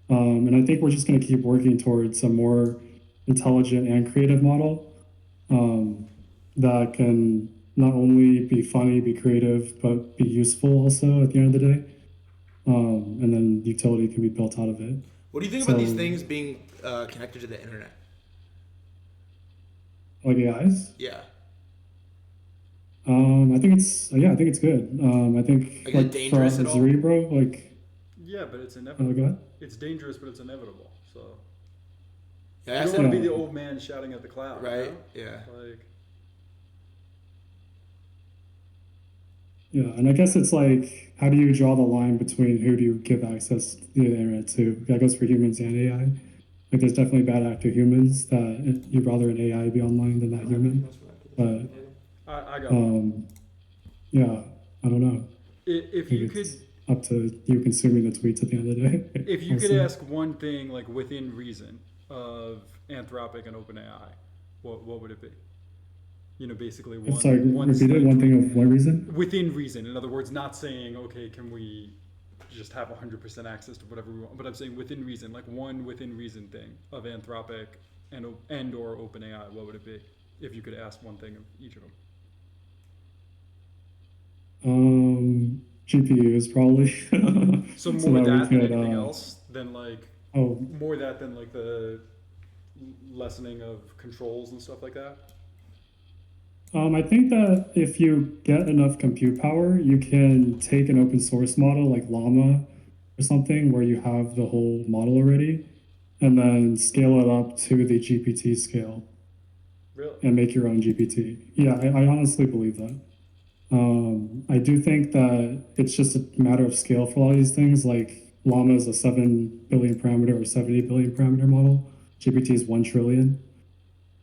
And I think we're just gonna keep working towards a more intelligent and creative model that can not only be funny, be creative, but be useful also at the end of the day. And then utility can be built out of it.
What do you think about these things being connected to the internet?
Like AIs?
Yeah.
I think it's good. I think
Like, is it dangerous at all?
Zerebro, like
Yeah, but it's
go
inevitable.
ahead.
It's dangerous, but it's inevitable. So
Yeah,
you
I
don't want to
said,
be the old man shouting at the cloud,
right?
You know?
Yeah.
Like,
Yeah, and I guess it's like, how do you draw the line between who do you give access to the internet to? That goes for humans and AI. Like, there's definitely bad actor humans that you'd rather an AI be online than that human. But
I got one.
yeah, I don't know.
If you could,
It's up to you consuming the tweets at the end of the day.
if you could
Also.
ask one thing, like within reason, of Anthropic and OpenAI, what would it be? You know, basically one.
Sorry, repeat it. One thing of what reason?
Within reason. In other words, not saying, okay, can we just have 100% access to whatever we want, but I'm saying within reason, like one within reason thing of Anthropic and or OpenAI. What would it be if you could ask one thing of each of them?
GPUs probably.
So more
that we
that than
could,
anything else, than like
Oh,
more that than like the lessening of controls and stuff like that.
I think that if you get enough compute power, you can take an open source model like Llama or something where you have the whole model already, and then scale it up to the GPT scale
Really?
and make your own GPT. Yeah, I honestly believe that. I do think that it's just a matter of scale for a lot of these things. Like Llama is a 7 billion parameter or 70 billion parameter model. GPT is 1 trillion.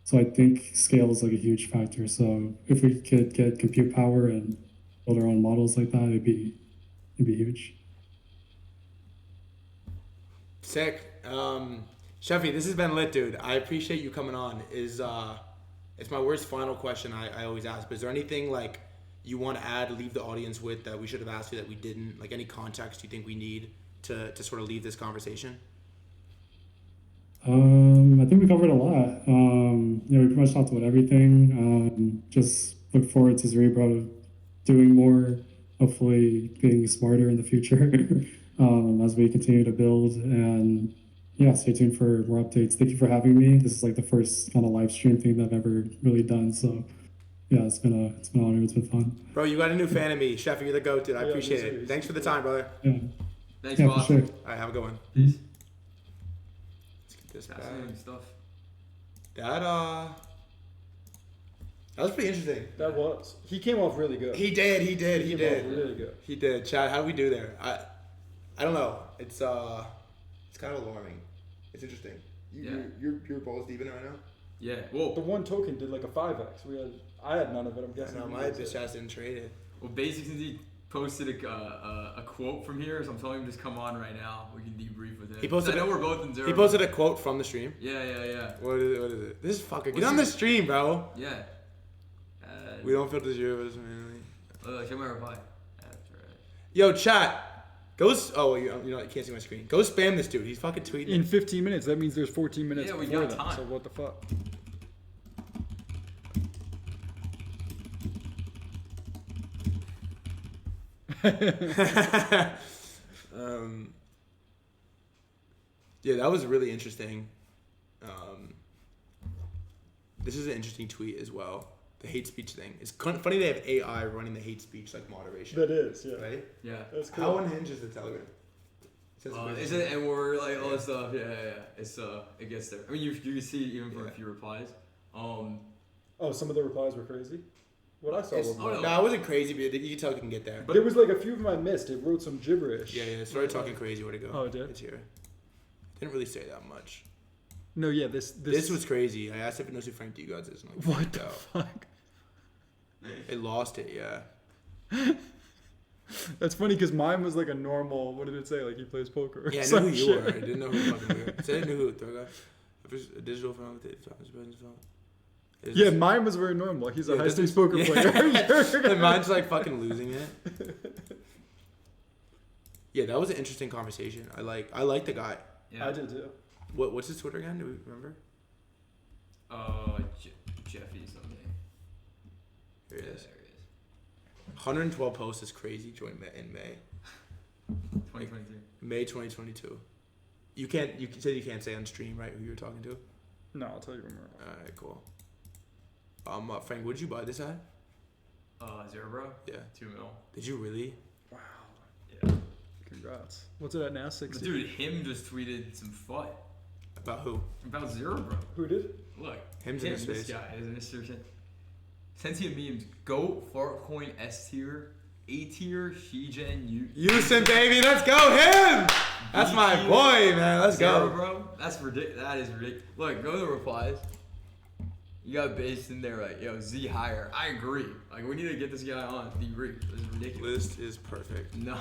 So I think scale is like a huge factor. So if we could get compute power and build our own models like that, it'd be huge.
Sick. Sheffy, this has been lit, dude. I appreciate you coming on. It's my worst final question I always ask, but is there anything like you want to add, leave the audience with that we should have asked you that we didn't? Like any context you think we need to sort of leave this conversation?
I think we covered a lot. We pretty much talked about everything. Just look forward to Zerebro doing more, hopefully being smarter in the future as we continue to build. And yeah, stay tuned for more updates. Thank you for having me. This is like the first kind of live stream thing that I've ever really done. So yeah, it's been an honor. It's been fun.
Bro, you got a new fan of me. Sheffy, you're the GOAT, dude. I appreciate
me too.
it. Thanks for the time, brother.
Yeah,
Thanks,
yeah,
boss.
for sure.
All right, have a good one.
Peace.
Let's get this. this
Fascinating
bad.
stuff.
That was pretty interesting.
That was. He came off really good.
He did.
He came off really good.
He did. Chad, how do we do there? I don't know. It's kind of alarming. It's interesting. You're balls deep in it right now.
Yeah. Well,
The one token did like a 5x. I had none of it. I'm
I
guessing.
know
you
my
guys
bitch
did.
ass didn't trade it.
well, basically, since he posted a quote from here, so I'm telling him just come on right now. We can debrief with him.
He posted
I know
a-
we're both in zero.
He posted a quote from the stream.
Yeah.
What is it? This fucker. Get
What's
on
your-
the stream, bro.
Yeah.
We don't filter zeros, man.
Check my reply. That's right.
Yo, chat. You can't see my screen. Go spam this dude. He's fucking tweeting.
In 15 minutes, that means there's 14 minutes
Yeah, we
before
got
that.
time.
So what the fuck?
Yeah, that was really interesting. This is an interesting tweet as well. The hate speech thing. It's funny they have AI running the hate speech like moderation.
That is, yeah.
Right?
Yeah.
That's cool.
How unhinged is the Telegram?
Is it? And we're like all this stuff. Yeah. It's it gets there. I mean, you can see even from a few replies.
Oh, some of the replies were crazy. What I saw was
Oh,
No, it wasn't crazy, but you can tell it can get there.
But there was like a few of them I missed. It wrote some gibberish.
Yeah, it started talking crazy. Where'd it go?
Oh, it did?
It's here. Didn't really say that much.
No, yeah, this
was crazy. I asked if it knows who Frank Dugods is. And
What the
out.
fuck?
It lost it, yeah.
That's funny because mine was like a normal. What did it say? Like he plays poker. Or
Yeah, I
some
knew who you
shit.
were. I didn't know who fucking you were. I said I knew who Threadguy. A digital phone with it.
Yeah, mine was very normal. He's a
Yeah,
high
this
stakes
is-
poker player.
And mine's like fucking losing it. Yeah, that was an interesting conversation. I like the guy.
Yeah.
I did too.
What's his Twitter again? Do we remember?
Jeffy something.
Here it is.
There he is.
112 posts is crazy. Joined in May.
2022.
May 2022. You said you can't say on stream, right? Who you were talking to?
No, I'll tell you when we're.
All right, cool. Frank, what did you buy this at?
Zerebro.
Yeah.
2 mil.
Did you really?
Wow.
Yeah.
Congrats. What's it at now? 60.
Dude, him just tweeted some FUD
About who?
about Zerebro.
Who did?
Look,
Him's in his
this
face.
guy is in his search. Sentient memes. Goat, Fartcoin, S tier, A tier, Shigen,
Yousim, baby, let's go him. That's my boy, man. Let's go.
Bro, that's ridiculous. That is ridiculous. Look, go to the replies. You got based in there like, yo, Z higher. I agree. Like, we need to get this guy on. The agree. This is ridiculous.
List is perfect.
No.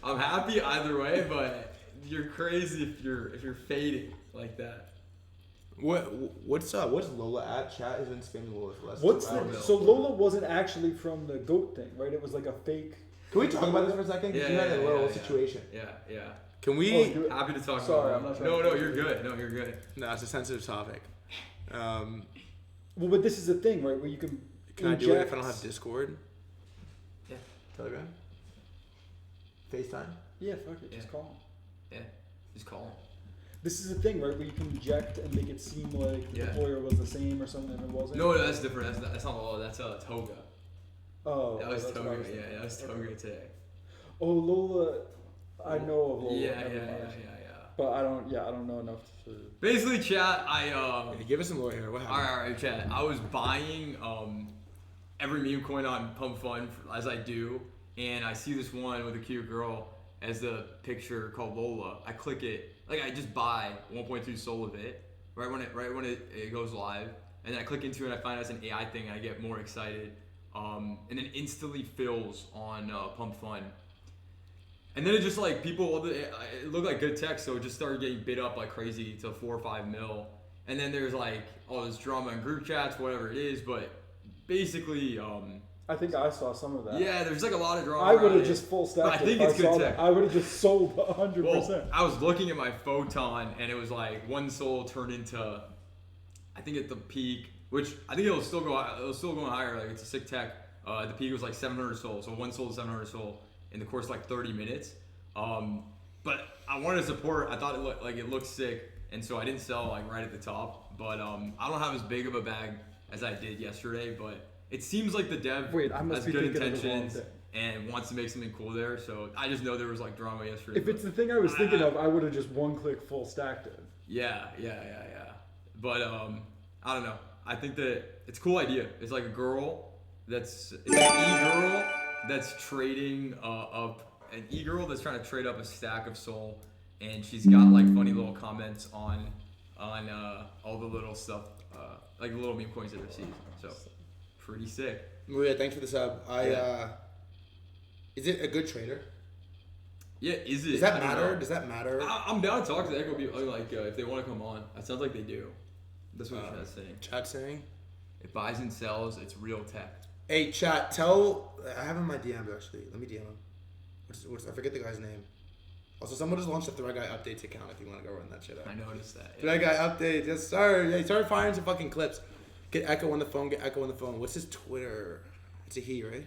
I'm happy either way, but you're crazy if you're fading like that.
What's Lola at? Chat has been spamming Lola for less.
What's
than 2 hours.
the? So Lola wasn't actually from the goat thing, right? It was like a fake.
Can we talk about this for a second? Because you had a little situation.
Yeah.
Can we?
Oh, you-
Happy to talk
Sorry,
about
I'm not
it.
trying
No,
to-
you're good. No, you're good.
No, it's a sensitive topic.
Well, but this is the thing, right? Where you can.
Can I do it if I
inject-
don't have Discord?
Yeah.
Telegram? FaceTime?
Yeah, fuck it. Just
Yeah.
call him.
Yeah. Just call him.
This is the thing, right? Where you can inject and make it seem like the
Yeah.
deployer was the same or something, and it wasn't.
No, that's different. That's not Lola. That's Toga.
Oh,
That was
that's what I
Toga.
was thinking.
Yeah, that was Toga today.
Oh, Lola. I know of Lola.
Yeah.
never mind.
Yeah.
But I don't know enough to.
Basically, chat.
Hey, give us some more here. What happened?
All right, chat. I was buying every meme coin on Pump Fun as I do, and I see this one with a cute girl as the picture called Lola. I click it, like I just buy 1.2 SOL of it right when it goes live, and then I click into it and I find out it's an AI thing and I get more excited, and then instantly fills on Pump Fun. And then it just like it looked like good tech, so it just started getting bid up like crazy to 4 or 5 mil. And then there's like all this drama in group chats, whatever it is. But basically,
I think I saw some of that.
yeah, there's like a lot of drama.
I would
around
have
it.
just full stacked.
But I think
if
it's good
saw
tech.
that. I would have just sold 100%.
Well, I was looking at my photon, and it was like 1 SOL turned into, I think at the peak, which I think it'll still go higher. Like it's a sick tech. At the peak it was like 700 SOL, so 1 SOL to 700 SOL in the course of like 30 minutes. But I wanted to support. I thought it looked sick, and so I didn't sell like right at the top. But I don't have as big of a bag as I did yesterday. But it seems like the dev
Wait, I must
has
be
good
thinking of the wrong
intentions,
thing.
and wants to make something cool there. So I just know there was like drama yesterday.
If it's the thing I was thinking of, I would have just one click full stacked it.
Yeah. But I don't know. I think that it's a cool idea. It's like a girl it's an e-girl that's trading an e-girl that's trying to trade up a stack of soul, and she's got like funny little comments on all the little stuff, like the little meme coins that receives. So pretty sick.
Maria, thanks for the sub. Is it a good trader?
Yeah, is it?
Does that matter? Does that matter?
I'm down to talk to the Echo people, like if they want to come on. That sounds like they do. That's what chat's saying.
Chat's saying?
It buys and sells. It's real tech.
Hey, chat, I have him in my DMs actually. Let me DM him. I forget the guy's name. Also, someone just launched a Threadguy updates account if you want to go run that shit out.
I noticed that.
Yeah. Threadguy update, yes sir. Yeah, he started firing some fucking clips. Get Echo on the phone, What's his Twitter? It's a he, right?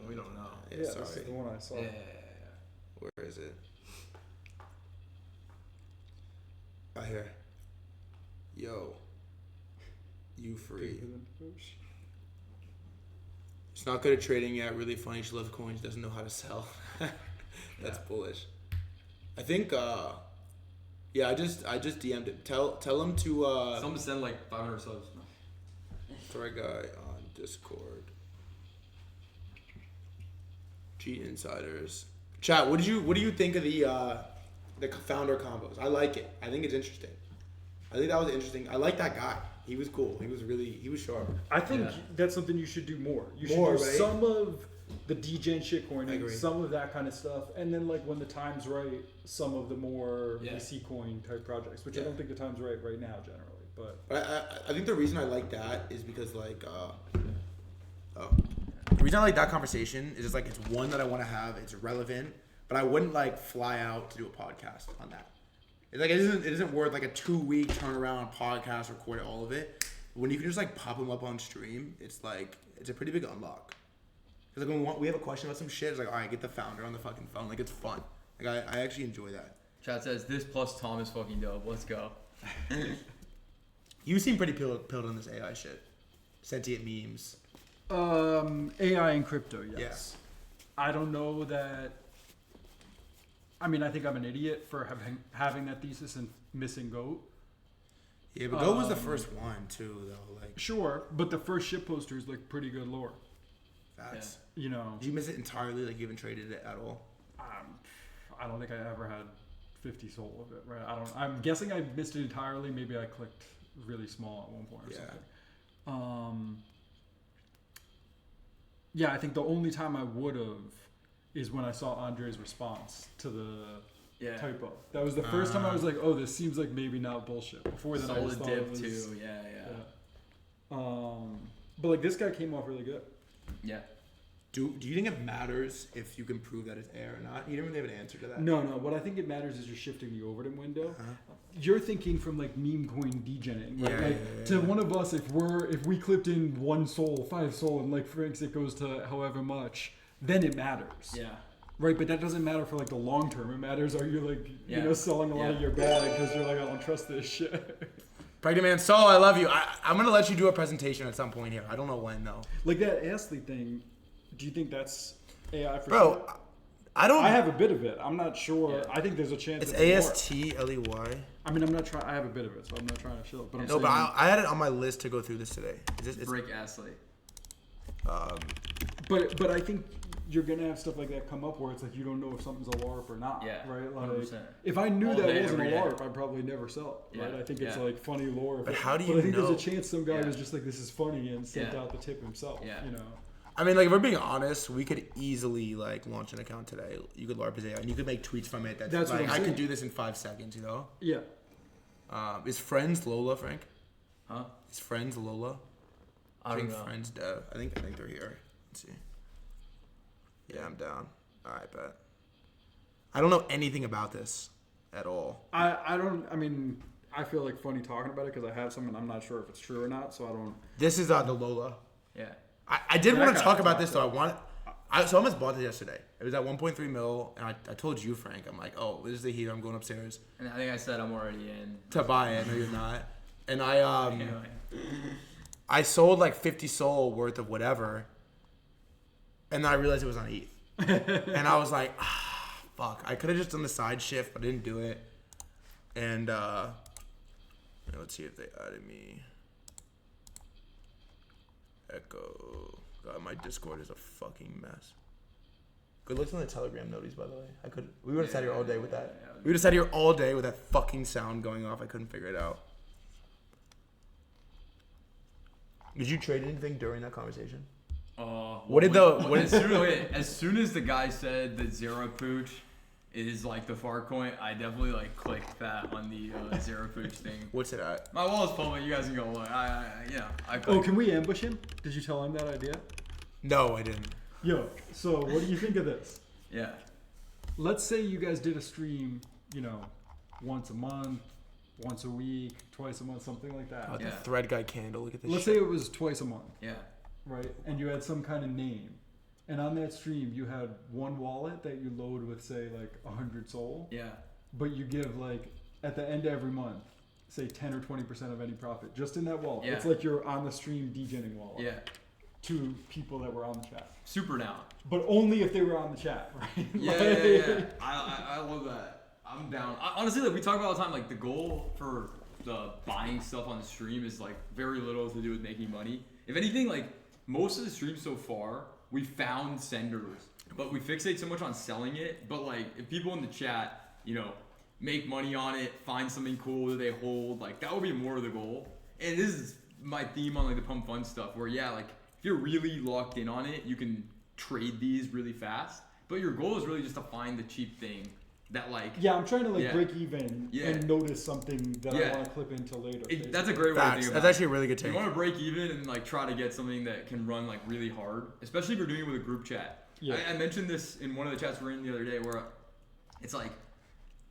We don't know.
Yeah, sorry.
This is the one I saw.
Yeah.
Where is it? Right here. Yo. You free. She's not good at trading yet. Really funny. She loves coins. Doesn't know how to sell. That's bullish. I think. Yeah. I just DM'd it. Tell him to.
Someone send like 500 subs.
Threadguy on Discord. G Insiders. Chat. What do you think of the founder combos? I like it. I think it's interesting. I think that was interesting. I like that guy. He was cool. He was sharp.
I think that's something you should do more. You should
More,
do
right?
some of the DJ and shitcoining,
agree.
some of that kind of stuff, and then like when the time's right, some of the more VC coin type projects, which I don't think the time's right now generally. But
I think the reason I like that is because like the reason I like that conversation is just like it's one that I want to have. It's relevant, but I wouldn't like fly out to do a podcast on that. It's like it isn't worth like a 2-week turnaround podcast, record all of it. When you can just like pop them up on stream, it's a pretty big unlock. Cause like when we have a question about some shit, it's like all right, get the founder on the fucking phone. Like it's fun. Like I actually enjoy that.
Chat says this plus Tom is fucking dope. Let's go.
You seem pretty pilled on this AI shit. Sentient memes.
AI and crypto, yes.
Yeah.
I don't know that. I mean, I think I'm an idiot for having that thesis and missing GOAT.
Yeah, but GOAT was the first one too, though. Like
Sure, but the first shit poster is like pretty good lore.
facts.
You know,
Did you miss it entirely? Like you haven't traded it at all?
I don't think I ever had 50 soul of it. Right? I'm guessing I missed it entirely. Maybe I clicked really small at one point or something. Yeah, I think the only time I would have is when I saw Andre's response to the typo. That was the first time I was like, oh, this seems like maybe not bullshit. Before then, I just thought it was
too. Yeah.
But like this guy came off really good.
Yeah.
Do you think it matters if you can prove that it's air or not? You didn't really have an answer to that.
No. What I think it matters is you're shifting the Overton window. You're thinking from like meme coin degening, right? To one of us, if we clipped in 1 soul, 5 soul, and like Frank's it goes to however much, then it matters.
Yeah.
Right, but that doesn't matter for like the long term. It matters are you like selling a lot of your bag because you're like I don't trust this shit.
Pregnant man, Saul, I love you. I'm gonna let you do a presentation at some point here. I don't know when though.
Like that athlete thing. Do you think that's AI for
Bro,
sure?
I
have a bit of it. I'm not sure.
Yeah.
I think there's a chance.
It's
it's more.
ASTLEY.
I mean, I'm not trying. I have a bit of it, so I'm not trying to show. But I'm
No,
saying,
but I had it on my list to go through this today. It's
Break Astley.
But I think you're gonna have stuff like that come up where it's like you don't know if something's a LARP or not.
Yeah,
right. Like
100%.
if I knew
All
that
day,
it wasn't a
every day.
LARP, I'd probably never sell it. Right.
Yeah,
I think it's
yeah.
like funny lore.
But how do you
But I think
know?
there's a chance some guy
Yeah.
was just like, this is funny and sent
Yeah.
out the tip himself.
Yeah.
You know.
I mean, like if we're being honest, we could easily like launch an account today. You could LARP his AI, and you could make tweets from it.
That's what
like
I'm
I
saying.
could do this in 5 seconds. You know.
Yeah.
Is Friends Lola, Frank?
Huh?
Is Friends Lola?
I don't know.
Friends Dev. I think they're here. Let's see. Yeah, I'm down. All right, bet. I don't know anything about this at all.
I don't. I mean, I feel like funny talking about it because I have some and I'm not sure if it's true or not. So I don't.
This is the Lola.
Yeah.
I did want to
got
talk
to
about
talk
this though. So I almost bought this yesterday. It was at 1.3 mil, and I told you, Frank, I'm like, oh, this is the heat. I'm going upstairs
And I think I said I'm already in.
to buy it. No, you're not. And
Anyway.
I sold like 50 soul worth of whatever. and then I realized it was on ETH. And I was like, fuck. I could have just done the side shift, but I didn't do it. And let's see if they added me. Echo. God, my Discord is a fucking mess. Good looks on the Telegram notice, by the way. We would have sat here all day with that. We would have sat here all day with that fucking sound going off. I couldn't figure it out. Did you trade anything during that conversation?
As soon as the guy said that Zerebro is like the far coin, I definitely like clicked that on the Zerebro thing.
What's it at?
My wall is public. You guys can go look. I
Oh, can we ambush him? Did you tell him that idea?
No, I didn't.
Yo, so what do you think of this?
Yeah.
Let's say you guys did a stream, once a month, once a week, twice a month, something like that.
Oh, the Threadguy candle. Look at this.
Let's say it was twice a month.
Yeah.
Right? And you had some kind of name. And on that stream, you had one wallet that you load with, say, like 100 Sol.
Yeah.
But you give, like, at the end of every month, say 10 or 20% of any profit, just in that wallet.
Yeah.
It's like you're on the stream degenning wallet.
Yeah.
To people that were on the chat.
Super down.
But only if they were on the chat, right?
Yeah. I love that. I'm down. Honestly, like we talk about all the time, like the goal for the buying stuff on the stream is like very little to do with making money. If anything, like most of the streams so far, we found senders, but we fixate so much on selling it. But like if people in the chat, make money on it, find something cool that they hold, like that would be more of the goal. And this is my theme on like the pump fun stuff where like if you're really locked in on it, you can trade these really fast. But your goal is really just to find the cheap thing that like...
Yeah, I'm trying to break even and notice something that I want to clip into later.
That's a great way to think about it.
That's actually a really good take.
You want to break even and like try to get something that can run like really hard, especially if you're doing it with a group chat. Yeah. I mentioned this in one of the chats we were in the other day where it's like,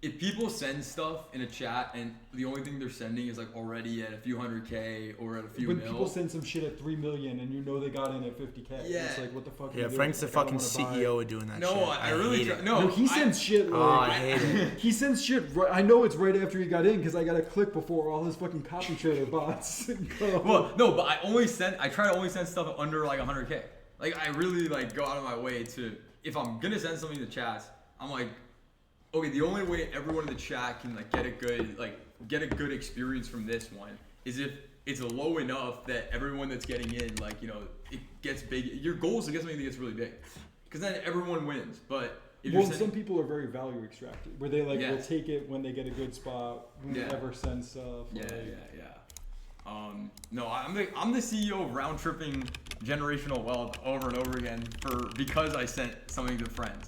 if people send stuff in a chat and the only thing they're sending is like already at a few 100K or at a few mil.
People send some shit at 3 million and they got in at 50K.
Yeah.
It's like, what the fuck?
Yeah, Frank's the fucking CEO of doing that shit.
No, I really try. No,
he sends shit. Like,
I hate it.
He sends shit. I know it's right after he got in because I got to click before all his fucking copy trader bots go.
Well, no, but I try to only send stuff under like 100K. Like I really like go out of my way to, if I'm gonna send something to chats, I'm like, okay, the only way everyone in the chat can like get a good experience from this one is if it's low enough that everyone that's getting in, like, it gets big. Your goal is to get something that gets really big, because then everyone wins. But if
some people are very value extracted, where they will take it when they get a good spot, never send stuff.
Yeah. No, I'm the CEO of round tripping generational wealth over and over again because I sent something to friends.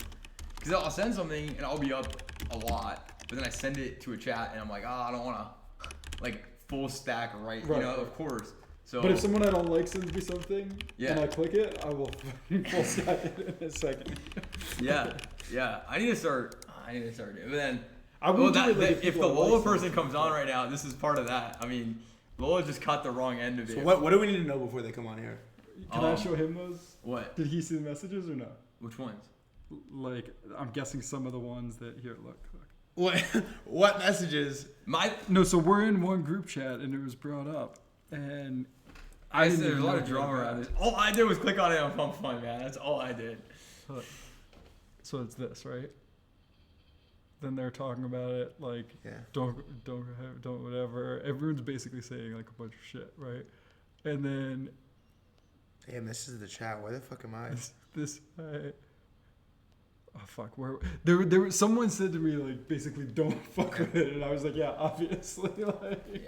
Because I'll send something and I'll be up a lot, but then I send it to a chat and I'm like, I don't want to like full stack right, of course. So,
but if someone I don't like sends me something and I click it, I will full stack it in a second.
yeah. I need to start doing it. But then, if the Lola person comes on right now, this is part of that. I mean, Lola just caught the wrong end of it.
So what do we need to know before they come on here?
Can I show him those?
What?
Did he see the messages or no?
Which ones?
Like, I'm guessing some of the ones that look.
What messages?
So we're in one group chat and it was brought up, and
there's a lot of drama around it. All I did was click on it on Pump Fun, man. That's all I did.
So it's this, right? Then they're talking about it like, don't whatever. Everyone's basically saying like a bunch of shit, right? And then,
damn, this is the chat. Where the fuck am I?
Oh fuck! Where there was someone said to me like basically don't fuck with it, and I was like, yeah, obviously, like.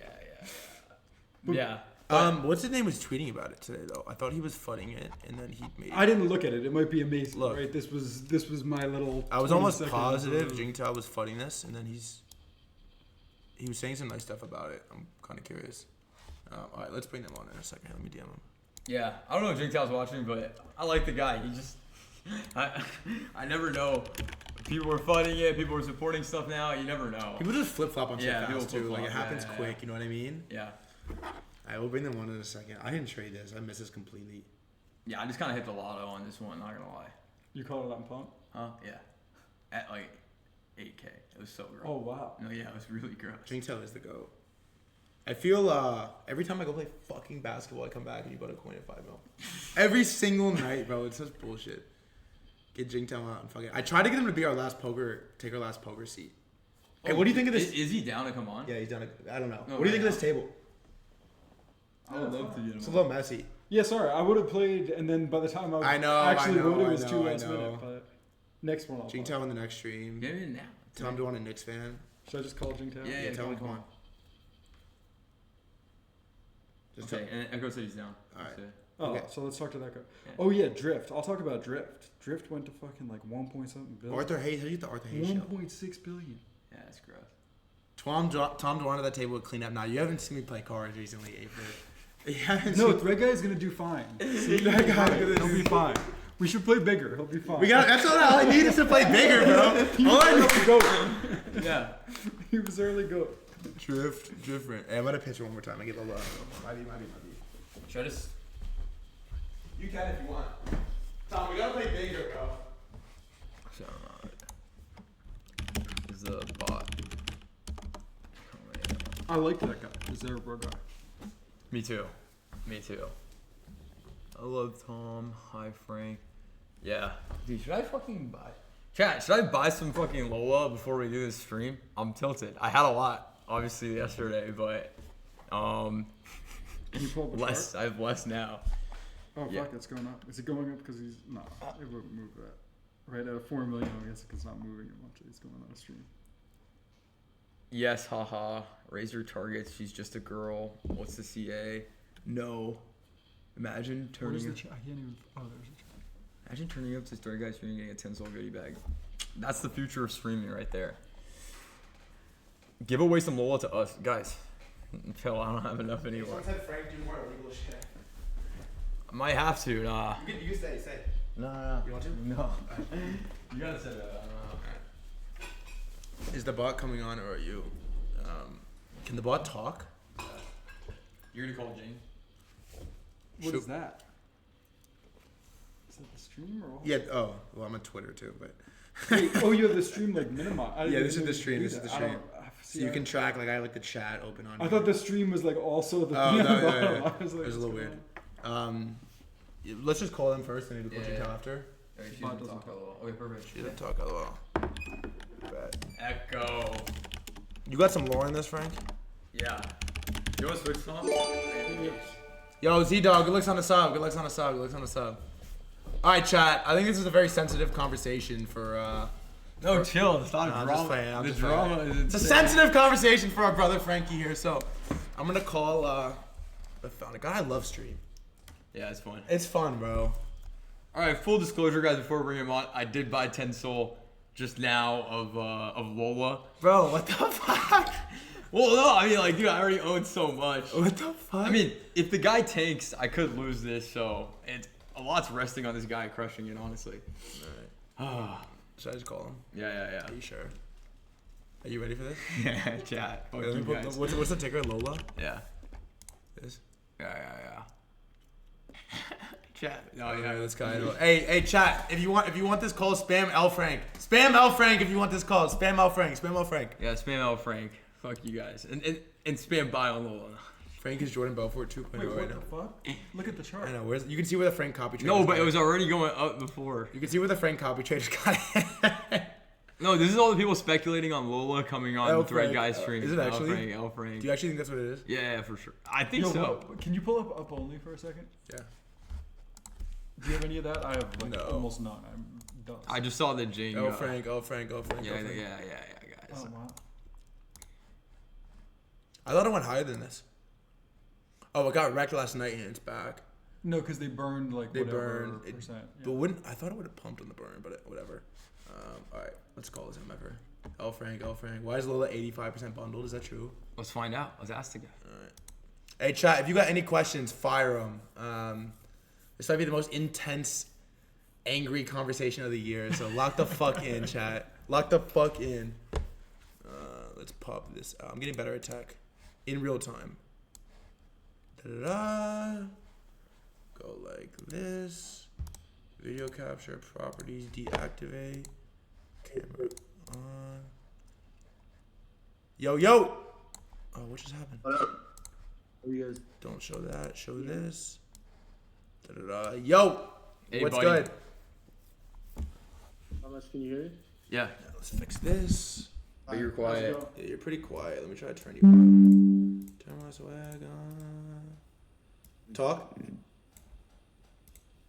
Yeah.
What's his name was tweeting about it today though? I thought he was fudding it, and then he made.
I didn't look at it. It might be amazing. Look, right? This was my little.
I was almost positive Jingtao was fudding this, and then he was saying some nice stuff about it. I'm kind of curious. All right, let's bring him on in a second. Let me DM him.
Yeah, I don't know if Jingtao's watching, but I like the guy. He just. I never know. People are fighting it. People are supporting stuff now. You never know.
People just flip flop on shit fast too. Like it happens quick. You know what I mean?
Yeah.
I will bring them on in a second. I didn't trade this. I missed this completely.
Yeah, I just kind of hit the lotto on this one. Not gonna lie.
You called it on pump?
Huh? Yeah. At like 8K. It was so gross.
Oh wow.
No, yeah, it was really gross.
Jingtail is the GOAT. I feel every time I go play fucking basketball, I come back and you got a coin at 5 mil. Every single night, bro. It's such bullshit. Get Jingtown out and fucking. I tried to get him to be our last poker, take our last poker seat. Hey, what do you think of this?
Is he down to come on?
Yeah, he's done it. I don't know.
No,
What do you think
right
of this table?
I would love to get him.
It's a little messy.
Yeah, sorry, I would have played, and then by the time I actually voted, it was too last minute. But next one, I'll play.
Jingtown in the next stream.
Get it now.
Tell him to want a Knicks fan.
Should I just call Jingtown?
Yeah,
Tell him come on. Just
Okay, and Echo said he's down.
All right.
Oh,
Okay.
so let's talk to that guy.
Yeah.
Oh yeah, Drift. I'll talk about Drift. Drift went to fucking like 1.7 billion.
Arthur Hayes. How do you get the Arthur Hayes show?
1.6 billion.
Yeah, that's gross.
Tom Dwan at that table would clean up now. You haven't seen me play cards recently, April.
No, Threadguy is gonna do fine. See, he'll be fine. We should play bigger. He'll be fine.
That's all I need is to play bigger, bro.
Yeah.
He was early goat.
Different. Hey, I'm gonna pitch it one more time. I get a little. Might be.
Should I just?
You can if you want. Tom, we gotta play bigger, bro.
Is the bot?
I like that guy. The Zerebro guy.
Me too. I love Tom. Hi, Frank. Yeah. Dude, should I fucking buy? Chat, should I buy some fucking Lola before we do this stream? I'm tilted. I had a lot, obviously, yesterday, but
Can you pull up a
less.
chart?
I have less now.
Oh
Yeah.
fuck, it's going up. Is it going up because he's no? It wouldn't move that. Right at 4 million, I guess it's not moving it much. It's going on a stream.
Yes, haha. Raise your targets. She's just a girl. What's the CA? No. Imagine
What is
turning.
the chat? I can't even. Oh, there's a chat.
Imagine turning up to Threadguy stream and getting a 10 soul goodie bag. That's the future of streaming right there. Give away some Lola to us, guys. Chill, I don't have enough anymore.
Once had Frank do more illegal shit.
I might have to. Nah.
You can say.
No.
You want to?
No. You gotta set it up.
Is the bot coming on or are you? Can the bot talk?
You're gonna call Jane?
What
Shoot.
is that? Is that the stream or what?
Yeah. Oh, well, I'm on Twitter too, but.
Wait, oh, you have the stream like minimized.
Yeah, this is the stream. This is the stream. So you
I-
can track like I like the chat open on.
I thought the stream was like also the.
Oh, no,
thing at the
no,
bottom.
no.
I was like,
It was a little
what's
weird.
going
Let's just call them first and maybe call
Yeah.
Jingtown after.
Okay, she
Bot
doesn't
doesn't
talk LOL. Okay, perfect.
She doesn't talk LOL. Bet.
Echo.
You got some lore in this, Frank?
Yeah. You want to switch songs?
Yo, Z-Dog, good looks on the sub. All right, chat. I think this is a very sensitive conversation for.
No, chill. It's not
Nah,
a
I'm
drama.
just playing, I'm
The
just
drama
playing.
is
It's a
insane.
sensitive conversation for our brother Frankie here, so I'm gonna call the founder. God, I love stream.
Yeah, it's fun.
It's fun, bro.
All right, full disclosure, guys. Before we bring him on, I did buy 10 soul just now of Lola.
Bro, what the fuck?
Well, no, I mean, like, dude, I already own so much.
What the fuck?
I mean, if the guy tanks, I could lose this, so it's a lot's resting on this guy crushing it, honestly.
Alright. Should I just call him?
Yeah.
Are you sure? Are you ready for this?
Yeah, chat. Fuck
Wait, let me
you
put-
guys.
what's the ticker? Lola?
Yeah.
This?
Yeah. Chat.
Oh yeah, this guy. Hey, chat. If you want this call, spam L Frank. Spam L Frank if you want this call. Spam L Frank.
Yeah, spam out Frank. Fuck you guys. And spam buy on Lola.
Frank is Jordan Belfort 2.0
Wait,
right
what
now.
the fuck? Look at the chart.
I know. You can see where the Frank copy trade.
No, but it was already going up before.
You can see where the Frank copy trade is got.
No, this is all the people speculating on Lola coming on
L
the Thread
Frank.
Guy stream.
Is it actually?
L Frank.
Do you actually think that's what it is?
Yeah, for sure. I think
Yo,
so.
can you pull up only for a second?
Yeah.
Do you have any of that? I have like
No.
almost none. I'm done.
I just saw the Jane.
Oh Frank.
Yeah,
Frank.
guys.
Oh wow.
I thought it went higher than this. Oh, it got wrecked last night and it's back.
No, because they burned like
They
whatever
burned.
percent.
But wouldn't I thought it would have pumped on the burn, but whatever. All right, let's call this MFR. L Frank. Why is Lola 85% bundled? Is that true?
Let's find out. Let's ask the guy.
All right. Hey chat, if you got any questions, fire them. This might be the most intense, angry conversation of the year. So lock the fuck in, chat. Lock the fuck in. Let's pop this out. I'm getting better at tech in real time. Da-da-da. Go like this. Video capture, properties, deactivate. Camera on. Yo. Oh, what just happened?
What up? How you guys?
Don't show that. Show this. Da-da-da. Yo,
Hey,
what's
buddy.
good?
How much can you hear?
Yeah, let's fix this.
But you're quiet.
Yeah, you're pretty quiet. Let me try to turn you up. Turn my swag on. Talk?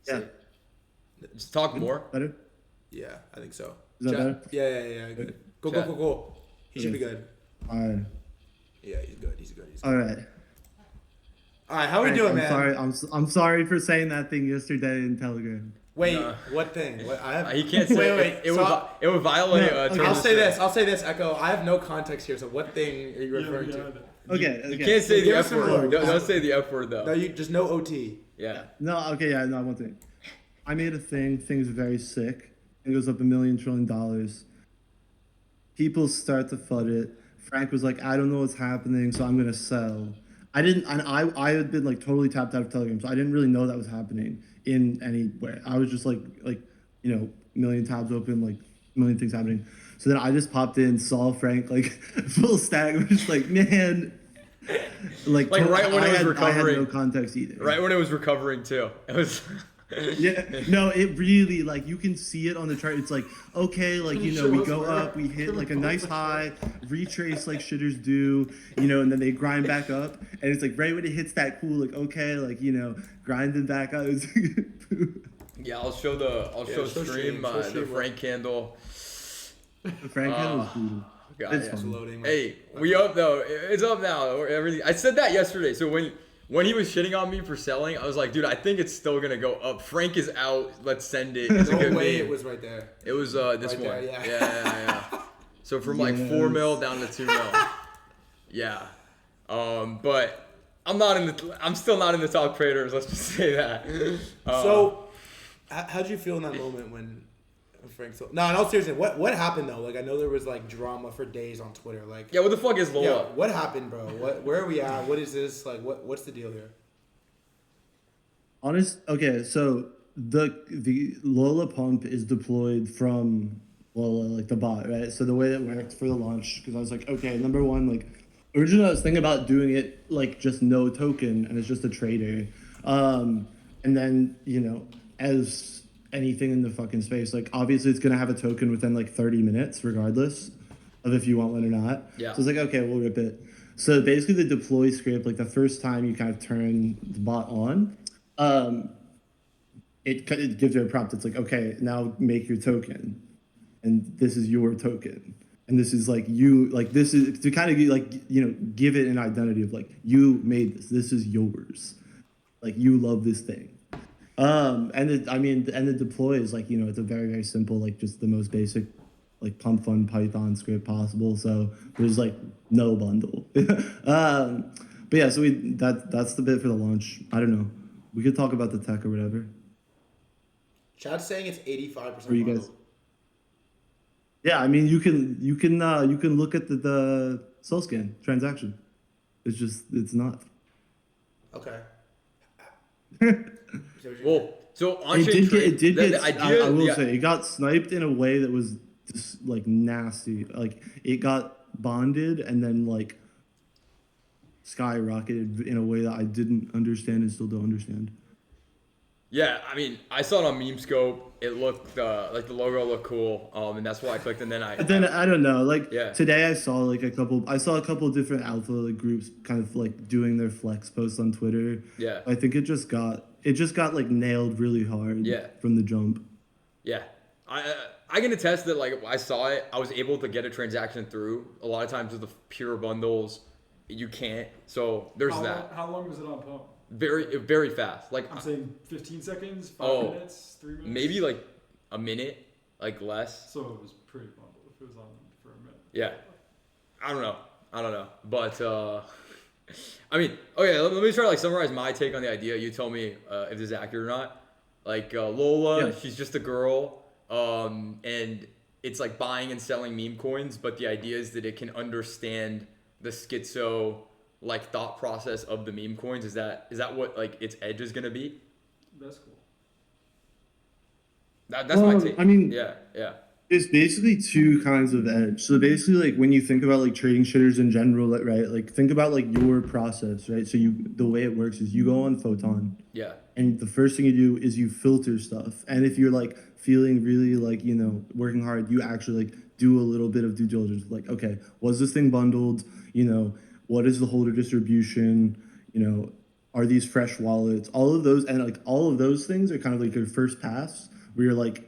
Yeah.
Just talk more.
Better?
Yeah, I think so.
Is that better?
Yeah. Good. Go.
Chat.
He should be good.
Alright.
Yeah, he's good. He's good.
Alright.
All right, how we doing, man?
Sorry, I'm sorry for saying that thing yesterday in Telegram.
Wait,
Nah.
what thing? What I have?
He can't say
Wait.
it.
So
It would violate.
No, okay.
terms
I'll
of
say
service.
this, Echo. I have no context here. So what thing are you referring to?
Okay.
You can't say the
Give us
F
some
word.
more.
Don't say the F word though.
No, you just no OT.
Yeah.
No, okay, yeah, no, one thing. I made a thing. Thing's very sick. It goes up $1 million trillion. People start to FUD it. Frank was like, I don't know what's happening, so I'm gonna sell. I didn't, and I had been like totally tapped out of Telegram, so I didn't really know that was happening in any way. I was just like you know, a million tabs open, like a million things happening. So then I just popped in, saw Frank like full stack, was just like, man, like
Right when it was
I
recovering.
had no context either.
Right when it was recovering too. It was.
Yeah, no, it really, like, you can see it on the chart. It's like, okay, like, you know, we go up, we hit like a nice high, retrace like shitters do, you know, and then they grind back up, and it's like right when it hits that cool, like, okay, like, you know, grinding back up.
Yeah, I'll show stream the Frank candle.
The Frank Hill was brutal.
God,
It's
yeah.
fun.
Loading.
Hey, we up though. It's up now. Everything. I said that yesterday. So when he was shitting on me for selling, I was like, dude, I think it's still gonna go up. Frank is out. Let's send it. It's a
No
good
way
meme.
it was right there.
It was this
Right
one.
there, yeah.
Yeah. So from like 4 mil down to 2 mil. Yeah. But I'm still not in the top traders. Let's just say that.
So, how'd you feel in that moment when Frank sold? No, in all seriousness, what happened though? Like, I know there was like drama for days on Twitter. Like,
Yeah. What the fuck is Lola?
yeah, what happened, bro? Where are we at? What is this? Like, what's the deal here?
Okay, so the Lola pump is deployed from Lola, like the bot, right? So the way it worked for the launch, because I was like, okay, number one, like originally I was thinking about doing it like just no token and it's just a trader, and then you know, as anything in the fucking space, like obviously it's gonna have a token within like 30 minutes, regardless of if you want one or not.
Yeah.
So it's like, okay, we'll rip it. So basically the deploy script, like the first time you kind of turn the bot on, it gives you a prompt. It's like, okay, now make your token, and this is your token, and this is like you, like this is to kind of like, you know, give it an identity of like you made this. This is yours, like you love this thing. And the deploy is like, you know, it's a very very simple, like just the most basic, like pump fund Python script possible. So there's like no bundle. But yeah, so that's the bit for the launch. I don't know. We could talk about the tech or whatever.
Chad's saying it's 85%.
For you guys. Yeah, I mean you can look at the soul scan transaction. It's not.
Okay.
Well, so on
It did get.
the idea.
I will say it got sniped in a way that was just like nasty. Like it got bonded and then like skyrocketed in a way that I didn't understand and still don't understand.
Yeah, I mean, I saw it on Meme Scope. It looked like the logo looked cool, and that's why I clicked. And then I
don't know. Like
Yeah.
today, I saw a couple different alpha like groups kind of like doing their flex posts on Twitter.
Yeah.
I think it just got like nailed really hard.
Yeah.
From the jump.
Yeah, I can attest that like I saw it, I was able to get a transaction through. A lot of times with the pure bundles, you can't. So there's that.
How long was it on pump?
Very fast. Like
I'm saying 15 seconds, 5
Oh,
minutes, 3 minutes.
maybe like a minute, like less.
So it was pretty bundled if it was on for a minute.
Yeah, I don't know, but I mean, okay. Let me try to like summarize my take on the idea. You tell me if this is accurate or not. Like Lola,
Yeah.
she's just a girl, and it's like buying and selling meme coins. But the idea is that it can understand the schizo like thought process of the meme coins. Is that what like its edge is gonna be?
That's cool.
That's my take.
I mean,
yeah.
There's basically two kinds of edge. So basically, like when you think about like trading shitters in general, right? Like think about like your process, right? So the way it works is you go on Photon,
Yeah.
and the first thing you do is you filter stuff. And if you're like feeling really like working hard, you actually like do a little bit of due diligence. Like, okay, was this thing bundled? What is the holder distribution? Are these fresh wallets? All of those, and like all of those things are kind of like your first pass where you're like,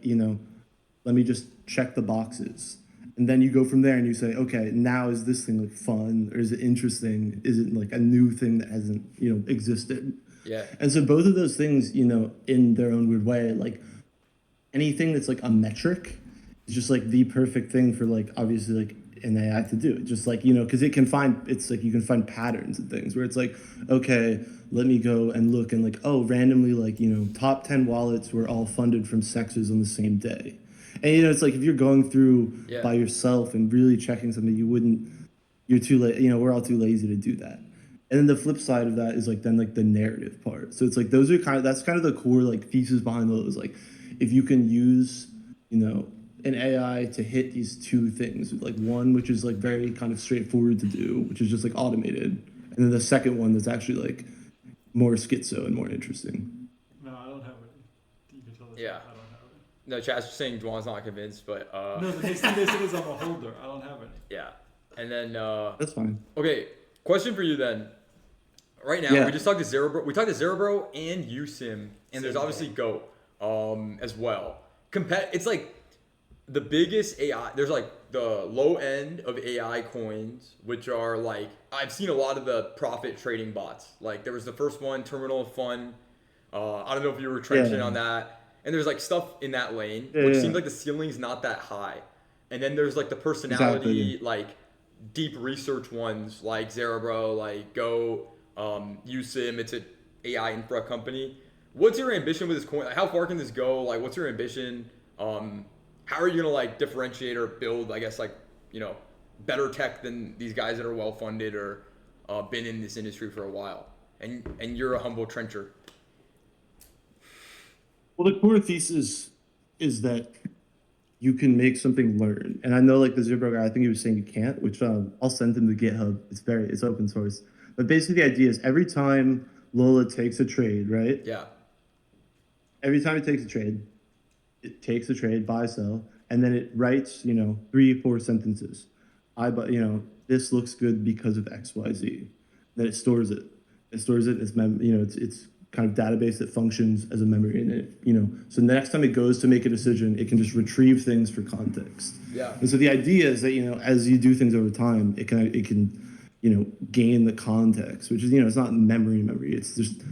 let me just check the boxes. And then you go from there and you say, okay, now is this thing like fun, or is it interesting? Is it like a new thing that hasn't, existed?
Yeah.
And so both of those things, in their own weird way, like anything that's like a metric is just like the perfect thing for like obviously like an AI to do. Just like, because you can find patterns and things where it's like, okay, let me go and look and like, oh, randomly like, top 10 wallets were all funded from sexes on the same day. And it's like if you're going through by yourself and really checking something, you're too late. We're all too lazy to do that. And then the flip side of that is like then like the narrative part. So it's like that's kind of the core like thesis behind those. Like if you can use, an AI to hit these two things, like one which is like very kind of straightforward to do, which is just like automated, and then the second one that's actually like more schizo and more interesting.
No, I don't have it. You can tell this.
Yeah.
I don't have it.
No, Chad's just saying Dwan's not convinced, but
No, the next thing they said is I'm a holder. I don't have any.
yeah. And then
That's fine.
okay, question for you then. Right now, we just talked to Zerebro. We talked to Zerebro and Yousim, and there's obviously Go as well. It's like the biggest AI. There's like the low end of AI coins, which are like I've seen a lot of the profit trading bots. Like there was the first one, Terminal Fun. I don't know if you were trenching on that. And there's like stuff in that lane, which seems like the ceiling's not that high. And then there's like the personality, like deep research ones, like Zerebro, like Go. Yousim, it's an AI infra company. What's your ambition with this coin? Like, how far can this go? Like, what's your ambition? How are you gonna like differentiate or build, I guess, like, better tech than these guys that are well funded or been in this industry for a while? And you're a humble trencher.
Well, the core thesis is that you can make something learn. And I know like the Zerebro guy, I think he was saying you can't, which I'll send him to GitHub. It's open source. But basically the idea is every time Lola takes a trade, right?
Yeah.
Every time it takes a trade, buy, sell, and then it writes, 3-4 sentences. This looks good because of X, Y, Z. Then it stores it. It's it's kind of database that functions as a memory in it, So the next time it goes to make a decision, it can just retrieve things for context.
Yeah.
And so the idea is that, as you do things over time, it can gain the context, which is, it's not memory. It's just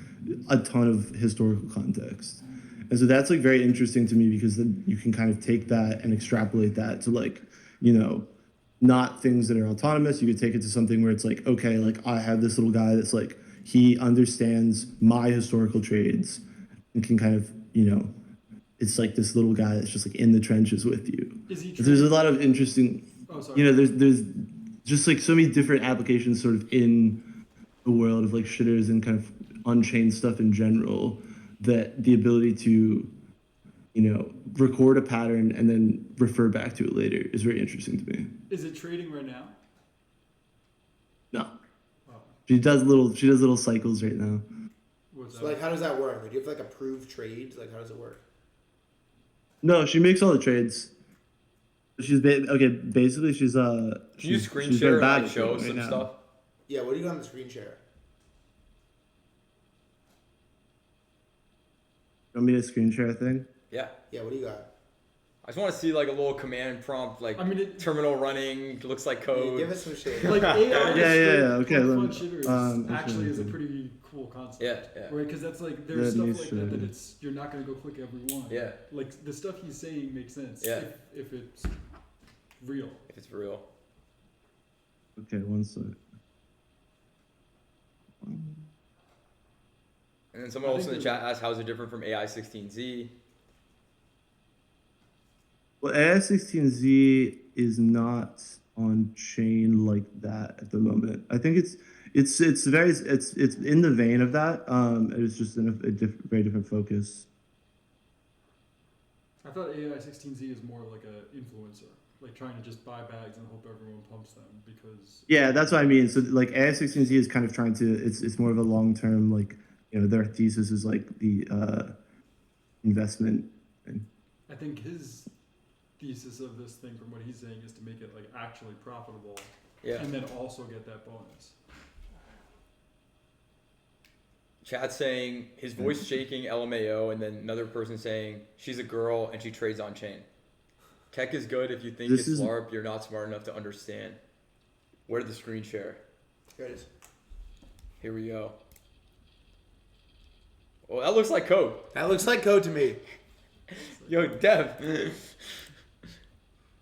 a ton of historical context. And so that's like very interesting to me because then you can kind of take that and extrapolate that to like, not things that are autonomous. You could take it to something where it's like, okay, like I have this little guy that's like, he understands my historical trades and can kind of, it's like this little guy that's just like in the trenches with you.
Is he
There's a lot of interesting, there's just like so many different applications sort of in the world of like shitters and kind of on-chain stuff in general, that the ability to, record a pattern and then refer back to it later is very interesting to me.
Is it trading right now?
No.
Oh.
She does little cycles right now.
What's
So
that?
like, how does that work? Like, do you have to like approve trades? Like, how does it work?
No, she makes all the trades. Basically she's
Can you screen
she's
share
very
and
bad
like
at
show
trading
some
right now.
stuff?
Yeah, what do you got on the screen share?
You want me to screen share a thing?
Yeah.
Yeah, what do you got?
I just want to see like a little command prompt, like terminal running, looks like
Yeah,
code.
give us some shit.
Like AI
Okay,
fun
let me-
shitters actually is a pretty cool concept.
Yeah.
Right, because that's like there's
Let me
stuff like
show
that
you.
it's you're not gonna go click every one.
Yeah.
Like the stuff he's saying makes sense.
Yeah.
If it's real.
If it's real.
Okay, one sec.
And then someone else in the chat asked, how is it different from AI16Z?
Well, AI16Z is not on chain like that at the moment. I think it's in the vein of that. It's just in a very different focus.
I thought AI16Z is more like an influencer, like trying to just buy bags and hope everyone pumps them because.
Yeah, that's what I mean. So like AI16Z is kind of trying to. It's more of a long term, like, you know, their thesis is like the investment. And
I think his thesis of this thing, from what he's saying, is to make it like actually profitable, and then also get that bonus.
Chat saying his voice shaking LMAO, and then another person saying she's a girl and she trades on chain. Keck is good if you think it's LARP. You're not smart enough to understand. Where did the screen share?
Here it is.
Here we go. Well, that looks like code.
That looks like code to me.
Yo, Dev.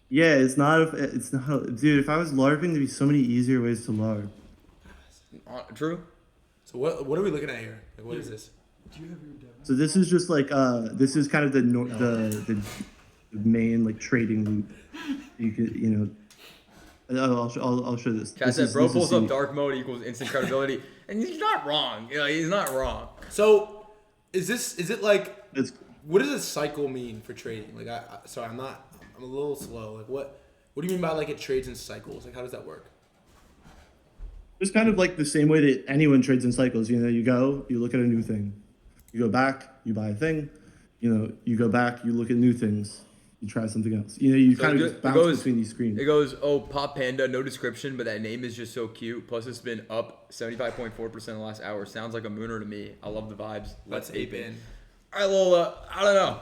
yeah, it's not. Dude, if I was LARPing, there'd be so many easier ways to LARP.
True.
So what are we looking at here? Like, what is this?
Do you have your Dev?
So this is just like this is kind of the main like trading loop. You could, you know. I'll show this.
Chat said, bro pulls up dark mode equals instant credibility, and he's not wrong. You know, he's not wrong.
So, is it like?
It's,
what does a cycle mean for trading? Like, I'm a little slow. Like, what do you mean by like it trades in cycles? Like, how does that work?
it's kind of like the same way that anyone trades in cycles. You know, you look at a new thing, you go back, you buy a thing, you know, you go back, you look at new things, you try something else. You know, you kind of just bounce between these screens.
It goes, oh, Pop Panda, no description, but that name is just so cute. Plus, it's been up 75.4% in the last hour. Sounds like a mooner to me. I love the vibes. Let's ape in. All right, Lola. I don't know.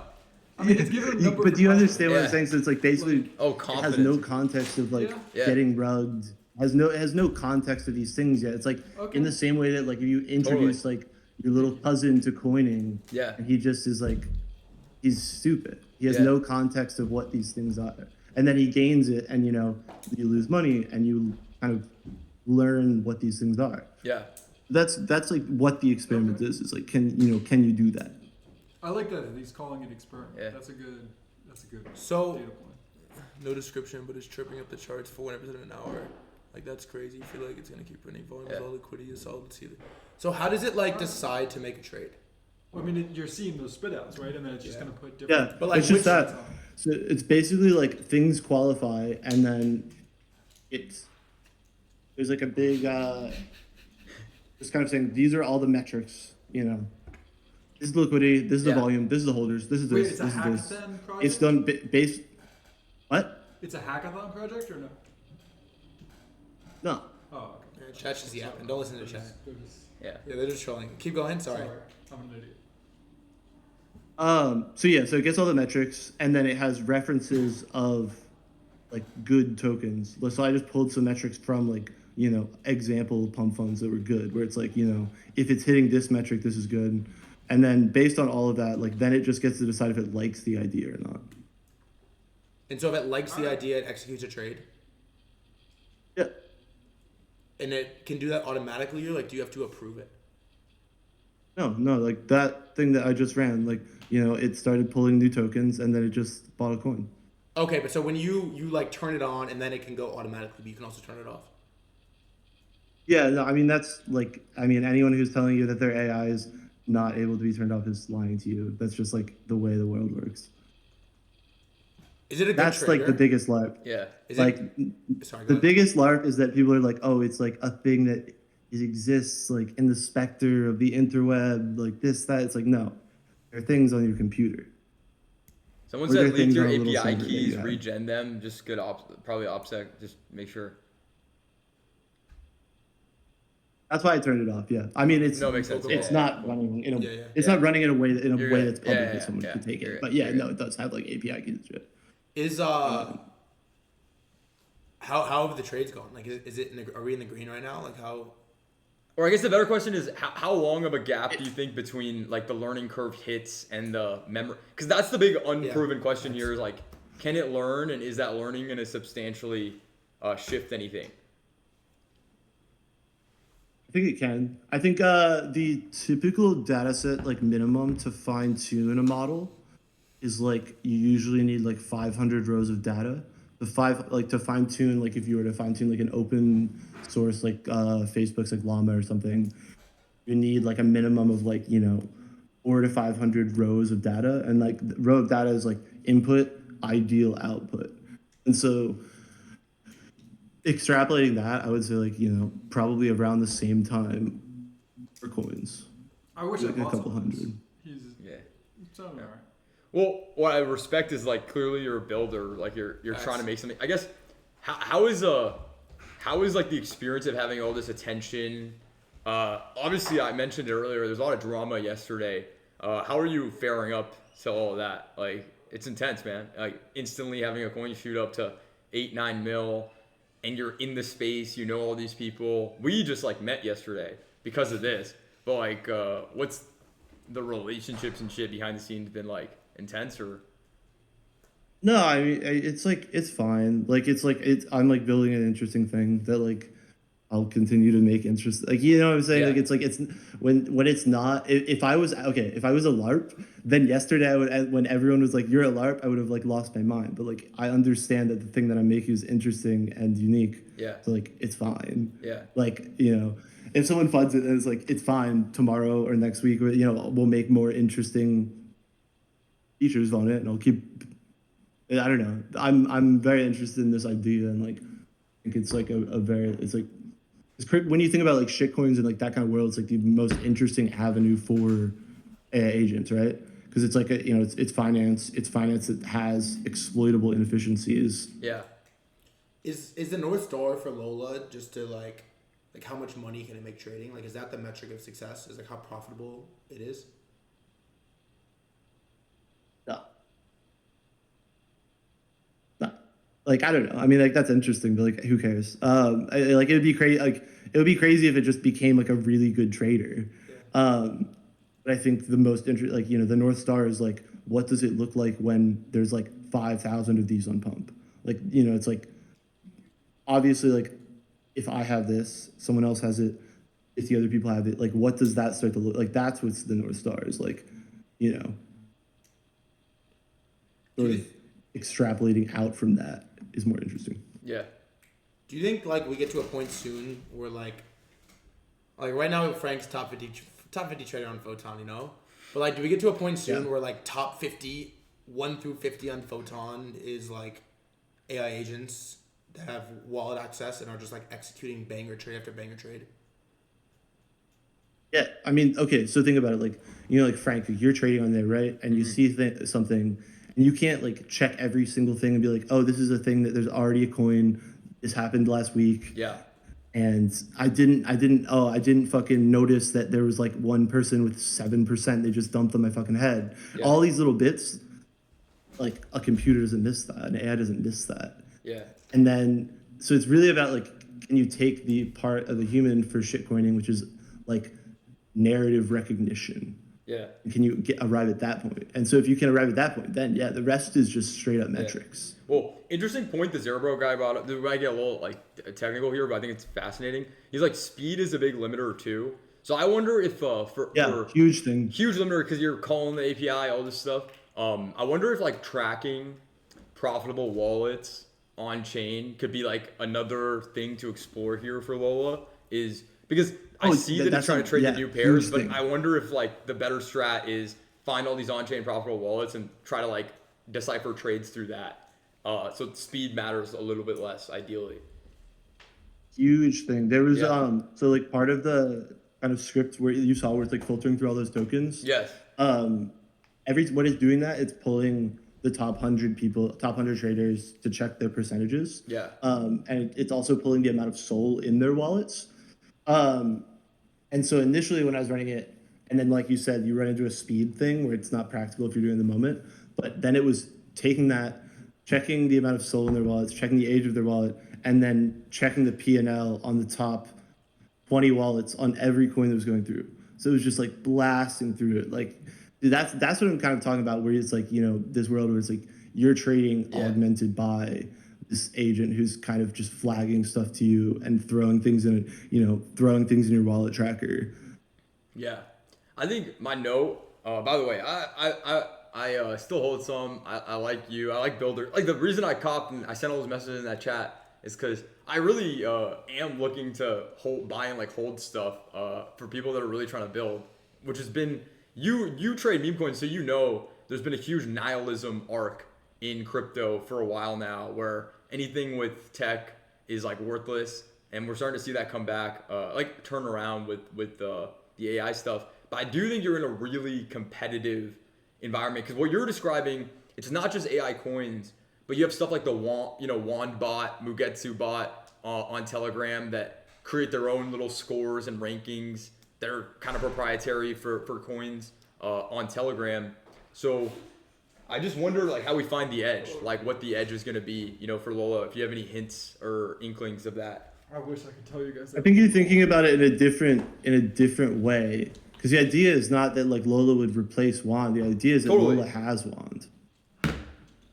I mean, it's given a number.
But do you understand what I'm saying? So it's like basically,
it
has no context of like getting rugged. It has no context of these things yet. It's like in the same way that like if you introduce like your little cousin to coining, and he just is like, he's stupid. He has no context of what these things are, and then he gains it, and you know, you lose money, and you kind of learn what these things are.
Yeah,
that's like what the experiment is. It's like, can you do that?
I like that he's calling it experiment.
Yeah.
That's a good
So,
data point.
No description, but it's tripping up the charts for 1% in an hour. Like, that's crazy. I feel like it's gonna keep printing volume with all liquidity is solid. Let's see it. So how does it like decide to make a trade?
Well, I mean, you're seeing those spit outs, right? And then it's just gonna put different.
Yeah,
but like
it's just that. So it's basically like things qualify, and then there's like a big just kind of saying these are all the metrics, you know. This is liquidity, this is the volume, this is the holders, this is this,
It's
this
a
is this.
hackathon project?
It's done based. What?
It's a hackathon project or no?
No.
Oh, okay.
Yeah, chat's just yapping. Don't listen to chat.
Yeah,
they're just trolling. Keep going. Sorry.
I'm an idiot.
So it gets all the metrics, and then it has references of like good tokens. So I just pulled some metrics from like, you know, example pump funds that were good, where it's like, you know, if it's hitting this metric, this is good. And then based on all of that, like then it just gets to decide if it likes the idea or not.
And so if it likes the idea, it executes a trade.
Yeah.
And it can do that automatically, or like do you have to approve it?
No, like that thing that I just ran, like, you know, it started pulling new tokens and then it just bought a coin.
Okay, but so when you like turn it on and then it can go automatically, but you can also turn it off.
Yeah, no, I mean that's like, I mean anyone who's telling you that their AI is not able to be turned off is lying to you. That's just like the way the world works.
Is it a good
That's
trader?
like the biggest LARP.
yeah.
Is
Like
Sorry, go
the
ahead.
biggest LARP is that people are like, oh, it's like a thing that exists like in the specter of the interweb, like this, that. It's like, no, there are things on your computer.
Someone
Or there
said
are
leak
things
your
on a little
API
server that you
keys,
have.
regen them. Just good probably OPSEC. Just make sure.
That's why I turned it off. Yeah, I mean it's
No, it makes sense.
it's
Yeah.
not running in a
Yeah.
it's not running in a way that's
You're
public
good. Yeah,
that someone
yeah,
can take
you're
it. But
good.
yeah,
You're
no, it does have like API keys and shit.
Is how have the trades gone? Like, is it are we in the green right now? Like how?
Or I guess the better question is how long of a gap do you think between like the learning curve hits and the memory? Because that's the big unproven question here is like, can it learn, and is that learning going to substantially shift anything?
I think it can. I think the typical data set, like minimum to fine tune a model, is like you usually need like 500 rows of data. To fine tune, like if you were to fine tune like an open source like Facebook's like Llama or something, you need like a minimum of like, you know, 400 to 500 rows of data, and like the row of data is like input, ideal output. And so extrapolating that, I would say like, probably around the same time for coins.
I wish
Like
I
a
bought
couple
some of this.
hundred.
He's
Yeah.
so alright.
Well, what I respect is like clearly you're a builder, like you're trying to make something. I guess how is like the experience of having all this attention? Obviously I mentioned it earlier. There's a lot of drama yesterday. How are you faring up to all of that? Like it's intense, man. Like instantly having a coin shoot up to 8-9 mil, and you're in the space. You know all these people. We just like met yesterday because of this. But like, what's the relationships and shit behind the scenes been like? Intense or
No, I mean it's like it's fine. Like I'm like building an interesting thing that like I'll continue to make interest. Like what I'm saying.
Yeah.
Like it's when it's not. If I was a LARP, then yesterday I would, when everyone was like you're a LARP, I would have like lost my mind. But like I understand that the thing that I'm making is interesting and unique.
Yeah.
So like it's fine.
Yeah.
Like if someone funds it and it's like it's fine tomorrow or next week, or we'll make more interesting features on it, and I'll keep. I don't know. I'm very interested in this idea, and like I think it's like it's when you think about like shitcoins and like that kind of world, it's like the most interesting avenue for AI agents, right? Because it's like it's finance that has exploitable inefficiencies.
Yeah.
Is the North Star for Lola just to like how much money can it make trading? Like, is that the metric of success? Is like how profitable it is?
Like I don't know. I mean, like that's interesting, but like who cares? Like it would be crazy. Like it would be crazy if it just became like a really good trader. But I think the most interesting, like the North Star is like, what does it look like when there's like 5,000 of these on pump? Like it's like obviously like if I have this, someone else has it, if the other people have it, like what does that start to look like? That's what's the North Star is like, sort of extrapolating out from that is more interesting.
Yeah.
Do you think like we get to a point soon where like right now Frank's top 50 trader on Photon, but like do we get to a point soon where like top 50 1 through 50 on Photon is like AI agents that have wallet access and are just like executing banger trade after banger trade?
Yeah, I mean, okay, so think about it, like like Frank, you're trading on there, right? And you see something. And you can't like check every single thing and be like, oh, this is a thing that there's already a coin. This happened last week.
Yeah.
And I didn't fucking notice that there was like one person with 7%. They just dumped on my fucking head.
Yeah.
All these little bits, like a computer doesn't miss that. An AI doesn't miss that.
Yeah.
And then, so it's really about like, can you take the part of the human for shitcoining, which is like narrative recognition.
Yeah.
Can you arrive at that point? And so if you can arrive at that point, then the rest is just straight up metrics.
Well, interesting point the Zerebro guy brought up. We might get a little like technical here, but I think it's fascinating. He's like speed is a big limiter too. So I wonder if for
huge thing,
huge limiter because you're calling the API, all this stuff. I wonder if like tracking profitable wallets on chain could be like another thing to explore here for Lola is because I see that it's trying to trade the new pairs, but I wonder if like the better strat is find all these on-chain profitable wallets and try to like decipher trades through that. So speed matters a little bit less ideally.
Huge thing. There was so like part of the kind of script where you saw where it's like filtering through all those tokens.
Yes.
What it's doing that, it's pulling the top 100 traders to check their percentages.
Yeah.
And it's also pulling the amount of SOL in their wallets. And so initially when I was running it, and then like you said, you run into a speed thing where it's not practical if you're doing it in the moment, but then it was taking that, checking the amount of SOL in their wallets, checking the age of their wallet, and then checking the P&L on the top 20 wallets on every coin that was going through. So it was just like blasting through it. Like that's what I'm kind of talking about, where it's like, this world where it's like you're trading augmented by this agent who's kind of just flagging stuff to you and throwing things in your wallet tracker.
Yeah. I think my note, by the way, I still hold some. I like you. I like Builder. Like the reason I copped and I sent all those messages in that chat is because I really am looking to buy and like hold stuff for people that are really trying to build, which has been you trade meme coins, so you know there's been a huge nihilism arc in crypto for a while now, where anything with tech is like worthless, and we're starting to see that come back, like turn around with the AI stuff. But I do think you're in a really competitive environment, because what you're describing, it's not just AI coins, but you have stuff like the Wand bot, Mugetsu bot on Telegram that create their own little scores and rankings that are kind of proprietary for coins on Telegram. So I just wonder like how we find the edge, like what the edge is going to be, for Lola, if you have any hints or inklings of that.
I wish I could tell you guys that.
I think you're thinking about it in a different way. Because the idea is not that like Lola would replace Wand. The idea is that
Totally.
Lola has Wand.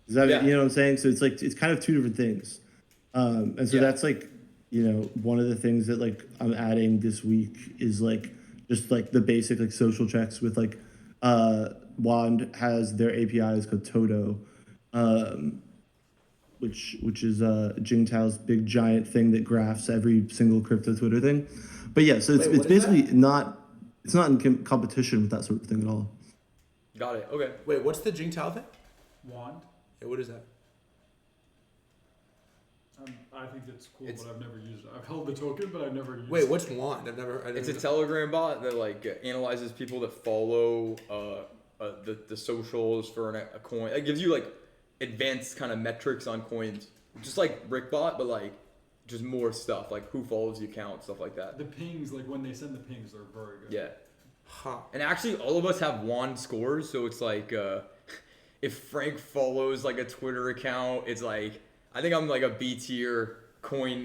Is that
Yeah.
you know what I'm saying? So it's like it's kind of two different things. And so
Yeah.
that's like one of the things that like I'm adding this week is like just like the basic like social checks with like Wand has their API is called Toto, which is Jingtao's big giant thing that graphs every single crypto Twitter thing. But yeah, so it's
Wait, what is
basically
that?
not. It's not in competition with that sort of thing at all.
Got it. Okay.
Wait, what's the Jingtao thing?
Wand.
Yeah, what is that?
I think it's cool,
It's-
but I've never used it. I've held the token, but I've never used
Wait,
it.
what's Wand?
It's a Telegram bot that like analyzes people that follow the socials for a coin. It gives you like advanced kind of metrics on coins, just like Brickbot, but like just more stuff like who follows the account, stuff like that.
The pings, like when they send the pings, they're very good.
Yeah,
Huh.
and actually all of us have Wand scores, so it's like if Frank follows like a Twitter account, it's like I think I'm like a B tier coin,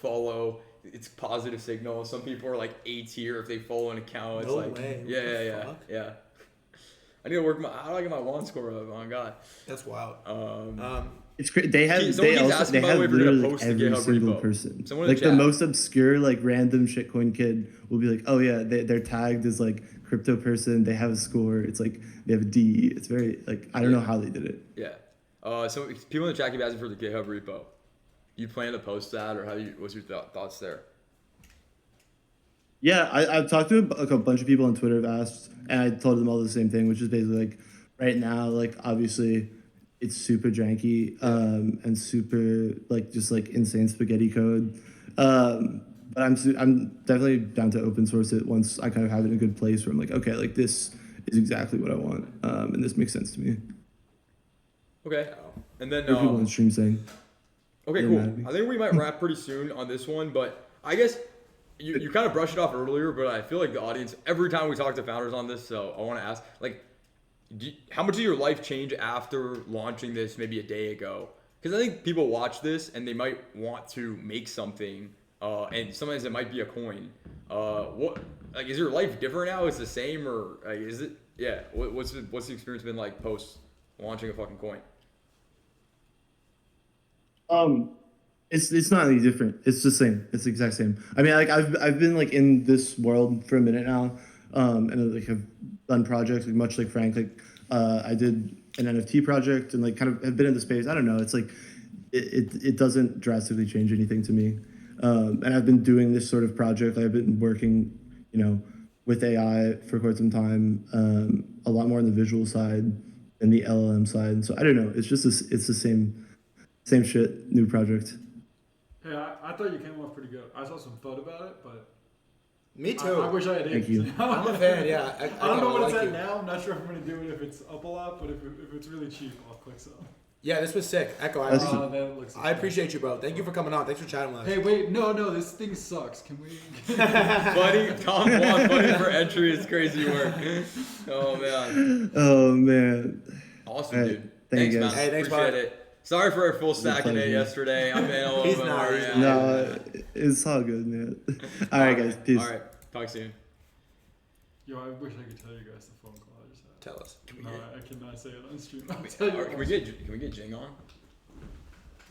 follow. It's positive signal. Some people are like A tier if they follow an account. It's
No
like,
way. What
yeah,
the
yeah,
fuck?
yeah. I need to work how do I get my Wand score up? Oh my god.
That's wild.
It's great. They have
Someone
they
keeps
also
asking,
they
by the
have
way, if you're gonna
literally
post the
every
GitHub
single
repo.
person.
Someone in
Like
the
the
chat.
most obscure like random shitcoin kid will be like, oh yeah, they're tagged as like crypto person. They have a score. It's like they have a D. It's very like I don't know how they did it.
Yeah. So people in the chat keep asking for the GitHub repo. You plan to post that, or what's your thoughts there?
Yeah, I've talked to like a bunch of people on Twitter have asked, and I told them all the same thing, which is basically like right now, like obviously it's super janky and super like just like insane spaghetti code. But I'm definitely down to open source it once I kind of have it in a good place where I'm like, okay, like this is exactly what I want, and this makes sense to me.
Okay. And then
There are people on the stream saying,
okay,
Yeah,
cool.
maybe.
I think we might wrap pretty soon on this one, but I guess you kind of brushed it off earlier, but I feel like the audience, every time we talk to founders on this, so I want to ask, like, how much did your life change after launching this maybe a day ago? Because I think people watch this and they might want to make something, and sometimes it might be a coin. Is your life different now? Is it the same, or is it? Yeah. What's the experience been like post launching a fucking coin?
It's not any different. It's the same. It's the exact same. I mean, like I've been like in this world for a minute now, and like have done projects like much like Frank. Like I did an NFT project and like kind of have been in the space. I don't know. It's like it doesn't drastically change anything to me. And I've been doing this sort of project. I've been working, with AI for quite some time. A lot more on the visual side than the LLM side. And so I don't know. It's just it's the same shit. New project.
Hey, I thought you came off pretty good. I saw some FUD about it, but
Me too.
I wish I had
Thank you.
I'm a fan. Yeah.
I don't know what it's
like
at
you.
now. I'm not sure if I'm going to do it if it's up a lot, but if it's really cheap, I'll click some.
Yeah, this was sick. Echo.
That's
That looks
I appreciate you, bro. Thank you for coming on. Thanks for chatting with us.
Hey, wait, no, this thing sucks. Can we?
Buddy, Tom Juan, buddy for entry is crazy work. Oh man.
Oh man.
Awesome,
All right.
dude.
Thank you,
man.
guys.
Hey, thanks,
Appreciate
bud.
it. Sorry for our full stacking it
pleasure.
yesterday. I'm in a little
He's
bit
not,
more.
he's
Yeah.
No, it's all good, man. All right, guys. Peace.
All right. Talk soon.
Yo, I wish I could tell you guys the phone call I just had.
Tell us.
No, I cannot say it on stream. I'll tell you
Can we get Jing on?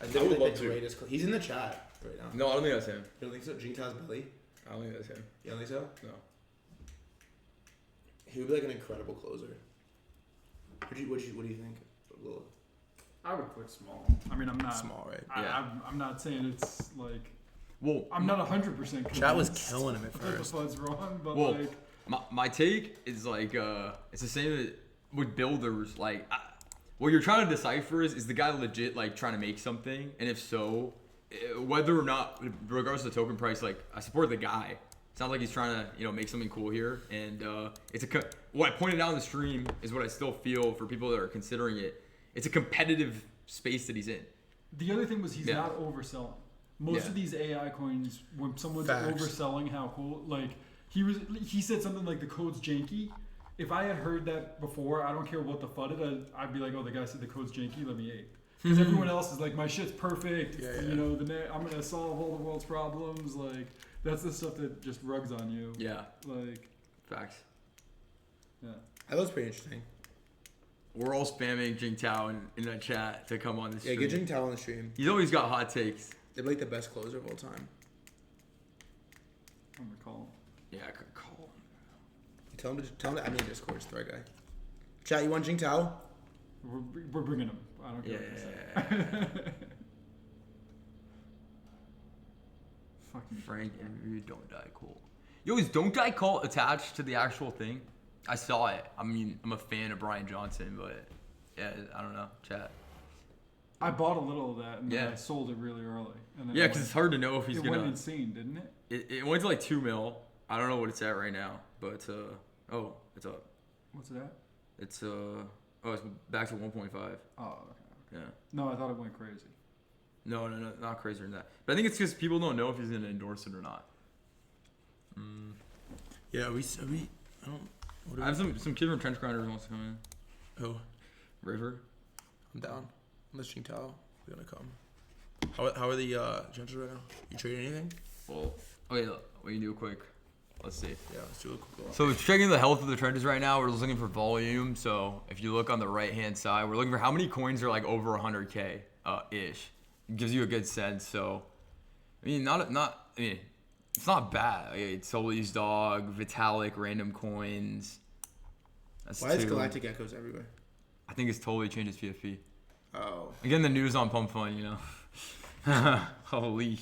I
would
think
love
the
to.
greatest. He's in the chat right now.
No, I don't think that's him.
You don't think so? Jingtao's belly?
I don't think that's him.
You don't think so?
No.
He would be like an incredible closer. What do you think? Lil?
I would click small. I mean, I'm not
Small, right?
Yeah.
I'm not saying it's like.
Well,
I'm not 100%.
Chat was killing him at
The
first.
FUD's wrong, but
Well,
like.
My take is like it's the same with builders. Like what you're trying to decipher is the guy legit like trying to make something, and if so, whether or not, regardless of the token price, like I support the guy. Sounds like he's trying to make something cool here, and what I pointed out in the stream is what I still feel for people that are considering it. It's a competitive space that he's in.
The other thing was he's not overselling. Most of these AI coins, when someone's overselling how cool, like he said something like the code's janky. If I had heard that before, I don't care what the FUD is, I'd be like, oh, the guy said the code's janky, let me ape. Because everyone else is like, my shit's perfect. I'm gonna solve all the world's problems. Like that's the stuff that just rugs on you.
Yeah.
Like
facts.
Yeah.
That was pretty interesting.
We're all spamming Jingtao in that chat to come on the stream.
Yeah, get Jingtao on the stream.
He's always got hot takes.
They're like the best closer of all time.
I'm gonna call him.
Yeah, I could call him.
Tell him to add me in Discord. It's Threadguy. Chat, you want Jingtao?
We're bringing him. I don't care what you say.
Fucking Frank and Don't Die Cool. Yo, is Don't Die Cool attached to the actual thing? I saw it. I mean, I'm a fan of Brian Johnson, but yeah, I don't know. Chat.
I bought a little of that and then I sold it really early. And then
because it's hard to know if he's gonna.
It went insane, didn't it?
It went to like 2 mil. I don't know what it's at right now, but it's up.
What's it at?
It's it's back to 1.5.
Oh, okay.
Yeah.
No, I thought it went crazy.
No, not crazier than that. But I think it's because people don't know if he's gonna endorse it or not.
Yeah, I don't.
I have some kid from Trench Grinders wants to come in.
Who?
River.
I'm down. Unless Jingtao, we're gonna come. How are the chances right now? You trading anything?
Well, okay, we can do a quick. Let's see.
Yeah, let's do a quick.
So it's checking the health of the trenches right now. We're just looking for volume. So if you look on the right hand side, we're looking for how many coins are like over 100K ish. It gives you a good sense. So I mean, it's not bad. It's Solis Dog, Vitalik, random coins. That's
Why is Galactic Echoes everywhere?
I think it's totally changed its PFP.
Oh.
Again, the news on Pump Fun, Holy.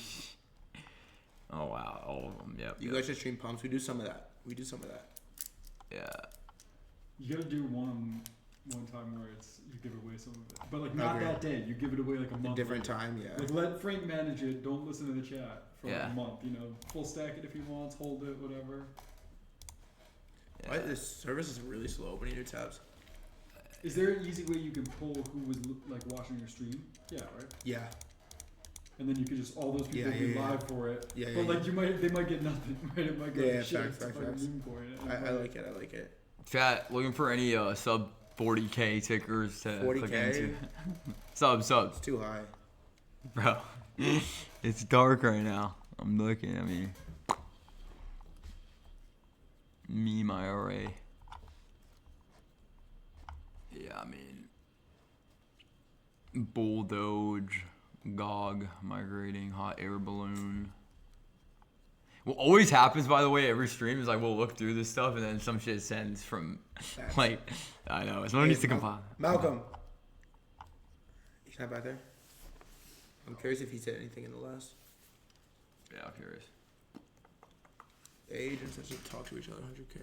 Oh wow, all of them. Yep.
You guys should stream pumps. We do some of that. Yeah.
You gotta do one time where you give away some of it, but like not that day. You give it away like a month.
A different
later.
time, yeah.
Like let Frank manage it. Don't listen to the chat for like
Yeah.
a month. Full stack it if he wants, hold it, whatever.
Yeah.
Why, this service is really slow opening new tabs.
Is there an easy way you can pull who was like watching your stream? Yeah, right.
Yeah.
And then you could just all those people be live for it.
Yeah,
but like they might get nothing. Right? It might go to shit.
Facts. I like it.
Chat, looking for any sub 40K tickers to
40K?
click into. Subs.
It's too high.
Bro, it's dark right now. I'm looking. My array. Yeah, Bull Doge, GOG, migrating, hot air balloon. What always happens, by the way, every stream is like we'll look through this stuff and then some shit sends from I know someone needs to compile.
Malcolm, he's not back there. I'm curious if he said anything in the last.
Yeah, I'm curious.
The agents have to talk to each other. 100K.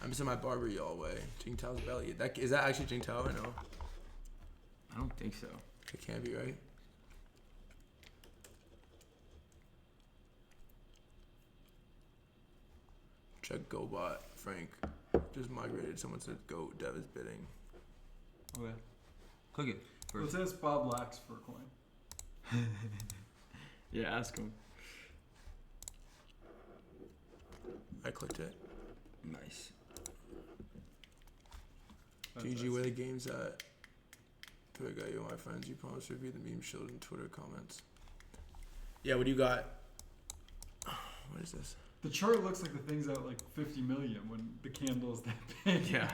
I'm missing my barber y'all way. Jingtao's belly. Is that actually Jingtao or no?
I don't think so.
It can't be, right? Check GoBot. Frank just migrated. Someone said Go. Dev is bidding.
Okay. Click it.
Let's ask Bob Lax for a coin.
Yeah, ask him.
I clicked it.
Nice.
GG, where the game's at? Threadguy, you my friends. You promised to review the meme shield in Twitter comments. Yeah, what do you got? What is this?
The chart looks like the thing's at like 50 million when the candle is that big.
Yeah.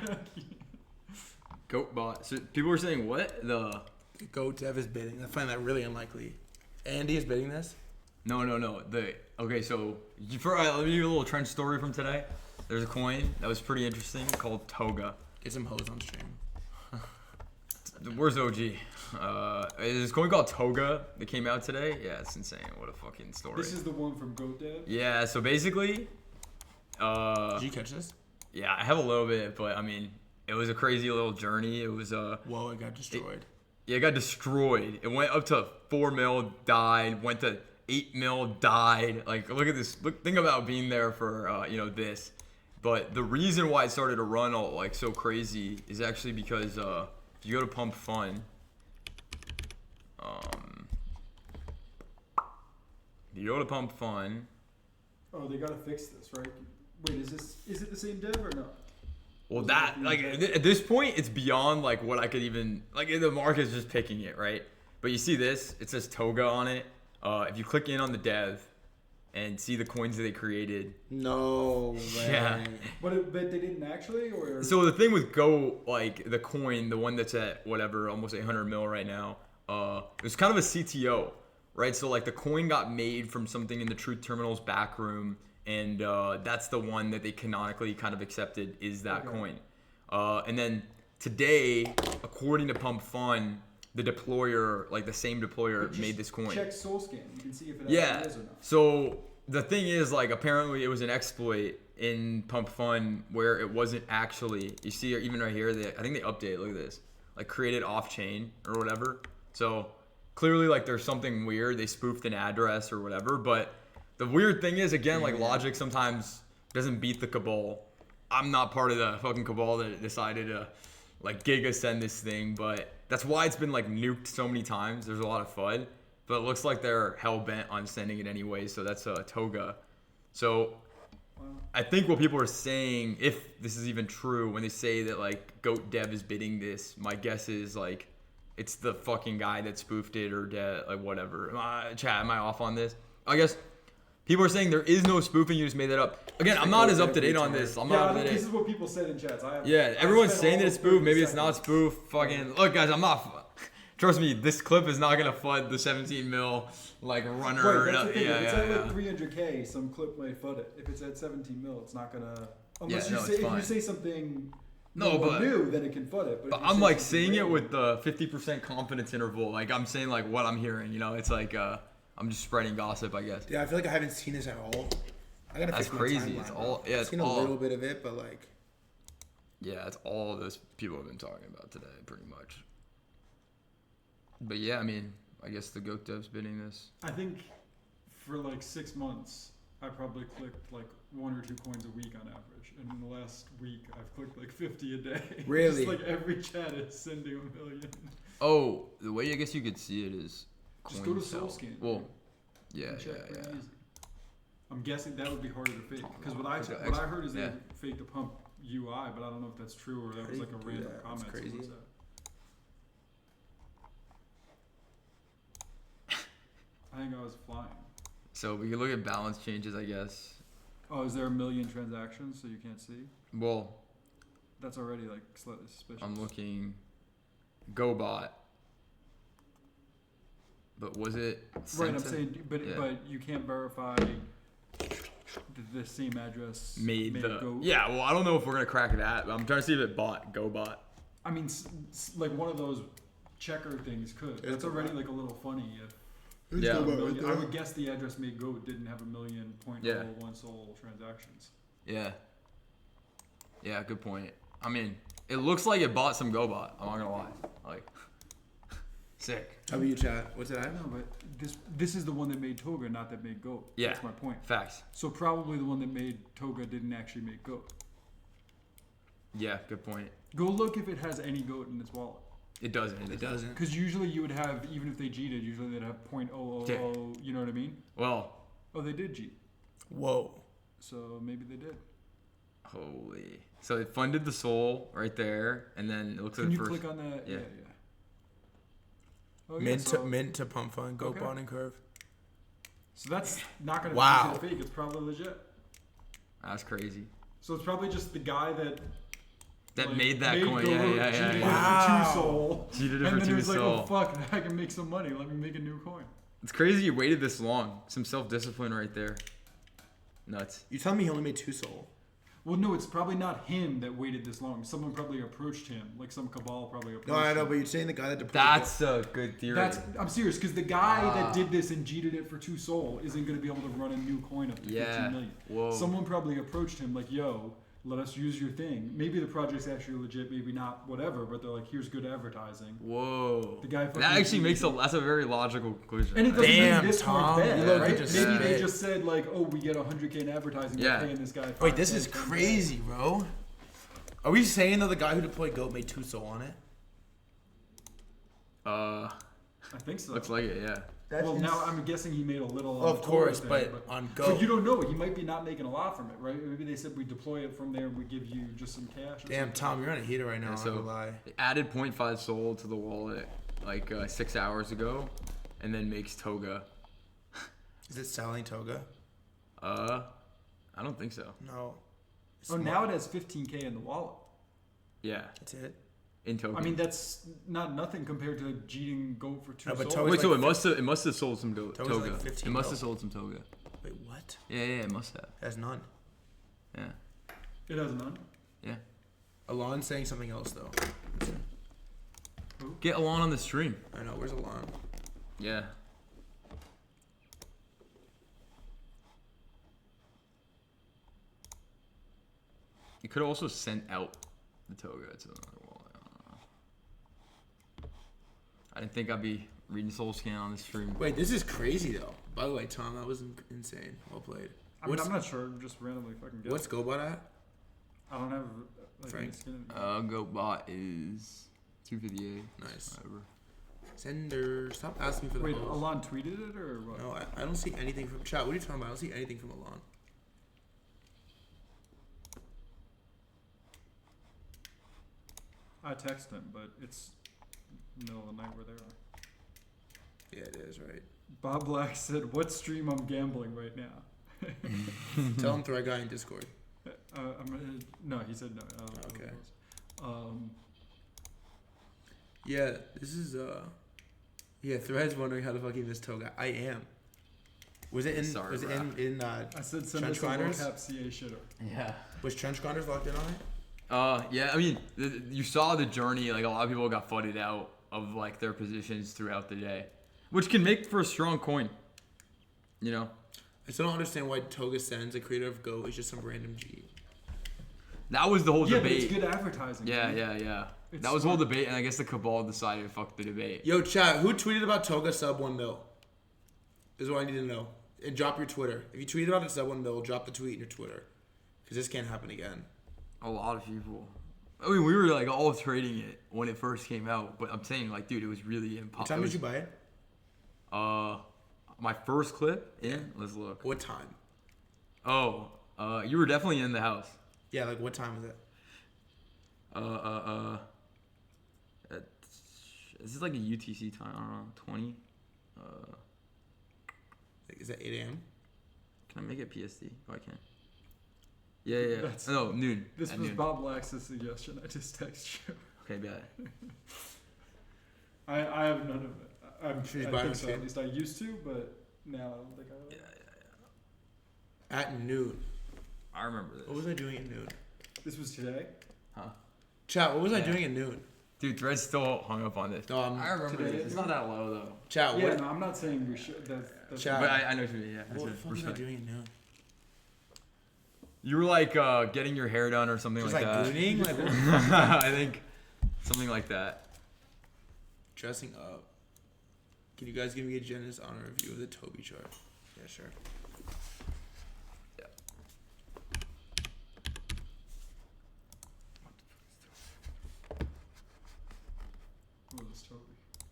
GoatBot. So people were saying what? The
Goat Dev is bidding. I find that really unlikely. Andy is bidding this?
No. Okay, so let me give you a little trench story from today. There's a coin that was pretty interesting called Toga.
Get some hoes on stream.
Where's OG? There's this coin called Toga that came out today. Yeah, it's insane. What a fucking story.
This is the one from GoatDev?
Yeah, so basically,
Did you catch this?
Yeah, I have a little bit, but I mean, it was a crazy little journey. It was
Whoa, it got destroyed.
It got destroyed. It went up to 4 mil, died. Went to 8 mil, died. Like, look at this. Think about being there for this. But the reason why it started to run all like so crazy is actually because if you go to Pump Fun,
Oh, they gotta fix this, right? Wait, is it the same dev or not?
Well, that like at this point, it's beyond like what I could even like. The market's just picking it, right? But you see this? It says Toga on it. If you click in on the dev and see the coins that they created.
No way.
Yeah.
But they didn't actually, or
So the thing with Go, like the coin, the one that's at whatever, almost 800 mil right now, it was kind of a CTO, right? So like the coin got made from something in the Truth Terminal's back room, and that's the one that they canonically kind of accepted is that coin. And then today, according to Pump Fun, the deployer, like the same deployer, made this coin.
check SoulScan. You can see if it actually is or not.
So the thing is, like, apparently it was an exploit in Pump Fun where it wasn't actually. You see, even right here, I think they updated. Look at this, like created off chain or whatever. So clearly, like, there's something weird. They spoofed an address or whatever. But the weird thing is, again, like logic sometimes doesn't beat the cabal. I'm not part of the fucking cabal that decided to like giga send this thing, but that's why it's been like nuked so many times. There's a lot of FUD, but it looks like they're hell bent on sending it anyway. So that's a Toga. So I think what people are saying, if this is even true, when they say that like Goat Dev is bidding this, my guess is like it's the fucking guy that spoofed it or like whatever. Chat, am I off on this? I guess people are saying there is no spoofing. You just made that up. Again, I'm not as up to date on this. I'm not up to date.
This is what people said in chats.
Everyone's saying that it's spoof. Maybe it's not spoof. Fucking look, guys. I'm not. Trust me, this clip is not gonna flood the 17 mil like runner.
Right, that's the thing. If it's at like 300K, some clip might flood it. If it's at 17 mil, it's not gonna. Unless if you say something new, then it can flood it.
But I'm like saying it with the 50% confidence interval. Like I'm saying like what I'm hearing. You know, it's like I'm just spreading gossip, I guess.
Yeah, I feel like I haven't seen this at all. I gotta fix
That's crazy.
My timeline,
It's all
I've seen a little bit of it, but like.
Yeah, it's all those people have been talking about today, pretty much. But yeah, I mean, I guess the Goat Dev's bidding this.
I think for like 6 months, I probably clicked like 1 or 2 coins a week on average. And in the last week, I've clicked like 50 a day.
Really?
Just like every chat is sending a million.
Oh, the way I guess you could see it is.
Just go to SoulScan.
Well, yeah.
Easy. I'm guessing that would be harder to fake because what I heard is they faked a pump UI, but I don't know if that's true or that was like a random comment.
That's crazy.
I think I was flying.
So we can look at balance changes, I guess.
Oh, is there a million transactions so you can't see?
Well,
that's already like slightly suspicious.
I'm looking. GoBot. But was it?
Right, I'm saying, but you can't verify the same address
made the
Go.
Yeah, well, I don't know if we're gonna crack that. But I'm trying to see if it bought GoBot.
I mean, like one of those checker things could. That's already like a little funny.
Yeah,
I would guess the address made Go didn't have 1,000,000.01 Soul transactions.
Yeah. Yeah, good point. I mean, it looks like it bought some GoBot. I'm not gonna lie. Like, sick.
How about you, chat? What's it at?
No, but this is the one that made Toga, not that made Goat.
Yeah.
That's my point.
Facts.
So probably the one that made Toga didn't actually make Goat.
Yeah, good point.
Go look if it has any Goat in its wallet.
It doesn't.
It doesn't.
Because usually you would have, even if they cheated, usually they'd have .000. You know what I mean?
Well.
Oh, they did cheat.
Whoa.
So maybe they did.
Holy. So it funded the Soul right there, and then it looks like
Can
the
you
first.
click on that?
Yeah.
Oh,
mint to Pump Fun, Goat Bot and Curve.
So that's not going to be fake. It's probably legit.
That's crazy.
So it's probably just the guy that
made that coin. Yeah.
Wow. 2 Soul.
Cheated it
and
for
then
2
he was
Soul.
like, oh, fuck, I can make some money. Let me make a new coin.
It's crazy you waited this long. Some self-discipline right there. Nuts.
You tell me he only made 2 Soul.
Well, no, it's probably not him that waited this long. Someone probably approached him, like some cabal probably approached
No, I know,
him.
but you're saying the guy that deployed.
That's a good theory.
I'm serious, because the guy that did this and cheated it for 2 Sol isn't going to be able to run a new coin up to 15 million.
Whoa.
Someone probably approached him like, yo, let us use your thing. Maybe the project's actually legit, maybe not, whatever, but they're like, here's good advertising.
Whoa.
The guy
that actually makes that's a very logical conclusion.
And it doesn't
Damn,
mean this
Tom,
coin's bad,
you
right?
just
Maybe
said
they
it.
just said like, oh, we get 100K in advertising,
Yeah.
we're paying this guy.
Wait, this
5K,
is
10K.
crazy, bro. Are we saying though the guy who deployed GOAT made 2 Sol on it?
I think so.
Looks like it, yeah.
Well, now I'm guessing he made a little.
Well,
on
of
the
course,
thing,
but on GOAT.
But you don't know. He might be not making a lot from it, right? Maybe they said we deploy it from there and we give you just some cash. Or
Damn,
something.
Tom, you're on a heater right now.
Yeah,
I'm
so
not gonna lie.
they added 0.5 Sol to the wallet like 6 hours ago, and then makes Toga.
Is it selling Toga?
I don't think so.
No.
Oh, now it has 15K in the wallet.
Yeah,
That's it.
in Toga.
I mean, that's not nothing compared to cheating goat for 2
No, but
Sol.
Toga's
wait, so
like
it must have sold some
Toga's
Toga.
like 15
it must
mil.
have sold some Toga.
Wait, what?
Yeah, it must have.
It has none.
Yeah,
It has none.
yeah.
Alon's saying something else though.
Get Alon on the stream.
I know. Where's Alon?
Yeah. You could have also sent out the Toga to another wallet. I don't know. I didn't think I'd be reading Soul Scan on this stream.
Wait, this is crazy though. By the way, Tom, that was insane. Well played.
I mean, I'm not sure. I'm just randomly fucking guessing.
What's GoBot at?
I don't have like
Frank.
any skin.
GoBot is 258.
Nice.
Whatever.
Sender, stop asking me for the
Wait,
host.
Alon tweeted it or what?
No, I don't see anything from chat. What are you talking about? I don't see anything from Alon.
I text him, but it's middle of the night where they are.
Yeah, it is right.
Bob Black said, "What stream I'm gambling right now?"
Tell him Threadguy in Discord.
No, he said no. I don't know who
Okay.
it was.
Yeah, this is yeah. Thread's wondering how the fuck he missed Toga. I am. Was it in?
Sorry,
was it
bro.
in?
I said send
Trench
us a low
grinders?
cap CA shitter.
Yeah.
Was Trench Grinders locked in on it?
Yeah, I mean, you saw the journey. Like, a lot of people got fudded out of, like, their positions throughout the day. Which can make for a strong coin. You know?
I still don't understand why Toga sends a creator of Go is just some random G.
That was the whole
Yeah, but
debate.
it's good advertising.
Yeah,
man.
yeah.
It's
That was the whole
smart.
debate, and I guess the Cabal decided fuck the debate.
Yo, chat, who tweeted about Toga sub 1 mil? Is what I need to know. And drop your Twitter. If you tweet about it sub 1 mil, drop the tweet in your Twitter. Because this can't happen again.
A lot of people. I mean, we were, like, all trading it when it first came out, but I'm saying, like, dude, it was really
What
impossible.
time did you buy it?
My first clip? Yeah. Let's look.
What time?
Oh, you were definitely in the house.
Yeah, like what time was it?
This is like a UTC time. I don't know, 20.
Like, is that 8 a.m.?
Can I make it PST? Oh, I can. Yeah.
That's-
No, noon.
This
At
was
noon.
Bob Black's suggestion. I just text you.
Okay, bad.
I have none of it. I'm
Should we
I
buy
think
a
so.
skin?
At least I used to, but now I don't think I.
At noon.
I remember this.
What was I doing at noon?
This was today.
Huh?
Chat, what was I
Yeah.
doing at noon?
Dude, Thread's still hung up on this.
No,
I remember
today.
this. It's not that low, though.
Chat,
Yeah,
what,
no, I'm not saying we should. That's
Chat.
But I know what you mean, yeah. That's
what
it.
the fuck was I
Respect.
doing at noon?
You were like getting your hair done or something
Just
like
like
that.
gooning? Like what?
I think something like that.
Dressing up. Can you guys give me a generous honor review of the Toby chart? Yeah, sure.
Yeah.
What was Toby?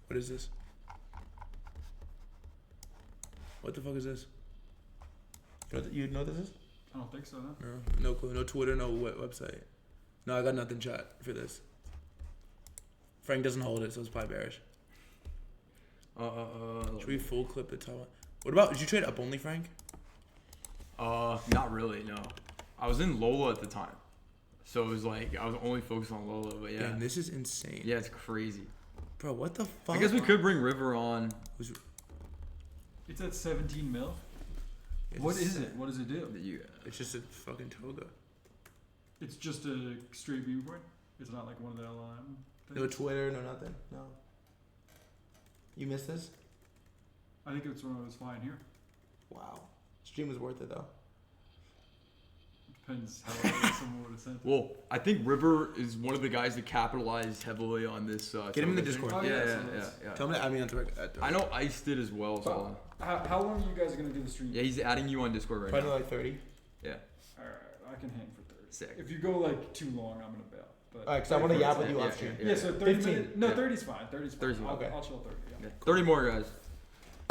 What is this? What the fuck is this? You know what this is?
I don't think so. No.
No, no clue. No Twitter, no website. No, I got nothing chat for this. Frank doesn't hold it, so it's probably bearish. Should we full clip the top one? What about, did you trade up only, Frank?
Not really, no. I was in Lola at the time. So it was like, I was only focused on Lola, but yeah.
Damn, this is insane.
Yeah, it's crazy.
Bro, what the fuck?
I guess we could bring River on.
It's at 17 mil.
It's
What is it? What does it do?
You,
It's just a fucking Toga.
It's just a straight meme coin. It's not like one of the LLM things.
No Twitter, no nothing. No. You missed this?
I think it's when I was flying here.
Wow. Stream was worth it though.
Depends how someone would have sent it.
Well, I think River is one of the guys that capitalized heavily on this.
Get him in the
token thing.
Discord.
Oh,
Yeah.
yeah.
Tell me. I mean, at
I know Ice did as well. So.
How long are you guys going to do the stream?
Yeah, he's adding you on Discord right
probably
now.
like 30.
Yeah.
Alright, I can hang for 30.
Sick.
If you go like too long, I'm going to bail. But
Alright, because I want to yap with you
Yeah,
off stream.
Yeah, so 30
15.
minutes. No,
Yeah.
30's fine. 30's fine.
30's fine.
Okay.
I'll chill 30. Yeah.
30 more guys.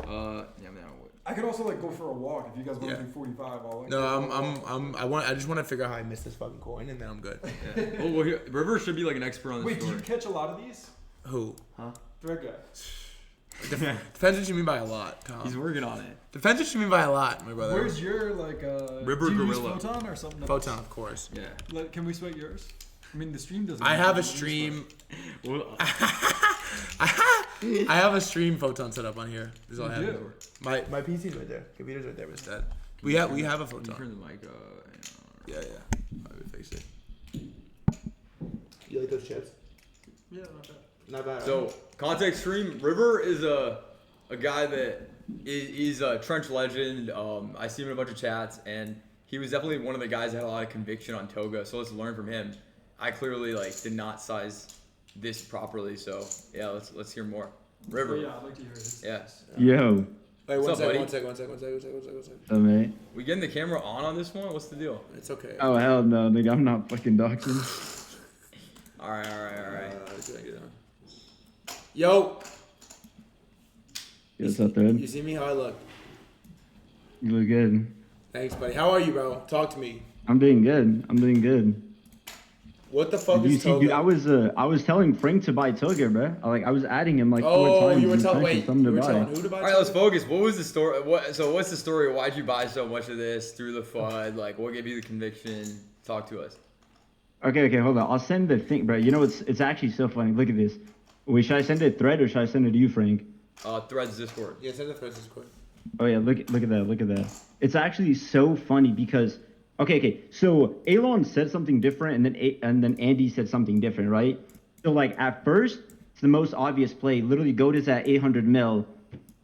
Yeah, man.
I could also like go for a walk if you guys want
Yeah.
to do 45. I'll like.
No,
go for a walk.
I just want to figure out how I missed this fucking coin, and then I'm good.
Yeah. Well, here, River should be like an expert on this
Wait, do
story.
you catch a lot of these?
Who?
Threadguy.
Depends what you mean by a lot, Tom.
He's working on it.
Depends what you mean by a lot, my brother.
Where's your like
River
do you use
Gorilla.
Photon or something?
Photon, of course.
Yeah.
Can we sweat yours? I mean, the stream doesn't.
I have a
matter.
stream.
Well,
I have a stream Photon set up on here. This is all I
You
have.
do?
My PC's right there. Computer's right there instead. We have a
Can you
Photon.
turn the mic.
Yeah. I would fix it. You like those chips?
Yeah, not bad.
Not bad.
So context stream. River is a guy that he's a trench legend. I see him in a bunch of chats, and he was definitely one of the guys that had a lot of conviction on Toga. So let's learn from him. I clearly did not size this properly. So yeah, let's hear more. River.
Yeah, I'd like to hear his.
Yeah.
Yo,
Wait,
What's up, buddy?
one sec.
so mate.
We getting the camera on this one? What's the deal?
It's okay.
Oh hell no, nigga, I'm not fucking doxing.
All right.
Yo,
What's up, dude?
you see me how I look?
You look good.
Thanks, buddy. How are you, bro? Talk to me.
I'm doing good.
What the fuck
You
is
see,
Toga?
dude, I was telling Frank to buy Toga, bro. I was adding him like 4
Oh,
times.
you were
and
telling.
mentioned
Wait,
something
you
to
were
buy.
telling who to buy?
All right, let's
Toga?
focus. What was the story? What's the story? Why'd you buy so much of this through the FUD? Like, what gave you the conviction? Talk to us.
Okay, hold on. I'll send the thing, bro. You know it's actually so funny. Look at this. Wait, should I send it Thread or should I send it to you, Frank?
Threads Discord.
Yeah, send the Threads Discord.
Oh yeah, look at that. It's actually so funny because okay. So Elon said something different, and then Andy said something different, right? So like at first, it's the most obvious play. Literally, goat is at 800 mil.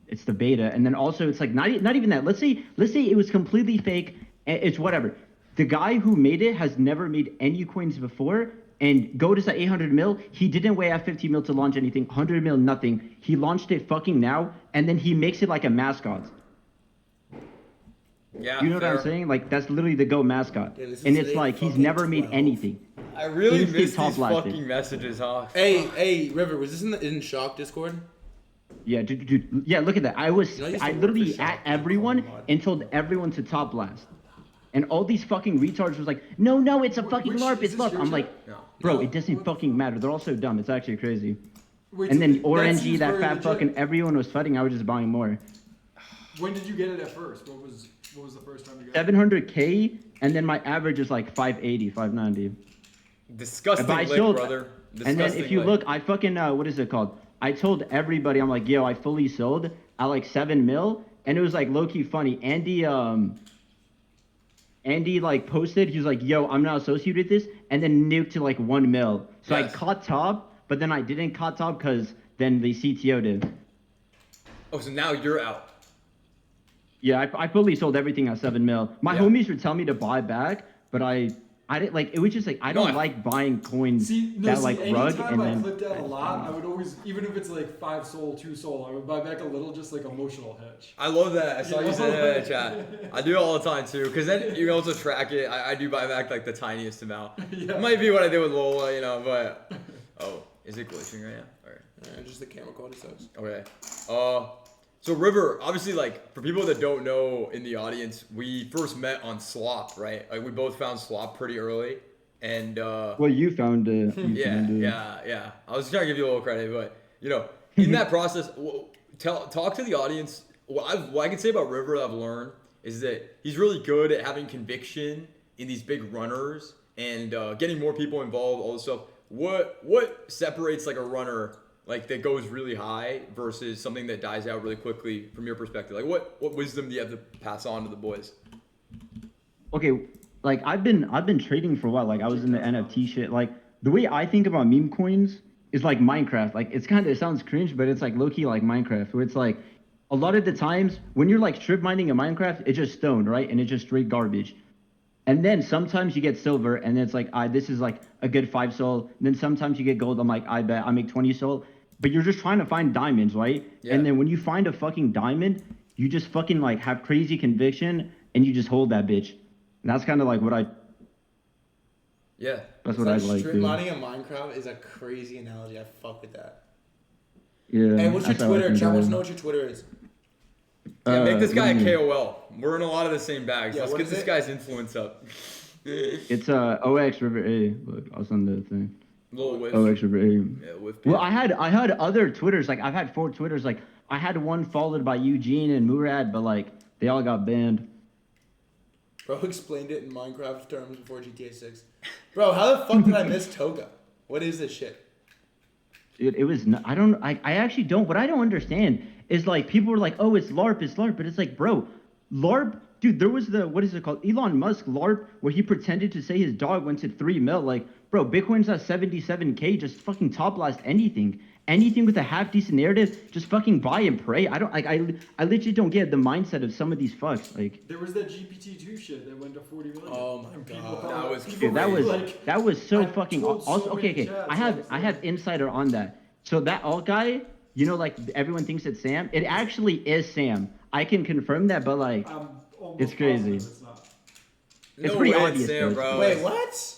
It's the beta, and then also it's like not even that. Let's say it was completely fake. It's whatever. The guy who made it has never made any coins before. And goat is at 800 mil. He didn't wait at 50 mil to launch anything. 100 mil, nothing. He launched it fucking now, and then he makes it like a mascot.
Yeah.
You know
fair.
what I'm saying? Like that's literally the Go mascot,
Yeah, this
and
is
it's
a
like he's
fucking
never made
12.
anything.
I really
Instant
missed
top
these
blasted.
fucking messages, huh?
Hey, River, was this in Shock Discord?
Yeah, dude. Yeah, look at that. I
You know, you
I
used to work
literally
for
at
Shock.
everyone and told everyone to top blast, and all these fucking retards was like, no, it's a fucking
which-
LARP.
is
It's
this
LARP.
your
I'm like,
chat?
No.
bro,
No.
it doesn't fucking matter. They're all so dumb. It's actually crazy.
Wait,
And
so
then
that
RNG,
seems
that
very
fat
legit.
fucking everyone was fighting. I was just buying more.
When did you get it at first? What was the first time you got it?
700K, and then my average is like 580, 590.
Disgusting
But I
lick,
sold-
brother.
And then if
Disgusting
you
lick.
look, I fucking what is it called? I told everybody, I'm like, yo, I fully sold at like 7 mil, and it was like low key funny. Andy like posted, he was like, yo, I'm not associated with this, and then nuked to like 1 mil. So
Yes.
I caught top, but then I didn't caught top because then the CTO did.
Oh, so now you're out.
Yeah, I fully sold everything at 7 mil. My
Yeah.
homies would tell me to buy back, but I didn't like. It was just like I
No,
don't like buying coins that like rug
anytime
and
I
then.
clipped out a lot, I would always, even if it's like 5 soul, 2 soul, I would buy back a little, just like emotional hedge.
I love that. I saw you say that in the chat. I do it all the time too, because then you can also track it. I do buy back like the tiniest amount.
Yeah.
It might be what I did with Lola, but oh, is it glitching right now? All right.
Just the camera quality sucks.
Okay. So River, obviously, like for people that don't know in the audience, we first met on Slop, right? Like we both found Slop pretty early, and
Well, you found it.
yeah. I was trying to give you a little credit, but in that process, talk to the audience. What I can say about River that I've learned is that he's really good at having conviction in these big runners and getting more people involved, all this stuff. What separates like a runner like that goes really high versus something that dies out really quickly from your perspective? Like what wisdom do you have to pass on to the boys?
Okay,
like I've been trading for a while. Like I was in the NFT shit. Like the way I think about meme coins is like Minecraft. Like it sounds cringe, but it's like low key like Minecraft, where it's like a lot of the times when you're like strip mining in Minecraft, it's just stone, right? And it's just straight garbage. And then sometimes you get silver, and it's like, this is like a good 5 soul. And then sometimes you get gold. I'm like, I bet I make 20 soul. But you're just trying to find diamonds, right?
Yeah.
And then when you find a fucking diamond, you just fucking like have crazy conviction, and you just hold that bitch. And that's kind of like what I.
Yeah.
That's what I like.
Strip
Dude.
mining in Minecraft is a crazy analogy. I fuck with that.
Yeah.
Hey, what's your
that's how I
Twitter?
think
Chat
of
wants
it.
to know what your Twitter is.
Yeah, make this guy a
what do you mean?
KOL. We're in a lot of the same bags.
Yeah,
Let's
what
get
is
this
it?
guy's influence up.
It's OX River A. Look, I'll send the thing.
Little whiff.
OX River A.
Yeah, whiff.
Well, I had other Twitters. Like I've had 4 Twitters. Like I had one followed by Eugene and Murad, but like they all got banned.
Bro explained it in Minecraft terms before GTA 6. Bro, how the fuck did I miss Toga? What is this shit?
Dude, it was. I actually don't. What I don't understand is like people were like, oh, it's LARP, but it's like, bro, LARP. Dude, there was what is it called? Elon Musk LARP, where he pretended to say his dog went to 3 mil. Like, bro, Bitcoin's at 77K. Just fucking top blast anything. Anything with a half decent narrative, just fucking buy and pray. I don't like. I literally don't get the mindset of some of these fucks. Like,
There was that GPT-2 shit that went to 40 million.
Oh my
And
God.
people thought-
That was
people
dude, that
were
was
like,
that was so
I've
fucking.
told so
Also,
many
okay.
chats,
I have insider on that. So that alt guy, you know, like everyone thinks it's Sam. It actually is Sam. I can confirm that, but like.
I'm almost
It's crazy.
positive it's not.
It's
No
pretty
way,
obvious,
Sam,
though.
bro.
Wait, what?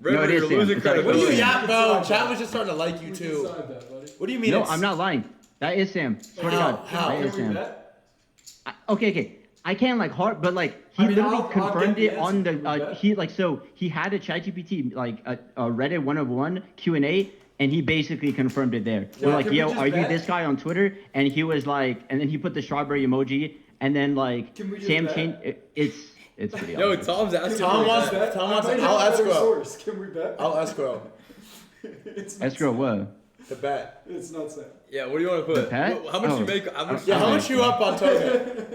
River,
No, it is
you're
Sam.
losing
It's like-
What do you
credibility.
yeah, bro?
Decide
Chat
that.
was just starting to like you
We can
too.
decide that, buddy.
What do you mean?
No,
it's-
I'm not lying. That is Sam. Swear to
How?
God,
How?
that
Can
is
we
Sam.
bet?
Okay. I can't like heart, but like he
I mean,
literally
I'll
confirmed
get the
it on
answer.
the
Can we bet?
he like so he had a ChatGPT like a Reddit 101 Q&A, and he basically confirmed it there. They're
Yeah,
like,
can we
yo,
just
are you
bet?
this guy on Twitter? And he was like, and then he put the strawberry emoji, and then like
Can we just
Sam
bet?
changed. It's pretty.
Yo,
obvious.
Tom's asking.
Tom
for
wants-
that.
Tom wants-
I might
I'll
have a better
escrow.
source. Can we bet?
I'll escrow
It's not
Escrow what?
the bet.
It's not Sam.
Yeah, what do you want to put?
bet?
How much
Oh.
you make? How much?
Yeah, how
Okay.
much you up on Toga?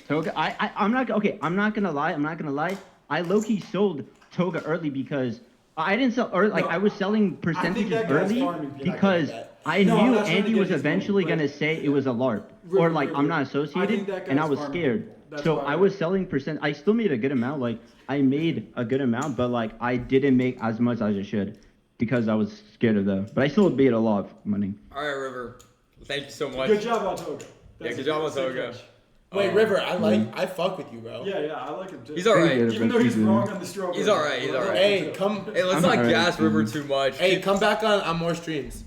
Toga, I'm not okay. I'm not gonna lie. I low key sold Toga early because I didn't sell early. Like
No,
I was selling
I think
percentages
that guy's
early
farming. You're not
because
gonna bet.
I
No, I'm
knew
not trying to
Andy
get
was
his money,
eventually
but-
gonna say it was a LARP,
River,
or like I'm not
I
associated,
think that
and I
guy's
was
farming
scared.
people. That's
So
why
I was selling percent. I still made a good amount. Like I made a good amount, but like I didn't make as much as I should because I was scared of that. But I still made a lot of money.
All right, River. Thank you so much.
Good job on Toga.
Yeah, good job on
sick
Toga.
catch.
Wait, River, I fuck with you, bro.
Yeah, I like him too.
He's all right.
Appreciate it.
Even though he's wrong on the strawberry.
He's all right, he's all right.
Hey, come.
Hey, let's
I'm
not
alright.
gas River too much.
Hey, come back on more streams.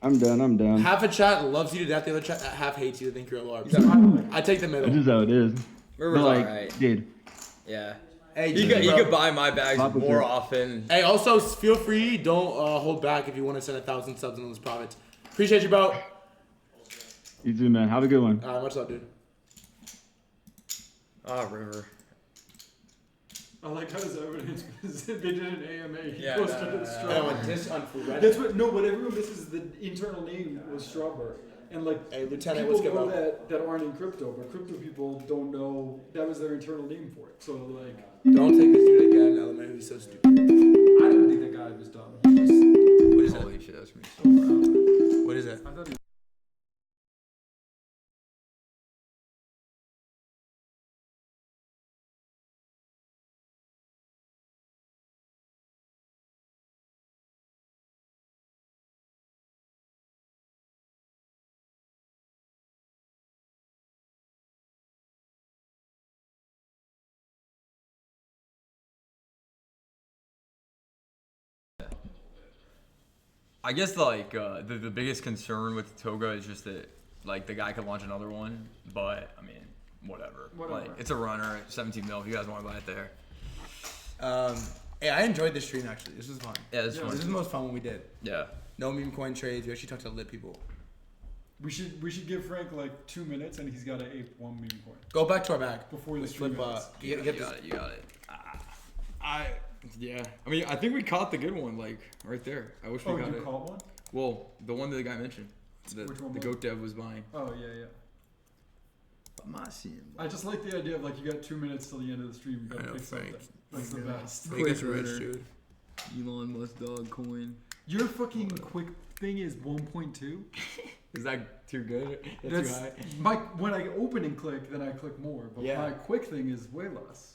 I'm done.
Half a chat loves you to death. The other chat half hates you to think you're a
He's
LARP.
all right.
I take the
That's
middle.
just how it is.
River's
But like,
alright.
dude,
Yeah.
Hey,
He
GG, bro.
could buy my bags
Pop with
more
it.
often.
Hey, also feel free. Don't hold back if you want to send 1,000 subs in those profits. Appreciate you, bro.
you too, man. Have a good one.
Much love, dude.
Ah, River.
I like how his evidence is they did an AMA. He
Yeah,
posted
no,
the
no.
strawberry.
this on Reddit.
That's what. No, what everyone misses is the internal name was strawberry, and like
Hey, Lieutenant,
people
what's good,
know
bro?
that aren't in crypto, but crypto people don't know that was their internal name for it. So like,
Don't take this dude again, Element. He's so stupid.
I didn't think that guy was dumb. He was,
What is
Holy
it?
shit, that's me so proud.
What is it?
I thought he
I guess like the biggest concern with Toga is just that like the guy could launch another one, but I mean whatever.
Whatever.
Like it's a runner at 17 mil if you guys want to buy it there.
Hey, I enjoyed this stream actually. This was fun.
Yeah, this is
This
fun.
is the most fun one we did.
Yeah.
No meme coin trades. We actually talked to lit people.
We should give Frank like 2 minutes and he's got to ape one meme coin.
Go back to our bag.
Before the
Let's
stream
flip.
ends.
Get
You
this.
got it. You got it. Yeah. I mean, I think we caught the good one, like right there. I wish we
Oh,
got
you
it.
caught one?
Well, the one that the guy mentioned.
Which one
The
was
goat dev was buying.
Oh yeah.
I'm not seeing.
I just like the idea of like you got 2 minutes till the end of the stream. You
I
got to
know,
pick
Frank.
something.
That's the best.
Make us rich, dude.
Elon Musk dog coin.
Your fucking quick thing is 1.2.
Is that too good? That's too high.
When I open and click, then I click more. But
Yeah.
my quick thing is way less.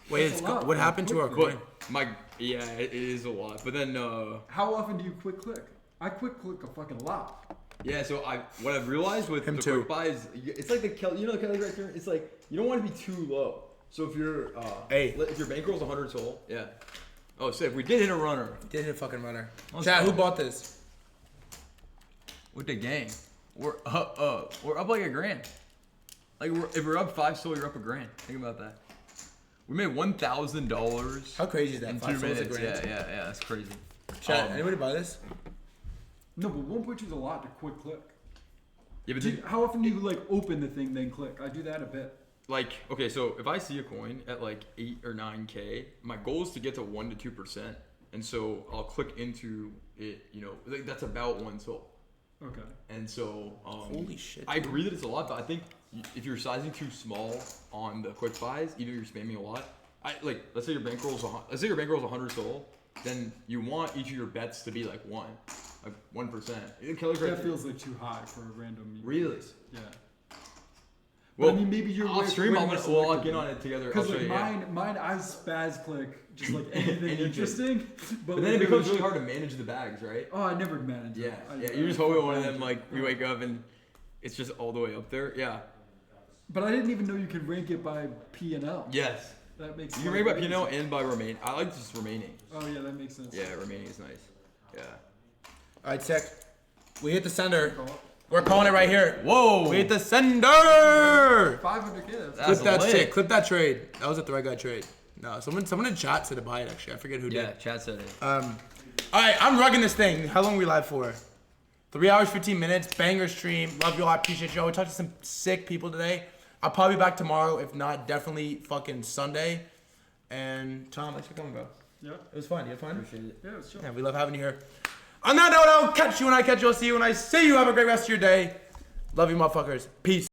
Wait,
That's a lot
what
for a
happened to
quick
our
thing.
coin?
Yeah, it is a lot. But then
How often do you quick click? I quick click a fucking lot.
yeah, so what I've realized with
Him
the
too.
quick buy is it's like the the Kelly right there. It's like you don't want to be too low. So if your if your bankroll's 100 soul, yeah. Oh, so if we did hit a runner
Did hit a fucking runner.
Let's
Chat,
go.
who bought this?
with the gang, we're up like $1,000. Like if we're up 5 soul, you're up $1,000. Think about that. We made $1,000
How crazy is that?
in
5
2
souls a
minutes.
grand.
Yeah, that's crazy.
Chat, anybody buy this?
No, but 1.2 is a lot to quick click.
Yeah, but
How often do you like open the thing then click? I do that a bit.
like, okay, so if I see a coin at like 8 or 9K, my goal is to get to 1 to 2%, and so I'll click into it. Like that's about 1 soul.
Okay.
And so,
Holy shit,
I agree that it's a lot, but I think if you're sizing too small on the quick buys, even if you're spamming a lot, let's say your bankroll's 100 soul, then you want each of your bets to be like 1%. Kelly
That feels like too high for a random.
Really?
Yeah.
Well,
I mean, maybe you're
I'll
way-
stream.
way
I'm
more
gonna log
selective.
in on it together. I'll
Because
show
like
you. Yeah.
mine, I spaz click just like anything
Anything.
interesting.
But
like,
then it
was
becomes really
like-
hard to manage the bags, right?
Oh, I never managed.
Yeah,
it.
you're just hoping one of them we wake up and it's just all the way up there. Yeah.
But I didn't even know you could rank it by P and L.
Yes.
That makes.
You can rank by P&L and by remain. I like just remaining.
Oh yeah, that makes sense.
Yeah, remaining is nice. Yeah.
All right, check. We hit the sender. We're calling it right here.
Whoa.
We hit the sender.
500K.
That's
Clip that
lit.
shit. Clip that trade. That was a Threadguy trade. No, someone in chat said to buy it. Actually, I forget who
Yeah,
did.
chat said it.
All right, I'm rugging this thing. How long are we live for? 3 hours, 15 minutes. Banger stream. Love you all. I appreciate you all. We talked to some sick people today. I'll probably be back tomorrow. If not, definitely fucking Sunday. And Tom, thanks for coming, bro.
Yeah.
It was fun. You had fun?
Appreciate it.
Yeah, it's chill.
Yeah, we love having you here. On that note, I'll catch you when I catch you. I'll see you when I see you. Have a great rest of your day. Love you, motherfuckers. Peace.